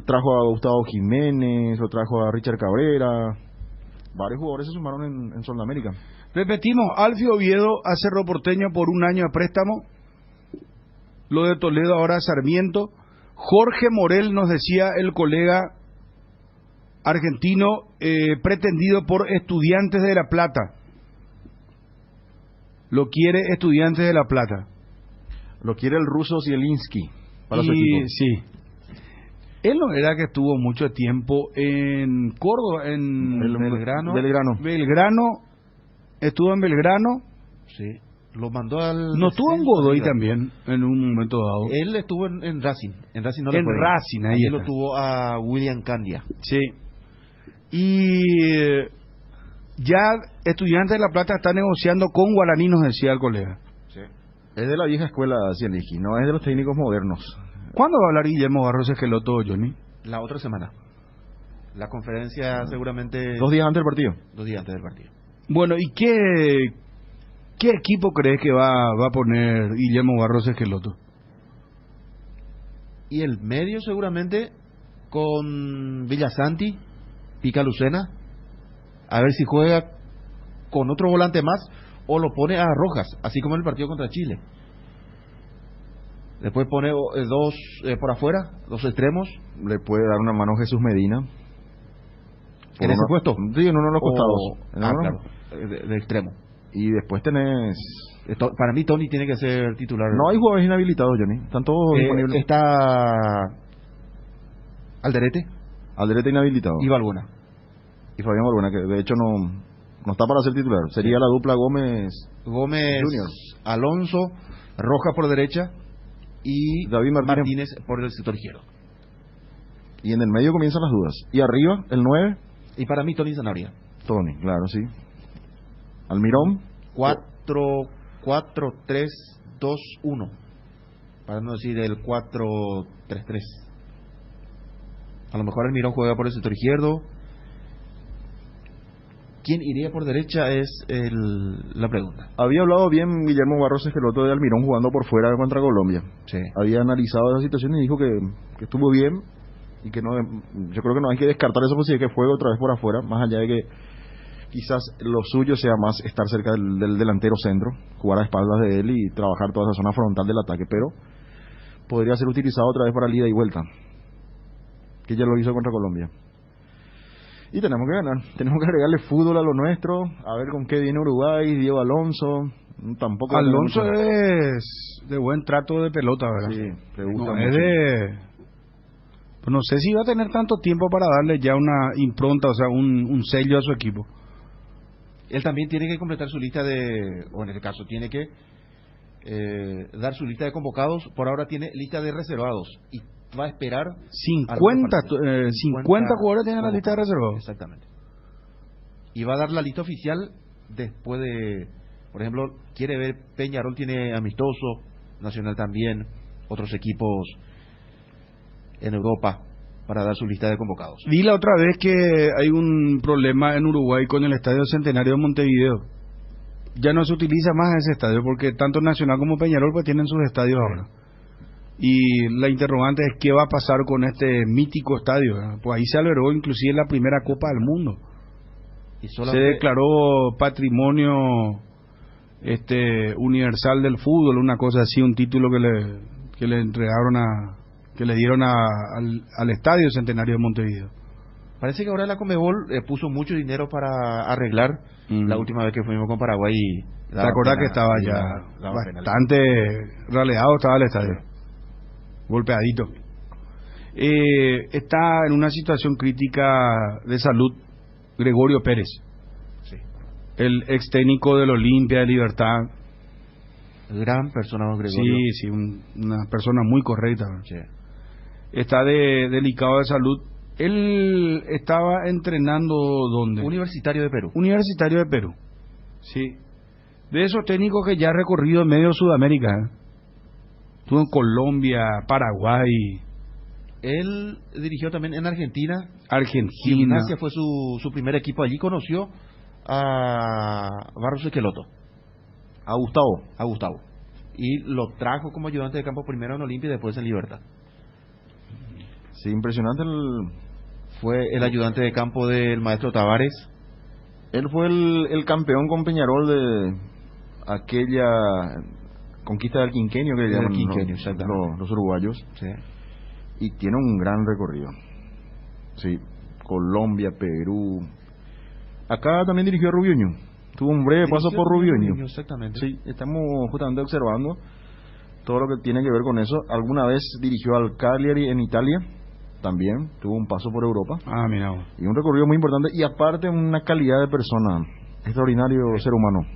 Trajo a Gustavo Jiménez, o trajo a Richard Cabrera. Varios jugadores se sumaron en Sudamérica. Repetimos, Alfie Oviedo a Cerro Porteño por 1 año de préstamo. Lo de Toledo ahora a Sarmiento. Jorge Morel, nos decía el colega argentino, pretendido por Estudiantes de La Plata. Lo quiere Estudiantes de La Plata. Lo quiere el ruso Zielinski para su equipo. Sí. Él no era que estuvo mucho tiempo en Córdoba, en Belgrano. Belgrano. Estuvo en Belgrano. Sí. Lo mandó al... No estuvo en Godoy también, en un momento dado. Él estuvo en Racing. En Racing no en le fue. Racing, ahí lo tuvo a William Candia. Sí. Y ya Estudiantes de La Plata está negociando con Guaraní, nos decía el colega. Sí. Es de la vieja escuela, Zielinski, no es de los técnicos modernos. ¿Cuándo va a hablar Guillermo Barros Esqueloto, Johnny? La otra semana. La conferencia seguramente... 2 días antes del partido. 2 días antes del partido. Bueno, ¿y qué equipo crees que va a poner Guillermo Barros Esqueloto? Y el medio seguramente con Villasanti, Pica Lucena, a ver si juega con otro volante más o lo pone a Rojas, así como en el partido contra Chile. Después pone 2 por afuera, 2 extremos. Le puede dar una mano Jesús Medina. ¿En ese puesto? Sí, en uno de los costados. Claro, de extremo. Y después tenés... Para mí Tony tiene que ser titular. No hay jugadores inhabilitados, Johnny. Están todos disponibles. Está Alderete inhabilitado. Y Balbuena. Y Fabián Balbuena, que de hecho no está para ser titular. Sería la dupla Gómez Junior. Alonso, Roja por derecha y David Martínez por el sector izquierdo. Y en el medio comienzan las dudas. Y arriba, el 9. Y para mí Tony Zanabria. Tony, claro, sí. Almirón. 4-4-3-2-1. Para no decir el 4-3-3. A lo mejor Almirón juega por el sector izquierdo. ¿Quién iría por derecha? Es la pregunta. Había hablado bien Guillermo Barros Esqueloto de Almirón jugando por fuera contra Colombia. Sí. Había analizado esa situación y dijo que estuvo bien y que no, yo creo que no hay que descartar esa posibilidad que juegue otra vez por afuera, más allá de que quizás lo suyo sea más estar cerca del delantero centro, jugar a espaldas de él y trabajar toda esa zona frontal del ataque, pero podría ser utilizado otra vez para la ida y vuelta, que ya lo hizo contra Colombia. Y tenemos que ganar, tenemos que agregarle fútbol a lo nuestro, a ver con qué viene Uruguay, Diego Alonso. Tampoco Alonso es de buen trato de pelota, ¿verdad? Sí, le gusta no, mucho. Pues no sé si va a tener tanto tiempo para darle ya una impronta, o sea, un sello a su equipo. Él también tiene que completar su lista o en este caso tiene que dar su lista de convocados. Por ahora tiene lista de reservados y va a esperar 50 jugadores tienen la lista de reservados. Exactamente. Y va a dar la lista oficial después de, por ejemplo, quiere ver, Peñarol tiene amistoso, Nacional también, otros equipos en Europa para dar su lista de convocados. Vi la otra vez que hay un problema en Uruguay con el Estadio Centenario de Montevideo. Ya no se utiliza más ese estadio porque tanto Nacional como Peñarol pues tienen sus estadios ahora. Y la interrogante es qué va a pasar con este mítico estadio, ¿verdad? Pues ahí se albergó inclusive la primera Copa del Mundo. Y se declaró patrimonio universal del fútbol, una cosa así, un título que le entregaron que le dieron al Estadio Centenario de Montevideo. Parece que ahora la Conmebol puso mucho dinero para arreglar la última vez que fuimos con Paraguay. ¿Te acordás que estaba ya bastante raleado estaba el estadio? Golpeadito. Está en una situación crítica de salud Gregorio Pérez, sí, el ex técnico del Olimpia de Libertad. Gran persona, don Gregorio. Sí, una persona muy correcta. Sí. Está delicado de salud. Él estaba entrenando ¿dónde? Universitario de Perú. Universitario de Perú. Sí. De esos técnicos que ya ha recorrido medio Sudamérica. Estuvo en Colombia, Paraguay. Él dirigió también en Argentina. Gimnasia fue su primer equipo. Allí conoció a Barros Esqueloto. A Gustavo. Y lo trajo como ayudante de campo primero en Olimpia y después en Libertad. Sí, impresionante. Fue el ayudante de campo del maestro Tavares. Él fue el campeón con Peñarol de aquella conquista del quinquenio que le llaman los uruguayos. Sí. Y tiene un gran recorrido. Sí, Colombia, Perú. Acá también dirigió a Tuvo un breve paso por Rubio Ñu. Exactamente. Sí, estamos justamente observando todo lo que tiene que ver con eso. Alguna vez dirigió al Cagliari en Italia, también tuvo un paso por Europa. Ah, mira. Y un recorrido muy importante, y aparte una calidad de persona, extraordinario ser humano,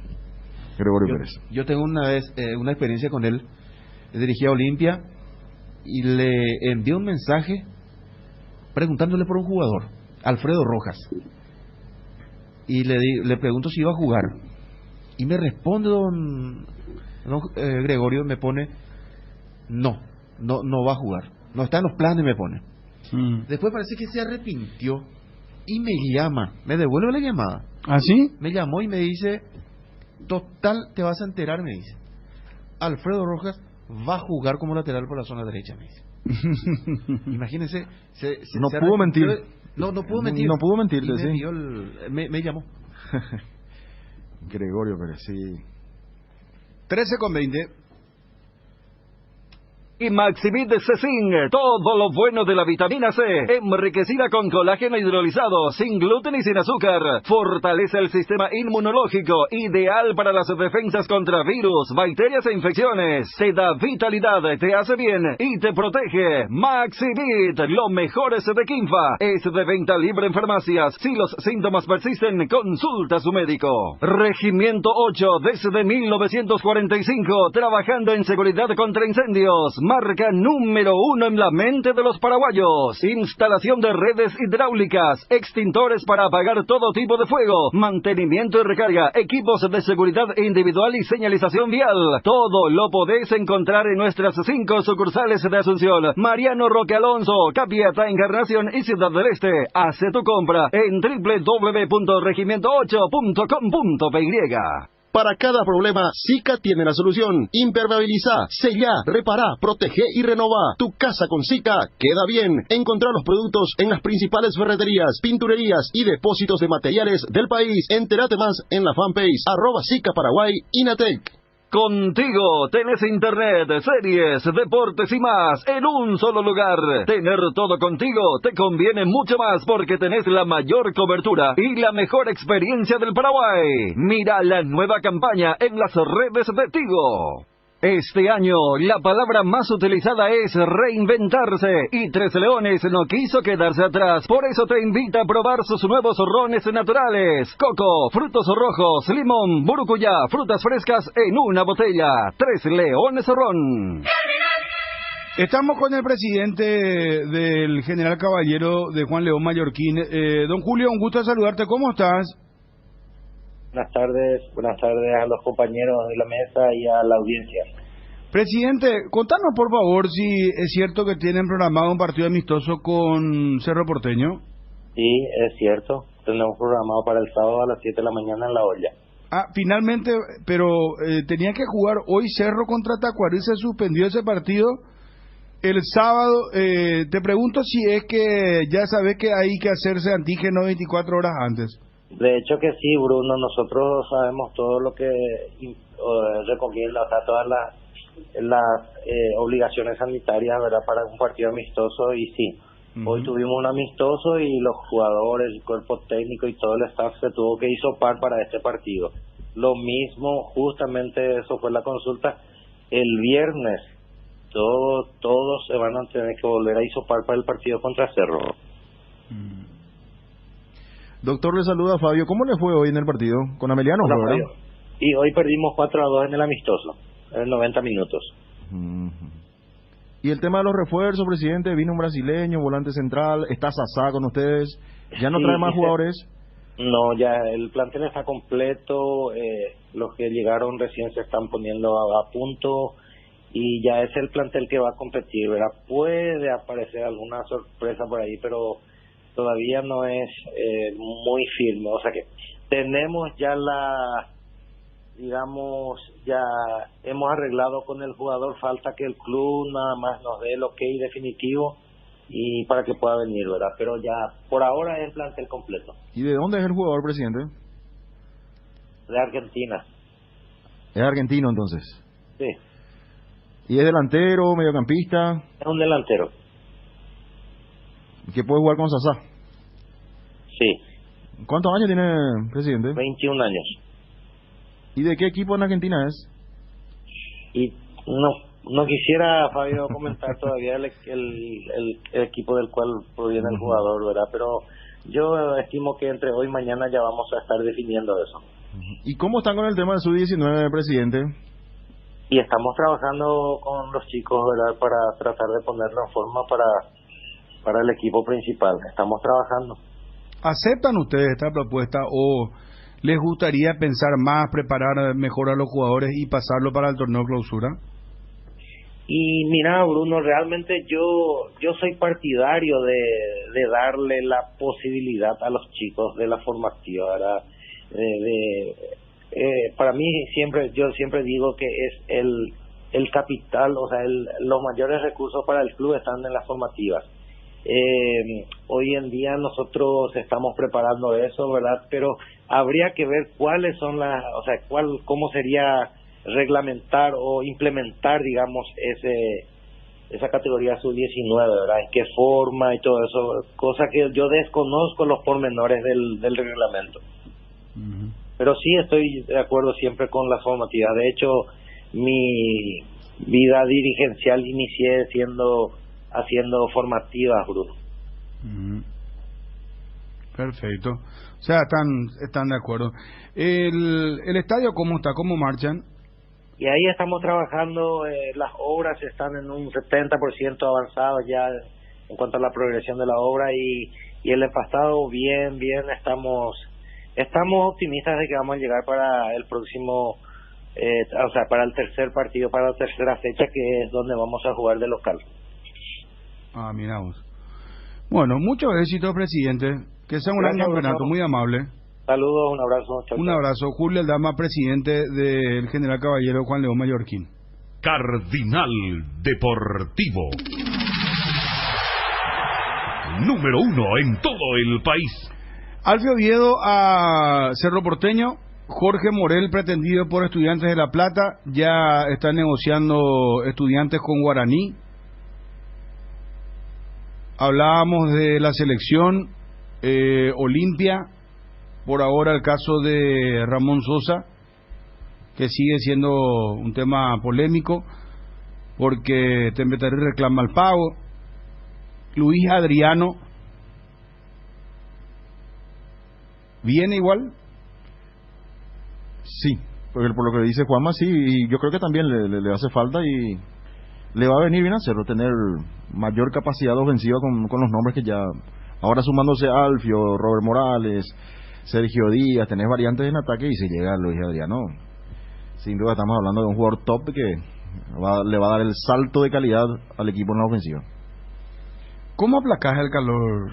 Gregorio Pérez. Yo tengo una vez una experiencia con él. Dirigí a Olimpia y le envié un mensaje preguntándole por un jugador, Alfredo Rojas, y le pregunto si iba a jugar, y me responde don Gregorio, me pone no va a jugar, no está en los planes, me pone. Después parece que se arrepintió y me llama, me devuelve la llamada. ¿Ah, sí? Me llamó y me dice, total, te vas a enterar, me dice, Alfredo Rojas va a jugar como lateral por la zona derecha, me dice. Imagínense, no pudo mentir. No pudo mentir. No pudo mentirte, sí. Me llamó. Gregorio Pérez, sí. 13:20. Y Maximid Cecin, todo lo bueno de la vitamina C, enriquecida con colágeno hidrolizado, sin gluten y sin azúcar, fortalece el sistema inmunológico, ideal para las defensas contra virus, bacterias e infecciones, te da vitalidad, te hace bien y te protege. Maximid, lo mejor es de Quinfa, es de venta libre en farmacias. Si los síntomas persisten, consulta a su médico. Regimiento 8, desde 1945, trabajando en seguridad contra incendios. Marca número 1 en la mente de los paraguayos. Instalación de redes hidráulicas, extintores para apagar todo tipo de fuego, mantenimiento y recarga, equipos de seguridad individual y señalización vial. Todo lo podés encontrar en nuestras 5 sucursales de Asunción, Mariano Roque Alonso, Capiatá, Encarnación y Ciudad del Este. Hace tu compra en www.regimiento8.com.py. Para cada problema, Sika tiene la solución. Impermeabiliza, sella, repara, protege y renova. Tu casa con Sika queda bien. Encontrá los productos en las principales ferreterías, pinturerías y depósitos de materiales del país. Entérate más en la fanpage @Sika Paraguay Inatec. Contigo tenés internet, series, deportes y más en un solo lugar. Tener todo contigo te conviene mucho más porque tenés la mayor cobertura y la mejor experiencia del Paraguay. Mira la nueva campaña en las redes de Tigo. Este año, la palabra más utilizada es reinventarse, y Tres Leones no quiso quedarse atrás. Por eso te invita a probar sus nuevos rones naturales. Coco, frutos rojos, limón, burucuyá, frutas frescas en una botella. Tres Leones Ron. Estamos con el presidente del General Caballero, de Juan León Mallorquín. Don Julio, un gusto saludarte. ¿Cómo estás? Buenas tardes a los compañeros de la mesa y a la audiencia. Presidente, contanos por favor si es cierto que tienen programado un partido amistoso con Cerro Porteño. Sí, es cierto. Tenemos programado para el sábado a las 7 de la mañana en La Olla. Ah, finalmente, pero tenía que jugar hoy Cerro contra Tacuarí, se suspendió ese partido el sábado. Te pregunto si es que ya sabes que hay que hacerse antígeno 24 horas antes. De hecho que sí, Bruno, nosotros sabemos todo lo que recomienda, o sea, todas las obligaciones sanitarias, ¿verdad?, para un partido amistoso, y sí, hoy tuvimos un amistoso y los jugadores, el cuerpo técnico y todo el staff se tuvo que hisopar para este partido. Lo mismo, justamente eso fue la consulta, el viernes, todos se van a tener que volver a hisopar para el partido contra Cerro. Doctor, le saluda Fabio. ¿Cómo le fue hoy en el partido? Con Ameliano, Hola, ¿verdad? Fabio. Y hoy perdimos 4-2 en el amistoso, en 90 minutos. Y el tema de los refuerzos, presidente, vino un brasileño, volante central, está Sasá con ustedes, ¿ya no trae más jugadores? No, ya el plantel está completo, los que llegaron recién se están poniendo a punto, y ya es el plantel que va a competir, ¿verdad? Puede aparecer alguna sorpresa por ahí, pero todavía no es muy firme, o sea que tenemos ya ya hemos arreglado con el jugador, falta que el club nada más nos dé el ok definitivo y para que pueda venir, ¿verdad? Pero ya por ahora es el plantel completo. ¿Y de dónde es el jugador, presidente? De Argentina. ¿Es argentino entonces? Sí. ¿Y es delantero, mediocampista? Es un delantero. ¿Que puede jugar con Sasá? Sí. ¿Cuántos años tiene, presidente? 21 años. ¿Y de qué equipo en Argentina es? Y no quisiera, Fabio, comentar todavía el equipo del cual proviene el jugador, ¿verdad? Pero yo estimo que entre hoy y mañana ya vamos a estar definiendo eso. ¿Y cómo están con el tema de su 19, presidente? Y estamos trabajando con los chicos, ¿verdad? Para tratar de ponerlo en forma para el equipo principal. Estamos trabajando. ¿Aceptan ustedes esta propuesta o les gustaría pensar más, preparar mejor a los jugadores y pasarlo para el torneo clausura? Y mira, Bruno, realmente yo soy partidario de darle la posibilidad a los chicos de la formativa, ¿verdad? Para mí yo siempre digo que es el capital, o sea, los mayores recursos para el club están en las formativas. Hoy en día nosotros estamos preparando eso, ¿verdad? Pero habría que ver cuáles son cómo sería reglamentar o implementar, digamos, esa categoría sub-19, ¿verdad? En qué forma y todo eso, cosa que yo desconozco los pormenores del reglamento. Pero sí estoy de acuerdo siempre con la formativa. De hecho, mi vida dirigencial inicié haciendo formativas, Bruno. Perfecto. O sea, están de acuerdo. ¿El estadio cómo está? ¿Cómo marchan? Y ahí estamos trabajando, las obras están en un 70% avanzado ya en cuanto a la progresión de la obra y el empastado bien, estamos optimistas de que vamos a llegar para el próximo, para el tercer partido, para la tercera fecha, que es donde vamos a jugar de local. Mira vos. Bueno, mucho éxito, presidente. Que sea un gran campeonato, muy amable. Saludos, un abrazo. Un abrazo. Julio Aldama, presidente del General Caballero Juan León Mallorquín. Cardinal Deportivo. Número 1 en todo el país. Alfio Oviedo a Cerro Porteño. Jorge Morel, pretendido por Estudiantes de La Plata. Ya está negociando Estudiantes con Guaraní. Hablábamos de la selección Olimpia. Por ahora el caso de Ramón Sosa, que sigue siendo un tema polémico, porque Tembetarí reclama el pago. Luis Adriano, ¿viene igual? Sí, por lo que dice Juanma, sí, y yo creo que también le hace falta y le va a venir bien hacerlo, tener mayor capacidad ofensiva con los nombres que ya, ahora sumándose Alfio, Robert Morales, Sergio Díaz, tenés variantes en ataque y si llega Luis Adriano, sin duda estamos hablando de un jugador top que le va a dar el salto de calidad al equipo en la ofensiva. ¿Cómo aplacás el calor,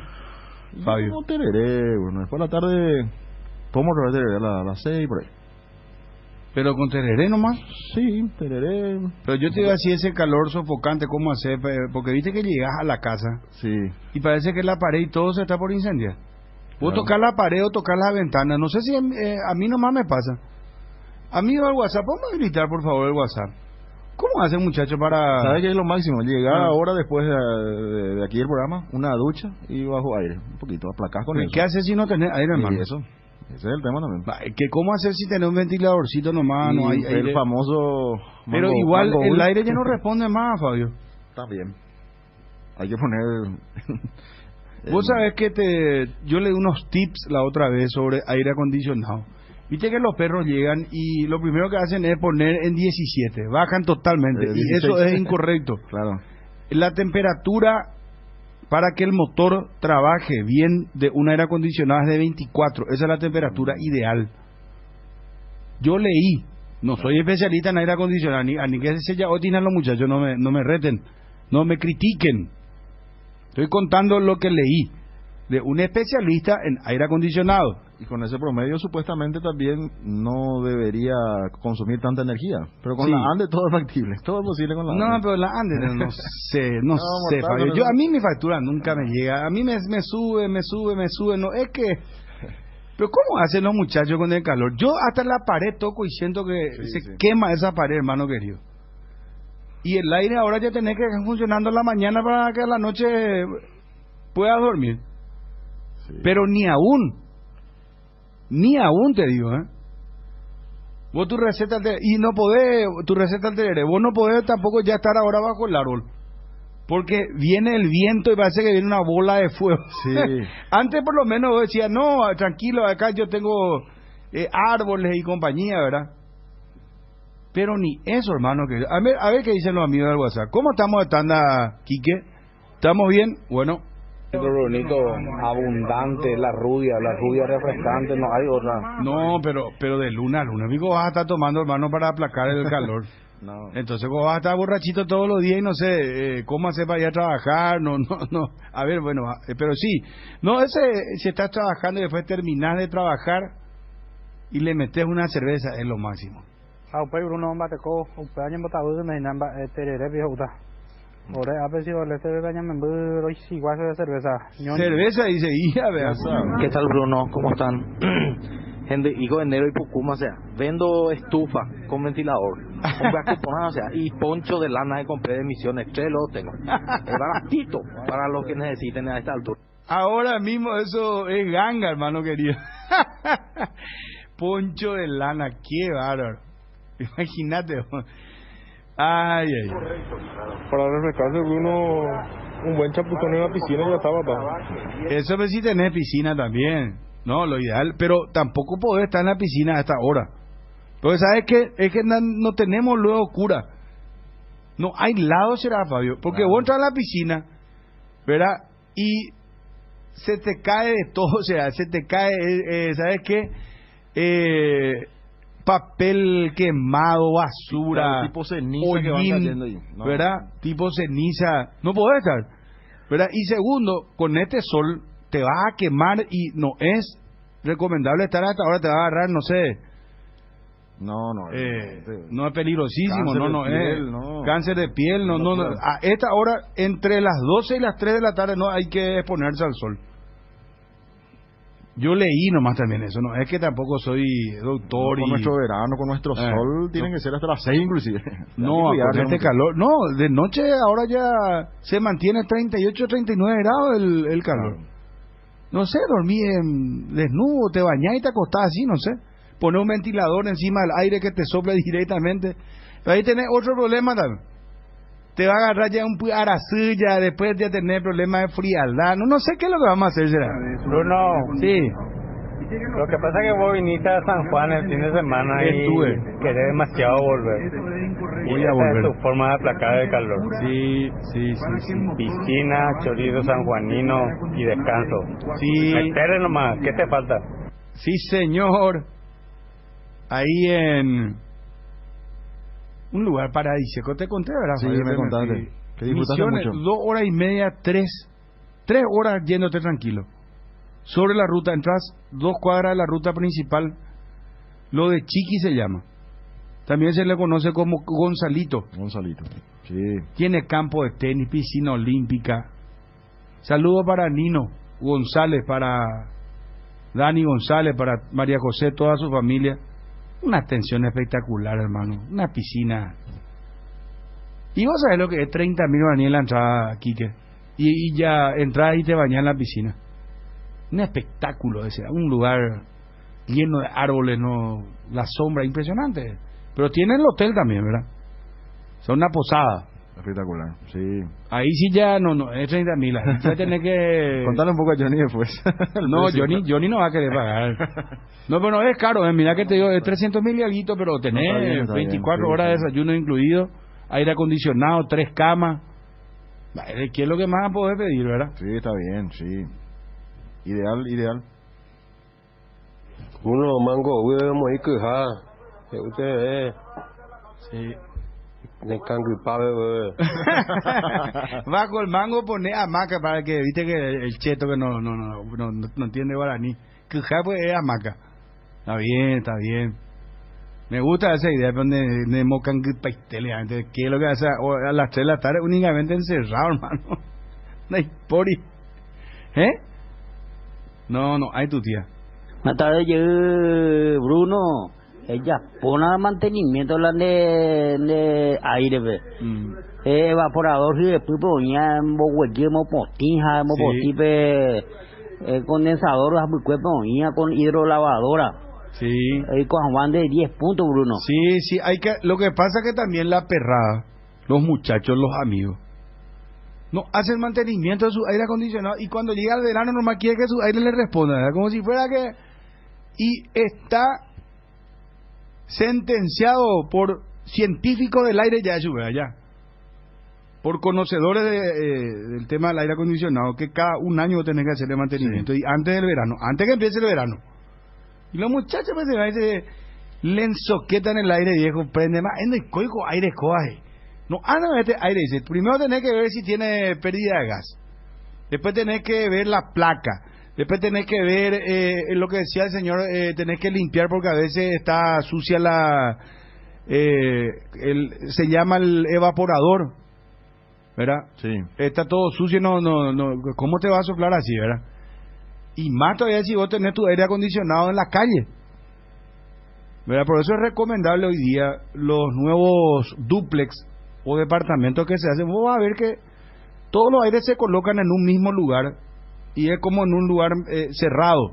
Fabio? Como tereré, bueno, después de la tarde podemos robar tereré a las 6 por ahí. ¿Pero con tereré nomás? Sí, tereré. Pero yo te iba a decir ese calor sofocante, ¿cómo hacer? Porque viste que llegas a la casa y parece que la pared y todo se está por incendiar. Vos tocas la pared o tocas la ventana. No sé si a mí nomás me pasa. Amigo del WhatsApp, ¿podemos gritar por favor el WhatsApp? ¿Cómo hace muchacho para...? ¿Sabes qué es lo máximo? Llegar ahora después de aquí el programa, una ducha y bajo aire. Un poquito, aplacás con eso. ¿Qué haces si no tenés aire, hermano? Y eso, ese es el tema también. ¿Cómo hacer si tenés un ventiladorcito nomás? No hay aire. El famoso... Pero igual el aire ya no responde más, Fabio. Está bien. Hay que poner... Vos sabés que yo le di unos tips la otra vez sobre aire acondicionado. Viste que los perros llegan y lo primero que hacen es poner en 17, bajan totalmente, y eso es incorrecto. Claro. La temperatura para que el motor trabaje bien de un aire acondicionado es de 24, esa es la temperatura ideal. Yo leí, no soy especialista en aire acondicionado, ni que se ya opinan los muchachos, no me reten, no me critiquen. Estoy contando lo que leí de un especialista en aire acondicionado. Y con ese promedio supuestamente también no debería consumir tanta energía. Pero con la Ande todo es factible, todo es posible con la Ande. No, pero la Ande no sé, Fabio. A mí mi factura nunca me llega. A mí me sube. No, es que... Pero ¿cómo hacen los muchachos con el calor? Yo hasta la pared toco y siento que se quema esa pared, hermano querido. Y el aire ahora ya tiene que estar funcionando en la mañana para que a la noche puedas dormir. Pero ni aún te digo, Vos tu receta, y no podés, tu receta al tereré, vos no podés tampoco ya estar ahora bajo el árbol. Porque viene el viento y parece que viene una bola de fuego. Sí. Antes por lo menos vos decías, no, tranquilo, acá yo tengo árboles y compañía, ¿verdad? Pero ni eso, hermano. A ver qué dicen los amigos del WhatsApp. ¿Cómo estamos de tanda, Quique? ¿Estamos bien? Bueno. Bonito, abundante, la rubia refrescante, no hay otra. No, pero de luna a luna, amigo, vas a estar tomando, hermano, para aplacar el calor. No. Entonces vos vas a estar borrachito todos los días y no sé cómo hacer para ir a trabajar, no. A ver, bueno, pero sí. No, si estás trabajando y después terminás de trabajar y le metes una cerveza, es lo máximo. Pues Bruno, bateko, año botado me namba tereré viejo. Ahora, a ver si le estoy bañando en hoy sí, guaso de cerveza. Cerveza y seguía, veas. ¿Qué tal, Bruno? ¿Cómo están? Gente, hijo de enero y Pucuma, o sea, vendo estufa con ventilador, compré cupones, o sea, y poncho de lana que compré de Misiones, 3 lo tengo. Es baratito para los que necesiten a esta altura. Ahora mismo eso es ganga, hermano querido. Poncho de lana, qué bárbaro. Imagínate. Ay. Para refrescarse, Bruno, un buen chapuzón en la piscina ya estaba, papá. Eso pues si tenés piscina también. No, lo ideal, pero tampoco podés estar en la piscina a esta hora. Porque sabes que es que no tenemos luego cura. No hay lado, será, Fabio. Porque vos entras a la piscina, ¿verdad? Y se te cae de todo, o sea, se te cae, ¿sabes qué? Papel quemado, basura, claro, tipo ceniza, hollín, que van cayendo ahí. No. ¿verdad? Tipo ceniza, no podés estar, ¿verdad? Y segundo, con este sol te vas a quemar y no es recomendable estar hasta ahora, te va a agarrar, no sé. No es peligrosísimo, cáncer de piel, no. A esta hora, entre las 12 y las 3 de la tarde, no hay que exponerse al sol. Yo leí nomás también eso, no es que tampoco soy doctor. Con nuestro verano, con nuestro sol, tienen que ser hasta las 6 inclusive. No, con este calor. No, de noche ahora ya se mantiene 38, 39 grados el calor. No sé, dormí desnudo, te bañás y te acostás así, no sé. Poner un ventilador encima del aire que te sopla directamente. Pero ahí tenés otro problema también. Te va a agarrar ya un aracilla, después ya tener problemas de frialdad. No sé qué es lo que vamos a hacer, será. Bruno. Sí. Lo que pasa es que vos viniste a San Juan el fin de semana y querés demasiado volver. Voy a volver. Es tu forma de aplacar el calor. Sí. Piscina, chorizo sanjuanino y descanso. Sí. Espere nomás, ¿qué te falta? Sí, señor. Ahí en un lugar paradisíaco, te conté, ¿verdad? Sí, me contaste. Que disfrutaste Misiones, mucho. 2 horas y media, 3 horas yéndote tranquilo. Sobre la ruta, entras 2 cuadras de la ruta principal. Lo de Chiqui se llama. También se le conoce como Gonzalito. Sí. Tiene campo de tenis, piscina olímpica. Saludos para Nino González, para Dani González, para María José, toda su familia. Una atención espectacular, hermano. Una piscina. Y vos sabés lo que es 30.000 guaraníes en la entrada, Quique. Y ya entras y te bañas en la piscina. Un espectáculo ese. Un lugar lleno de árboles, no, la sombra, impresionante. Pero tiene el hotel también, ¿verdad? Son una posada. Espectacular, sí. Ahí sí ya no es 30.000. Ahí ya tenés que... Contale un poco a Johnny después. No, Johnny no va a querer pagar. No, pero no es caro, mira que te digo, es 300.000 y alguito, pero tenés está 24 bien, horas de desayuno incluido, aire acondicionado, 3 camas. ¿Qué es lo que más podés pedir, verdad? Sí, está bien, sí. Ideal. Uno mango, vamos a ir que usted sí. Bajo el mango pone hamaca para que viste que el cheto que no entiende guaraní. Que pues es hamaca. Está bien. Me gusta esa idea de mocan paistele antes. ¿Qué es lo que hace a las 3 de la tarde? Únicamente encerrado, hermano. No hay pori. No, hay tu tía. Más tarde Bruno. Ella pone mantenimiento de aire, evaporador y después ponía condensador, ponía con hidrolavadora Sí. Y con Juan de 10 puntos, Bruno. Sí, lo que pasa que también la perrada, los muchachos, los amigos, no hacen mantenimiento de su aire acondicionado y cuando llega el verano nomás quiere que su aire le responda, ¿verdad? Como si fuera que... Y está sentenciado por científicos del aire ya, ya. Por conocedores del tema del aire acondicionado, que cada un año tenés que hacerle mantenimiento, y antes del verano, antes que empiece el verano. Y los muchachos pues se le ensoquetan el aire viejo, prende más, en el código aire coaje. No, este aire dice, primero tenés que ver si tiene pérdida de gas, después tenés que ver la placa, después tenés que ver lo que decía el señor, tenés que limpiar porque a veces está sucia se llama el evaporador, ¿verdad? Sí. Está todo sucio, no, ¿cómo te va a soplar así, verdad? Y más todavía si vos tenés tu aire acondicionado en la calle, ¿verdad? Por eso es recomendable hoy día los nuevos dúplex o departamentos que se hacen. Vos vas a ver que todos los aires se colocan en un mismo lugar y es como en un lugar cerrado,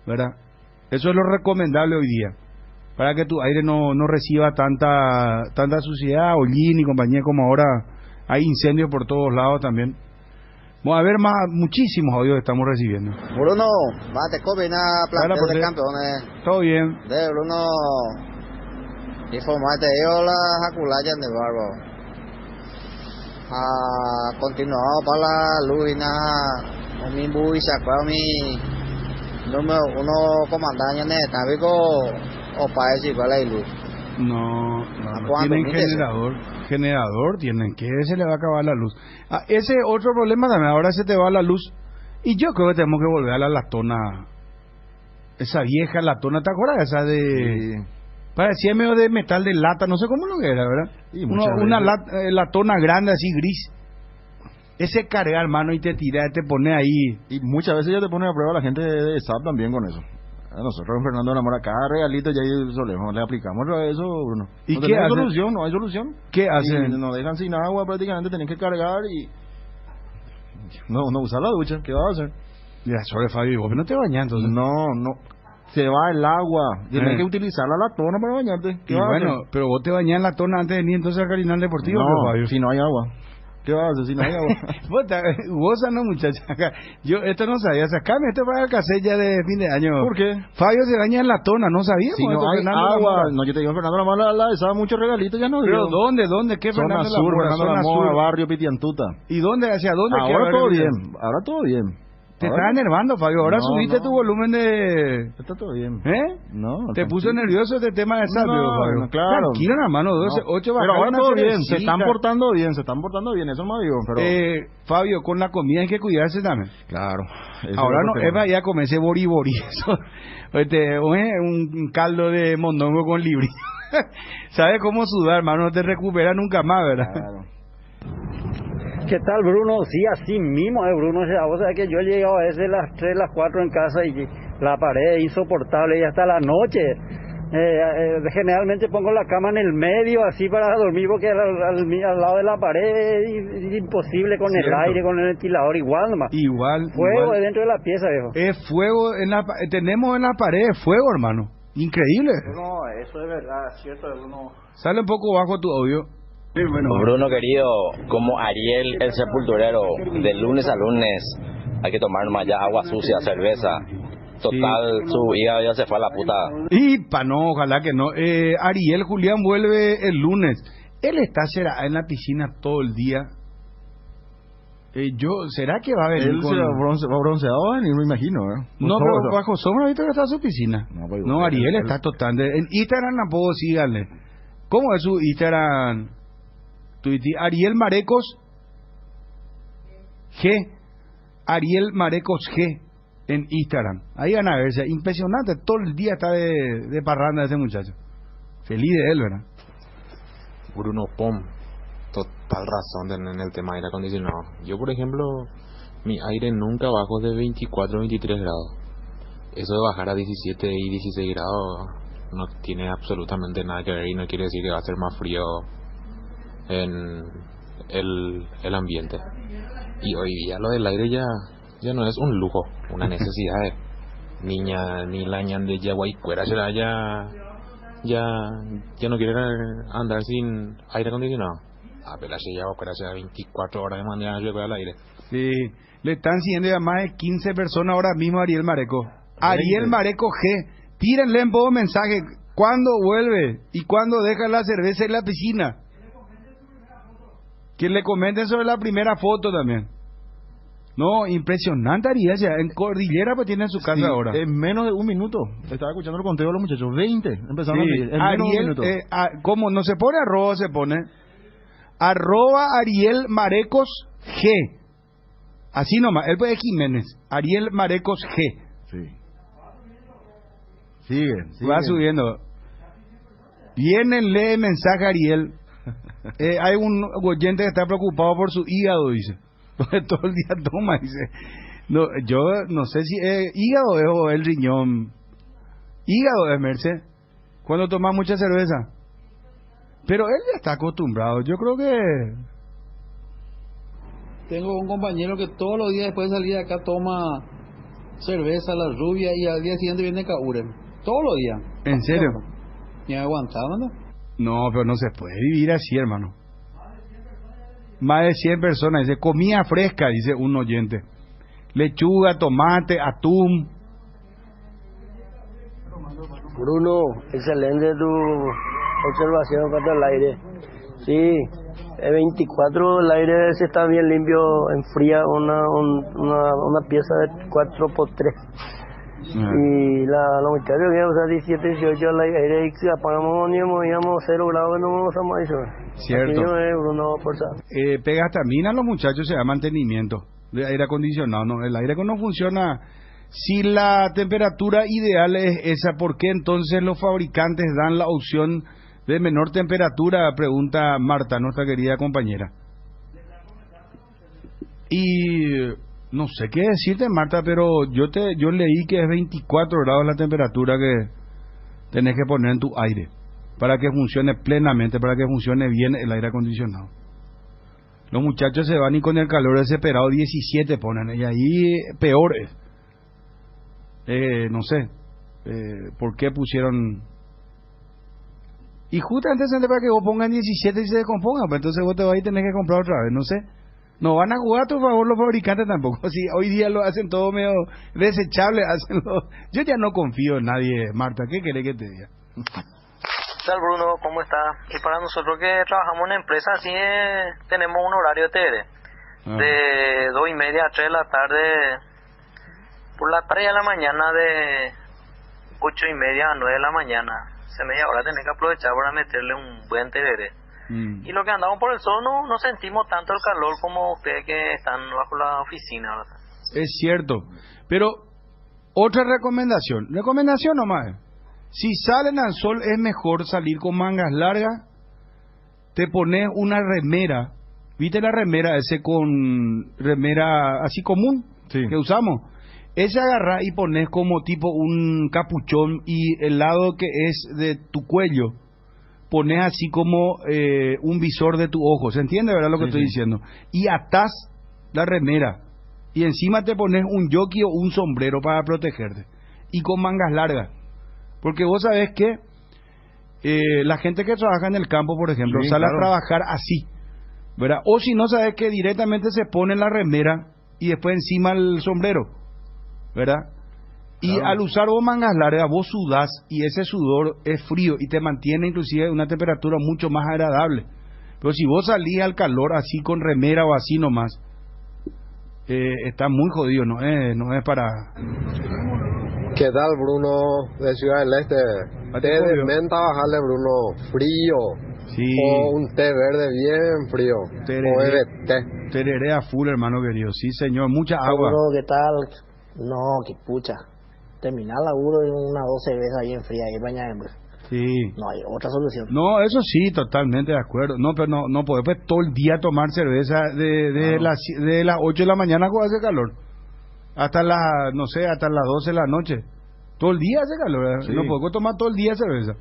¿verdad? Eso es lo recomendable hoy día, para que tu aire no reciba tanta suciedad, hollín y compañía, como ahora hay incendios por todos lados también. Vamos a ver muchísimos audios que estamos recibiendo. Bruno, te combina plantel de campeones. Todo bien. De Bruno, informate yo la jaculaya de barbo. Continuado para la luz y nada, mi bui sacó mi número 1 comandante de Tábico o para decir cuál es luz. No tienen generador tienen que se le va a acabar la luz. Ese otro problema también, ahora se te va la luz y yo creo que tenemos que volver a la latona, esa vieja latona, ¿te acuerdas? Esa de parecía medio de metal de lata, no sé cómo lo que era, ¿verdad? Una latona grande así gris, ese cargar mano y te tira, te pone ahí, y muchas veces ya te pone a prueba la gente de SAP también con eso. Nosotros en Fernando de la Mora, cada regalito ya solemos, le aplicamos eso, Bruno. ¿Y no qué hacen? Solución, no hay solución. ¿Qué hacen? Nos dejan sin agua, prácticamente tienen que cargar y no usar la ducha. ¿Qué vas a hacer? Ya, sobre Fabio, vos no te bañas entonces. No, se va el agua, tienes que utilizar la latona para bañarte. ¿Qué vas a hacer? Pero vos te bañás en la latona antes de venir entonces al Carinal Deportivo. No, Fabio, si no hay agua. ¿Qué vas a hacer si no hay agua? Vos no, muchacha. Yo esto no sabía. Sacame esto para el casella de fin de año. ¿Por qué? Fabio se baña en la tona, no sabía. Si no hay agua. No, yo te digo, Fernando la Mora la daba muchos regalitos, ya no. ¿Pero dónde? ¿Qué Fernando la Mora, barrio Pitiantuta. ¿Y dónde? ¿Hacia dónde? Ahora todo bien. Te estás enervando, Fabio. Ahora subiste tu volumen de... Está todo bien. No. ¿Te puso nervioso este tema de Salvio, Fabio? No, claro. Tranquilo, hermano. 8 Pero ahora todo bien. Se están portando bien. Eso no digo. Pero... Fabio, con la comida hay que cuidarse también. Claro. Ahora no, es para ir a comerse boribori. Un caldo de mondongo con libri. ¿Sabes cómo sudar, hermano? No te recupera nunca más, ¿verdad? Claro. ¿Qué tal, Bruno? Sí, así mismo, Bruno. O sea, que yo he llegado a veces las 3, las 4 en casa y la pared es insoportable y hasta la noche. Generalmente pongo la cama en el medio así para dormir porque al lado de la pared es imposible con el aire, con el ventilador igual nomás. Fuego dentro de la pieza, viejo. Es fuego, tenemos en la pared fuego, hermano. Increíble. No, eso es verdad, es cierto, Bruno. Sale un poco bajo tu audio. Sí, bueno. Bruno querido, como Ariel el sepulturero, de lunes a lunes hay que tomar nomás ya agua sucia, cerveza. Total, sí. Su hígado ya se fue a la puta. Y no, ojalá que no. Ariel Julián vuelve el lunes. Él será en la piscina todo el día. ¿Será que va a venir? Él va bronceado, ni me imagino. No, pero bajo sombra ahorita que está en su piscina. No, Ariel está totalmente. En Instagram tampoco síganle. ¿Cómo es su Instagram? Ariel Marecos G. Ariel Marecos G en Instagram. Ahí van a verse. Impresionante. Todo el día está de parranda ese muchacho. Feliz de él, ¿verdad? Bruno Pom. Total razón en el tema de aire acondicionado. Yo, por ejemplo, mi aire nunca bajó de 24 o 23 grados. Eso de bajar a 17 y 16 grados no tiene absolutamente nada que ver y no quiere decir que va a ser más frío en el ambiente. Y hoy día lo del aire ya no es un lujo, una necesidad. niña ni la ñan de Yaguaycuera será ya no quiere andar sin aire acondicionado. Pero si Yaguaycuera será 24 horas de manera llueve al aire. Sí, le están siguiendo ya más de 15 personas ahora mismo a Ariel Mareco. Ariel Mareco G, tírenle en poco mensaje, ¿cuándo vuelve? ¿Y cuándo deja la cerveza en la piscina? Que le comenten sobre la primera foto también. No, impresionante Ariel, ya en Cordillera pues tiene su casa ahora. En menos de un minuto, estaba escuchando el conteo de los muchachos, 20, empezaron sí, a medir, en menos de un minuto. ¿Cómo? No se pone arroba, se pone @Ariel Marecos G. Así nomás, él puede Jiménez, Ariel Marecos G. Sí. Sigue. Va subiendo. Viene, lee mensaje Ariel. Hay un oyente que está preocupado por su hígado, dice. Todo el día toma, dice. No, yo no sé si hígado es o el riñón. Hígado es, Merced. Cuando toma mucha cerveza. Pero él ya está acostumbrado. Yo creo que... Tengo un compañero que todos los días después de salir de acá toma cerveza, la rubia, y al día siguiente viene Cauren. Todos los días. ¿En serio? ¿Me ha aguantado, no? No, pero no se puede vivir así, hermano. Más de 100 personas, dice, comida fresca, dice un oyente. Lechuga, tomate, atún. Bruno, excelente tu observación en cuanto al aire. Sí, el 24 el aire se está bien limpio, enfría una pieza de 4x3. Y los muchachos que usan 17, 18 al aire, y si apagamos íbamos 0 grados, no vamos a más eso. Cierto. Bruno, pega hasta mina los muchachos, se da mantenimiento de aire acondicionado. No, el aire no funciona. Si la temperatura ideal es esa, ¿por qué entonces los fabricantes dan la opción de menor temperatura? Pregunta Marta, nuestra querida compañera. Y no sé qué decirte, Marta, pero yo leí que es 24 grados la temperatura que tenés que poner en tu aire para que funcione plenamente, para que funcione bien el aire acondicionado. Los muchachos se van y con el calor desesperado 17 ponen, y ahí peor es. No sé por qué pusieron. Y justamente es para que vos pongan 17 y se descompongan, pues entonces vos te vas y tenés que comprar otra vez, no sé. No van a jugar a tu favor los fabricantes tampoco. Si hoy día lo hacen todo medio desechable, yo ya no confío en nadie, Marta. ¿Qué querés que te diga? ¿Qué tal, Bruno? ¿Cómo está? Y para nosotros que trabajamos en empresa, así tenemos un horario de TR. De 2:30 a 3 de la tarde. Por la tarde a la mañana de 8:30 a 9 de la mañana. Se media hora tenés que aprovechar para meterle un buen TR. Y lo que andamos por el sol no sentimos tanto el calor como ustedes que están bajo la oficina, ¿verdad? Es cierto, pero otra recomendación nomás. Si salen al sol es mejor salir con mangas largas, te pones una remera, ¿viste la remera ese con remera así común que usamos? Ese agarrás y pones como tipo un capuchón y el lado que es de tu cuello pones así como un visor de tu ojo, ¿se entiende, verdad lo que estoy diciendo? Y atás la remera y encima te pones un jockey o un sombrero para protegerte y con mangas largas, porque vos sabés que la gente que trabaja en el campo, por ejemplo, sale a trabajar así, ¿verdad? O si no, sabés que directamente se pone la remera y después encima el sombrero, ¿verdad? Y al usar vos mangas largas, vos sudás y ese sudor es frío y te mantiene inclusive una temperatura mucho más agradable. Pero si vos salís al calor así con remera o así nomás, está muy jodido, no es para... ¿Qué tal, Bruno, de Ciudad del Este? Té de menta, bajarle, Bruno, frío. Sí. O un té verde bien frío. Tereré a full, hermano querido. Sí, señor, mucha agua. Bruno, ¿qué tal? No, qué pucha. Terminar el laburo y una 12 veces ahí en fría y bañar en bus. Sí. No hay otra solución. No, eso sí, totalmente de acuerdo. No, pero no podés pues, todo el día tomar cerveza de las 8 de la mañana cuando hace calor hasta las 12 de la noche. Todo el día hace calor, sí. No podés tomar todo el día cerveza.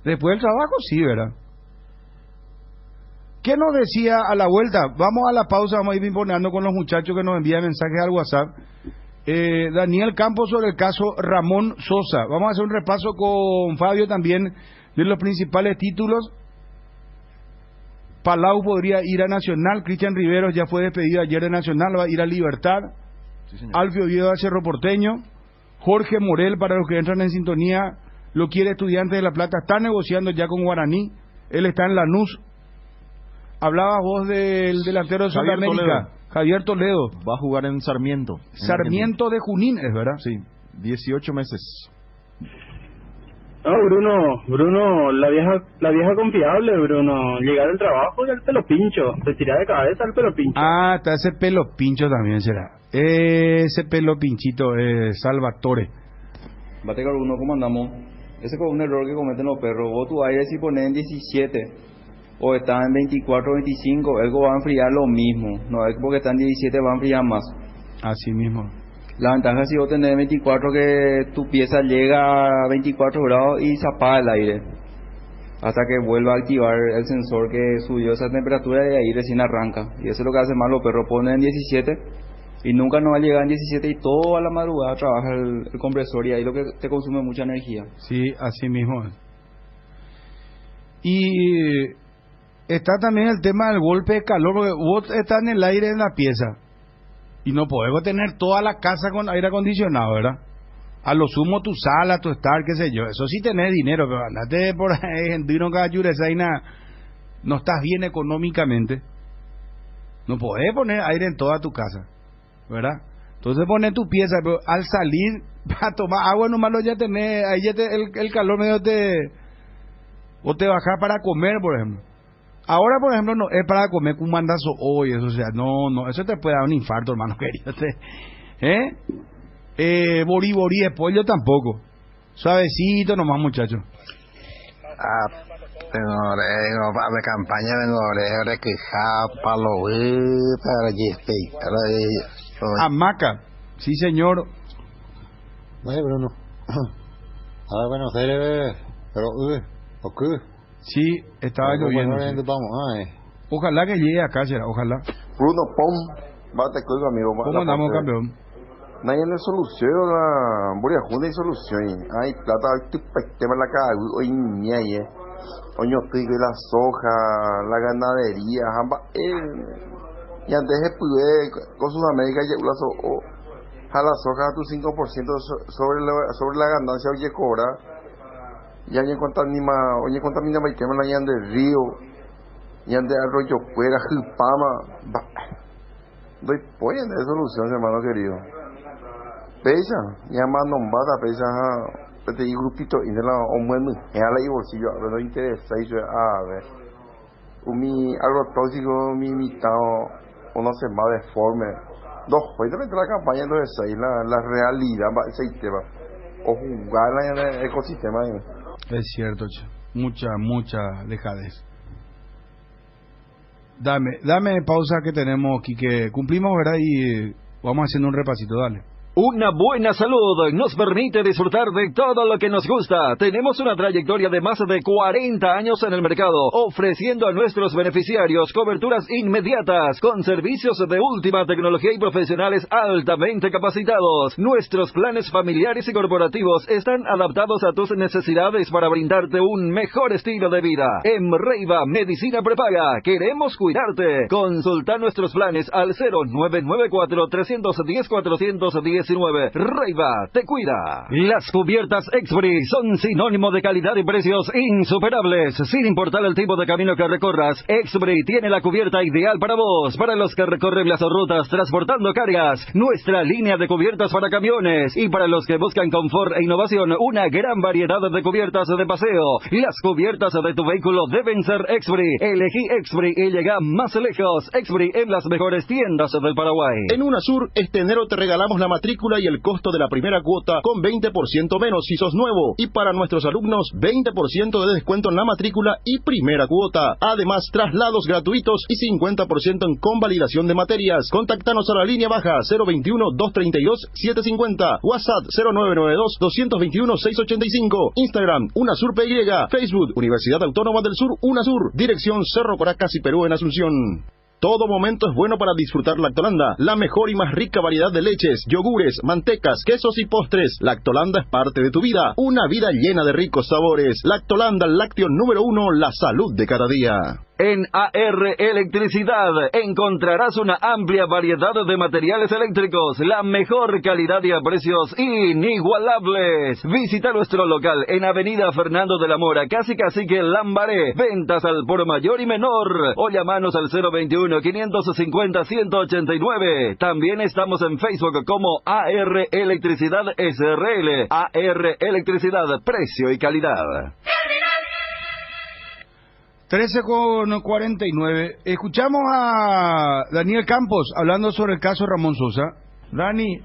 Después del trabajo sí, ¿verdad? ¿Qué nos decía a la vuelta? Vamos a la pausa, vamos a ir pimponeando con los muchachos que nos envían mensajes al WhatsApp. Daniel Campos sobre el caso Ramón Sosa. Vamos a hacer un repaso con Fabio también de los principales títulos. Palau podría ir a Nacional, Cristian Riveros ya fue despedido ayer de Nacional, va a ir a Libertad. Sí, Alfio Oviedo a Cerro Porteño. Jorge Morel, para los que entran en sintonía, lo quiere Estudiantes de La Plata, está negociando ya con Guaraní, él está en Lanús. Hablabas vos del delantero de Sudamérica, Javier Toledo. Va a jugar en Sarmiento. Sarmiento de Junín, ¿es verdad? Sí, 18 meses. No, Bruno, la vieja confiable, Bruno. Llegar al trabajo y al pelo pincho. Te tirar de cabeza al pelo pincho. Ah, está ese pelo pincho también será. Ese pelo pinchito, Salvatore. Bate Bruno, ¿cómo andamos? Ese es un error que cometen los perros. Vos tu aire si pones en 17 o está en 24 o 25, algo va a enfriar lo mismo. No es porque está en 17 va a enfriar más. Así mismo. La ventaja es si vos tenés 24 que tu pieza llega a 24 grados y se apaga el aire hasta que vuelva a activar el sensor que subió esa temperatura y ahí recién arranca. Y eso es lo que hace mal los perros, ponen en 17 y nunca nos va a llegar en 17 y toda la madrugada trabaja el compresor y ahí lo que te consume mucha energía. Sí, así mismo. Y está también el tema del golpe de calor, porque vos estás en el aire en la pieza y no podemos tener toda la casa con aire acondicionado, ¿verdad? A lo sumo tu sala, tu estar, qué sé yo. Eso sí tenés dinero, pero andate por ahí en Dino Cayuresaina, no estás bien económicamente. No podés poner aire en toda tu casa, ¿verdad? Entonces pones tu pieza, pero al salir para tomar agua nomás lo ya tenés, ahí ya el calor medio o te bajás para comer, por ejemplo. Ahora, por ejemplo, no es para comer con un mandazo hoy, eso, o sea, no, eso te puede dar un infarto, hermano querido. Borí de pollo tampoco. Suavecito nomás, muchachos. De campaña de quejar para Hamaca, sí señor. Oye, Bruno. A Buenos Aires, pero ¿o qué? Sí, estaba lloviendo. Ojalá que llegue acá, será, ojalá. Bruno Pom, bate con amigo. ¿Cómo andamos, campeón? Nadie le solución la Boria Junta y solución. Ay, plata, tu tema la caga, hoy ni ahí, Oño trigo y la soja, la ganadería, jamba, y antes de pude con Sudamérica ya a la soja tu 5% sobre la ganancia oye cobra. Ya ni contamina y tema la yan del río, yan de arroyo fuera, jipama, doy pollo de solución, hermano querido. Pesa, ya más nombada, pesa, te digo grupito, y de la hombre, es a la y bolsillo, pero no interesa, y yo, a ver, mi agrotóxico, mi mitad, uno se más deforme, dos, pues de la campaña, entonces, la realidad, ese tema, o jugar en el ecosistema. Es cierto, mucha dejadez. Dame pausa que tenemos aquí, que cumplimos, ¿verdad? Y vamos haciendo un repasito, dale. Una buena salud nos permite disfrutar de todo lo que nos gusta. Tenemos una trayectoria de más de 40 años en el mercado, ofreciendo a nuestros beneficiarios coberturas inmediatas con servicios de última tecnología y profesionales altamente capacitados. Nuestros planes familiares y corporativos están adaptados a tus necesidades para brindarte un mejor estilo de vida. En Reiva Medicina Prepaga queremos cuidarte. Consulta nuestros planes al 0994 310 410. Reiva te cuida. Las cubiertas Exbri son sinónimo de calidad y precios insuperables. Sin importar el tipo de camino que recorras, Exbri tiene la cubierta ideal para vos, para los que recorren las rutas transportando cargas. Nuestra línea de cubiertas para camiones y para los que buscan confort e innovación, una gran variedad de cubiertas de paseo. Las cubiertas de tu vehículo deben ser Exbri. Elegí Exbri y llega más lejos. Exbri en las mejores tiendas del Paraguay. En UNASUR, este enero te regalamos la matrícula y el costo de la primera cuota con 20% menos si sos nuevo. Y para nuestros alumnos, 20% de descuento en la matrícula y primera cuota. Además, traslados gratuitos y 50% en convalidación de materias. Contáctanos a la línea baja 021-232-750. WhatsApp 0992-221-685. Instagram, UNASUR PY. Facebook, Universidad Autónoma del Sur, UNASUR. Dirección Cerro Caracas y Perú en Asunción. Todo momento es bueno para disfrutar Lactolanda, la mejor y más rica variedad de leches, yogures, mantecas, quesos y postres. Lactolanda es parte de tu vida, una vida llena de ricos sabores. Lactolanda, el lácteo número 1, la salud de cada día. En AR Electricidad encontrarás una amplia variedad de materiales eléctricos, la mejor calidad y a precios inigualables. Visita nuestro local en Avenida Fernando de la Mora, casi Cacique Lambaré. Ventas al por mayor y menor. O llamanos al 021-550-189. También estamos en Facebook como AR Electricidad SRL. AR Electricidad, precio y calidad. 13:49. Escuchamos a Daniel Campos hablando sobre el caso Ramón Sosa. Dani,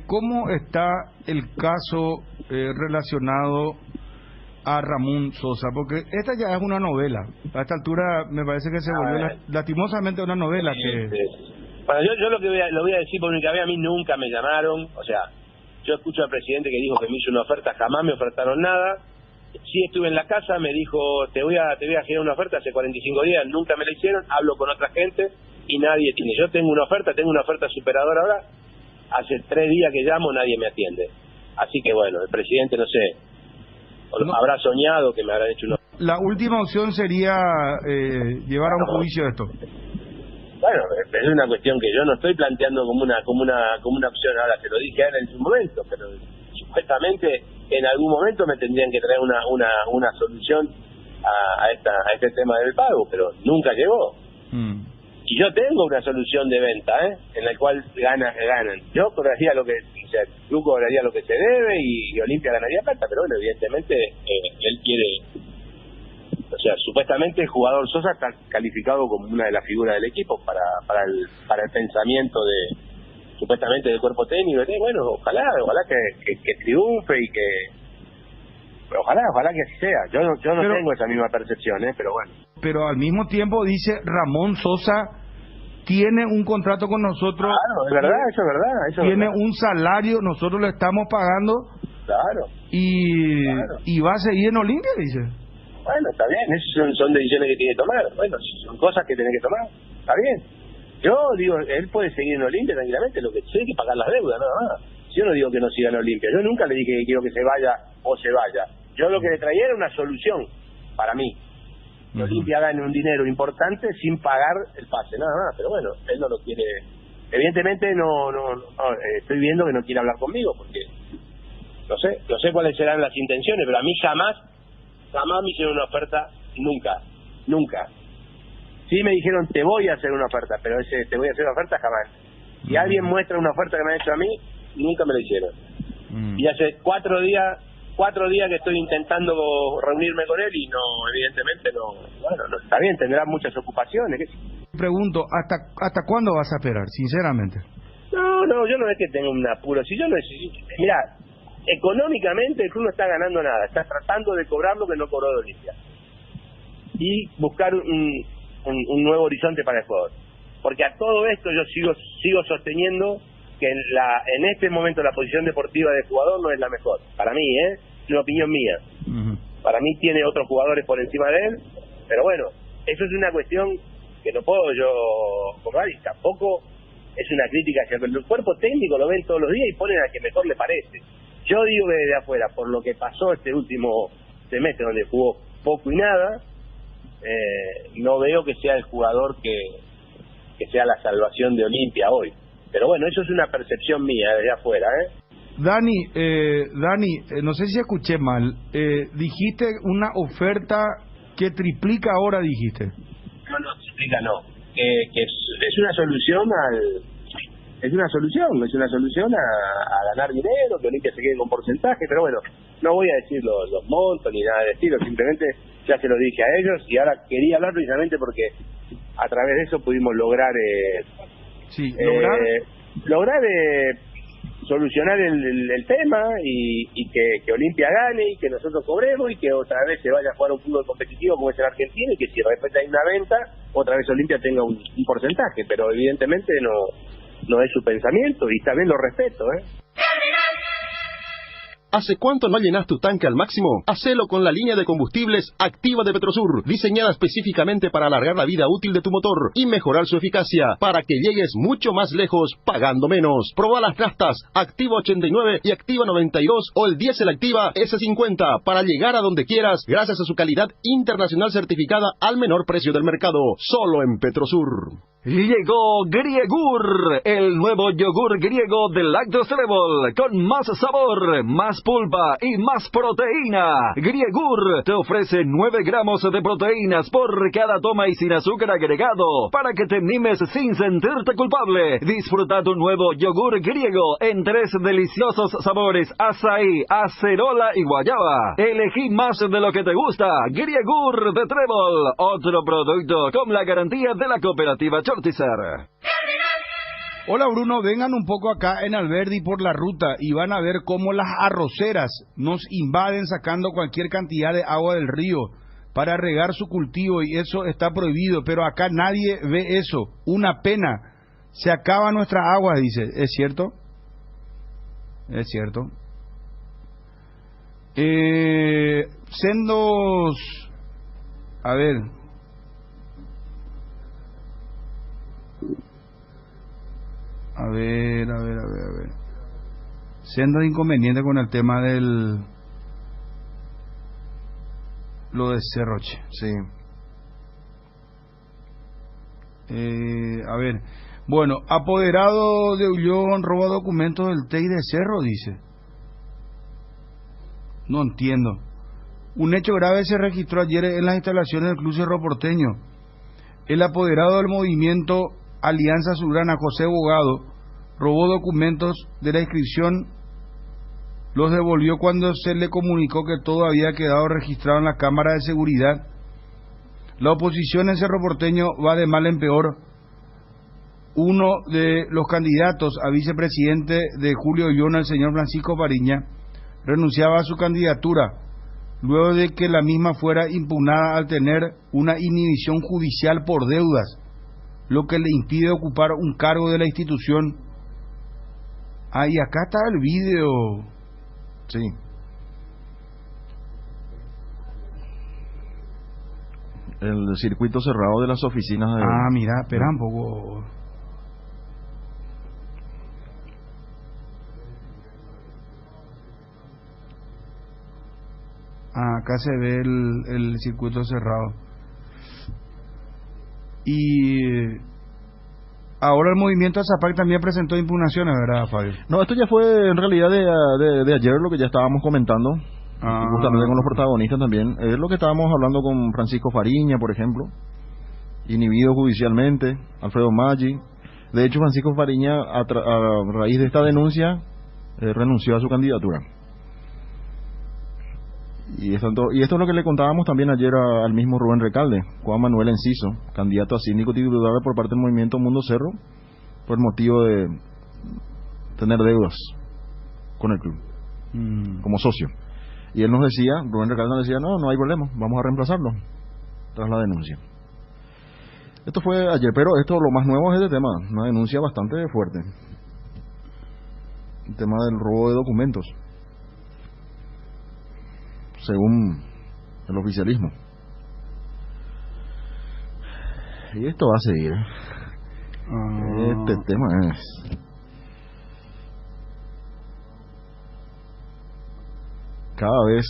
¿cómo está el caso relacionado a Ramón Sosa? Porque esta ya es una novela. A esta altura me parece que se volvió lastimosamente una novela. Bueno, yo lo voy a decir por única vez, a mí nunca me llamaron. O sea, yo escucho al presidente que dijo que me hizo una oferta, jamás me ofertaron nada. Sí estuve en la casa, me dijo, te voy a generar una oferta hace 45 días, nunca me la hicieron, hablo con otra gente y nadie tiene. Yo tengo una oferta superadora ahora, hace 3 días que llamo, nadie me atiende. Así que bueno, el presidente, no sé, habrá soñado que me habrán hecho una... La última opción sería llevar a un juicio esto. Bueno, es una cuestión que yo no estoy planteando como una opción, ahora se lo dije a él en su momento, pero supuestamente en algún momento me tendrían que traer una solución a este tema del pago, pero nunca llegó. Y yo tengo una solución de venta, en la cual ganan. Yo cobraría lo que, o sea, tú cobraría lo que se debe y Olimpia ganaría plata, pero bueno, evidentemente él quiere, o sea, supuestamente el jugador Sosa está calificado como una de las figuras del equipo para el pensamiento supuestamente del cuerpo técnico. Bueno, ojalá que triunfe y que ojalá que así sea. Yo no tengo esa misma percepción, pero bueno. Pero al mismo tiempo dice Ramón Sosa tiene un contrato con nosotros. Claro, es verdad, eso es verdad. Tiene un salario, nosotros le estamos pagando. Claro. Y va a seguir en Olimpia, dice. Bueno, está bien, esas son decisiones que tiene que tomar. Bueno, son cosas que tiene que tomar. Está bien. Yo digo, él puede seguir en Olimpia tranquilamente, lo que tiene que pagar las deudas, nada más. Yo no digo que no siga en Olimpia, yo nunca le dije que quiero que se vaya o se vaya. Yo lo que le traía era una solución para mí. Que Olimpia gane un dinero importante sin pagar el pase, nada más. Pero bueno, él no lo quiere. Evidentemente no estoy viendo que no quiere hablar conmigo, porque no sé cuáles serán las intenciones, pero a mí jamás me hicieron una oferta, nunca. Sí me dijeron, te voy a hacer una oferta, pero ese te voy a hacer una oferta jamás. Si alguien muestra una oferta que me han hecho a mí, nunca me la hicieron. Y hace 4 días que estoy intentando reunirme con él y evidentemente no está bien, tendrá muchas ocupaciones. Pregunto, ¿hasta cuándo vas a esperar, sinceramente? No, yo no es que tenga un apuro. Si yo necesito, mira, económicamente el club no está ganando nada, está tratando de cobrar lo que no cobró de Olimpia y buscar un nuevo horizonte para el jugador, porque a todo esto yo sigo sosteniendo que en este momento la posición deportiva del jugador no es la mejor para mí, es una opinión mía. Para mí tiene otros jugadores por encima de él, pero bueno, eso es una cuestión que no puedo yo cobrar y tampoco es una crítica hacia el cuerpo técnico, lo ven todos los días y ponen al que mejor le parece. Yo digo que desde afuera, por lo que pasó este último semestre donde jugó poco y nada, no veo que sea el jugador que sea la salvación de Olimpia hoy. Pero bueno, eso es una percepción mía desde afuera, Dani, no sé si escuché mal. Dijiste una oferta que triplica ahora, dijiste. No, triplica no. Que es una solución es una solución a ganar dinero, que Olimpia se quede con porcentaje, pero bueno, no voy a decir los montos ni nada de estilo, simplemente ya se lo dije a ellos y ahora quería hablar precisamente porque a través de eso pudimos lograr solucionar el tema y que Olimpia gane y que nosotros cobremos y que otra vez se vaya a jugar un fútbol competitivo como es el argentino y que si de repente hay una venta, otra vez Olimpia tenga un porcentaje, pero evidentemente no es su pensamiento y también lo respeto, ¿Hace cuánto no llenas tu tanque al máximo? Hacelo con la línea de combustibles Activa de Petrosur, diseñada específicamente para alargar la vida útil de tu motor y mejorar su eficacia, para que llegues mucho más lejos pagando menos. Proba las naftas Activa 89 y Activa 92 o el diésel Activa S50 para llegar a donde quieras gracias a su calidad internacional certificada al menor precio del mercado, solo en Petrosur. Llegó Griegur, el nuevo yogur griego de Lacto Cerebol, con más sabor, más pulpa y más proteína. Griegur te ofrece 9 gramos de proteínas por cada toma y sin azúcar agregado, para que te mimes sin sentirte culpable. Disfruta tu nuevo yogur griego en 3 deliciosos sabores: azaí, acerola y guayaba. Elegí más de lo que te gusta. Griegur de Trébol, otro producto con la garantía de la cooperativa Chortizer. Hola Bruno, vengan un poco acá en Alberdi por la ruta y van a ver cómo las arroceras nos invaden sacando cualquier cantidad de agua del río para regar su cultivo, y eso está prohibido, pero acá nadie ve eso. Una pena, se acaba nuestra agua, dice. ¿Es cierto? Es cierto. Sendos, a ver, siendo inconveniente con el tema del lo de Cerroche. Sí. A ver, bueno, apoderado de Ullón roba documentos del TEI de Cerro, dice. No entiendo. Un hecho grave se registró ayer en las instalaciones del Club Cerro Porteño. El apoderado del movimiento Alianza Azulgrana, José Bogado, robó documentos de la inscripción, los devolvió cuando se le comunicó que todo había quedado registrado en la cámara de seguridad. La oposición en Cerro Porteño va de mal en peor. Uno de los candidatos a vicepresidente de Julio Ullón, el señor Francisco Fariña, renunciaba a su candidatura luego de que la misma fuera impugnada al tener una inhibición judicial por deudas, lo que le impide ocupar un cargo de la institución. Y acá está el vídeo. Sí. El circuito cerrado de las oficinas de... Mira, espera un poco. Acá se ve el circuito cerrado. Y ahora el movimiento Zapac también presentó impugnaciones, ¿verdad, Fabio? No, esto ya fue en realidad de ayer, lo que ya estábamos comentando, justamente con los protagonistas también. Es lo que estábamos hablando con Francisco Fariña, por ejemplo, inhibido judicialmente, Alfredo Maggi. De hecho, Francisco Fariña, a raíz de esta denuncia, renunció a su candidatura. Y esto es lo que le contábamos también ayer al mismo Rubén Recalde, Juan Manuel Enciso, candidato a síndico titular por parte del movimiento Mundo Cerro, por motivo de tener deudas con el club, como socio. Y él nos decía, Rubén Recalde nos decía, no hay problema, vamos a reemplazarlo, tras la denuncia. Esto fue ayer, pero lo más nuevo es este tema, una denuncia bastante fuerte. El tema del robo de documentos, según el oficialismo. Y esto va a seguir. Este tema es... cada vez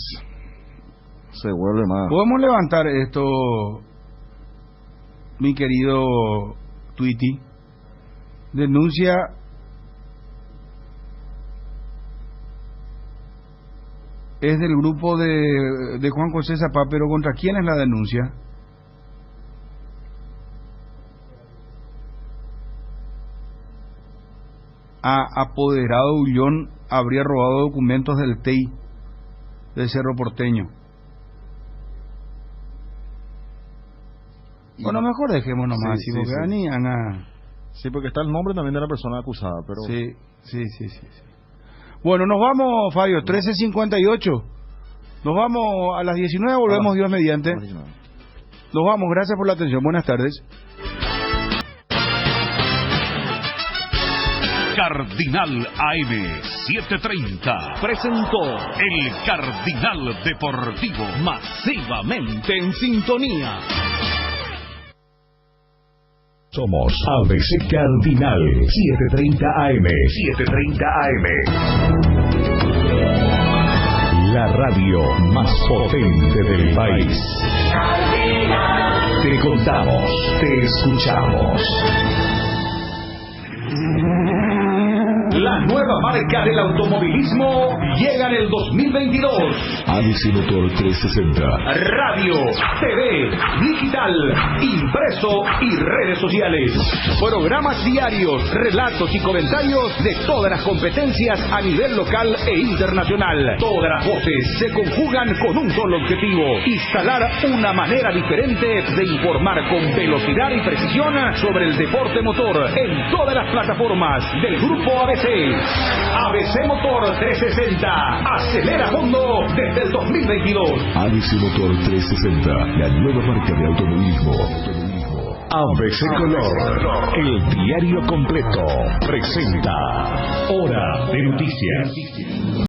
se vuelve más... ¿Podemos levantar esto, mi querido Twitty? Denuncia... es del grupo de Juan José Zapá, pero ¿contra quién es la denuncia? Apoderado Ullón habría robado documentos del TEI de Cerro Porteño. Bueno, mejor dejemos nomás, sí, porque sí, porque está el nombre también de la persona acusada, pero... Sí. Bueno, nos vamos, Fabio, 13:58. Nos vamos a las 19, volvemos Dios mediante. Nos vamos, gracias por la atención. Buenas tardes. Cardinal AM 730 presentó El Cardinal Deportivo, masivamente en sintonía. Somos ABC Cardinal 730 AM. 730 AM. La radio más potente del país. Te contamos, te escuchamos. La nueva marca del automovilismo llega en el 2022. ABC Motor 360. Radio, TV, digital, impreso y redes sociales. Programas diarios, relatos y comentarios de todas las competencias a nivel local e internacional. Todas las voces se conjugan con un solo objetivo: instalar una manera diferente de informar con velocidad y precisión sobre el deporte motor en todas las plataformas del Grupo ABC. ABC Motor 360. Acelera fondo desde el 2022. ABC Motor 360, la nueva marca de automovilismo. ABC Color, el diario completo, presenta Hora de Noticias.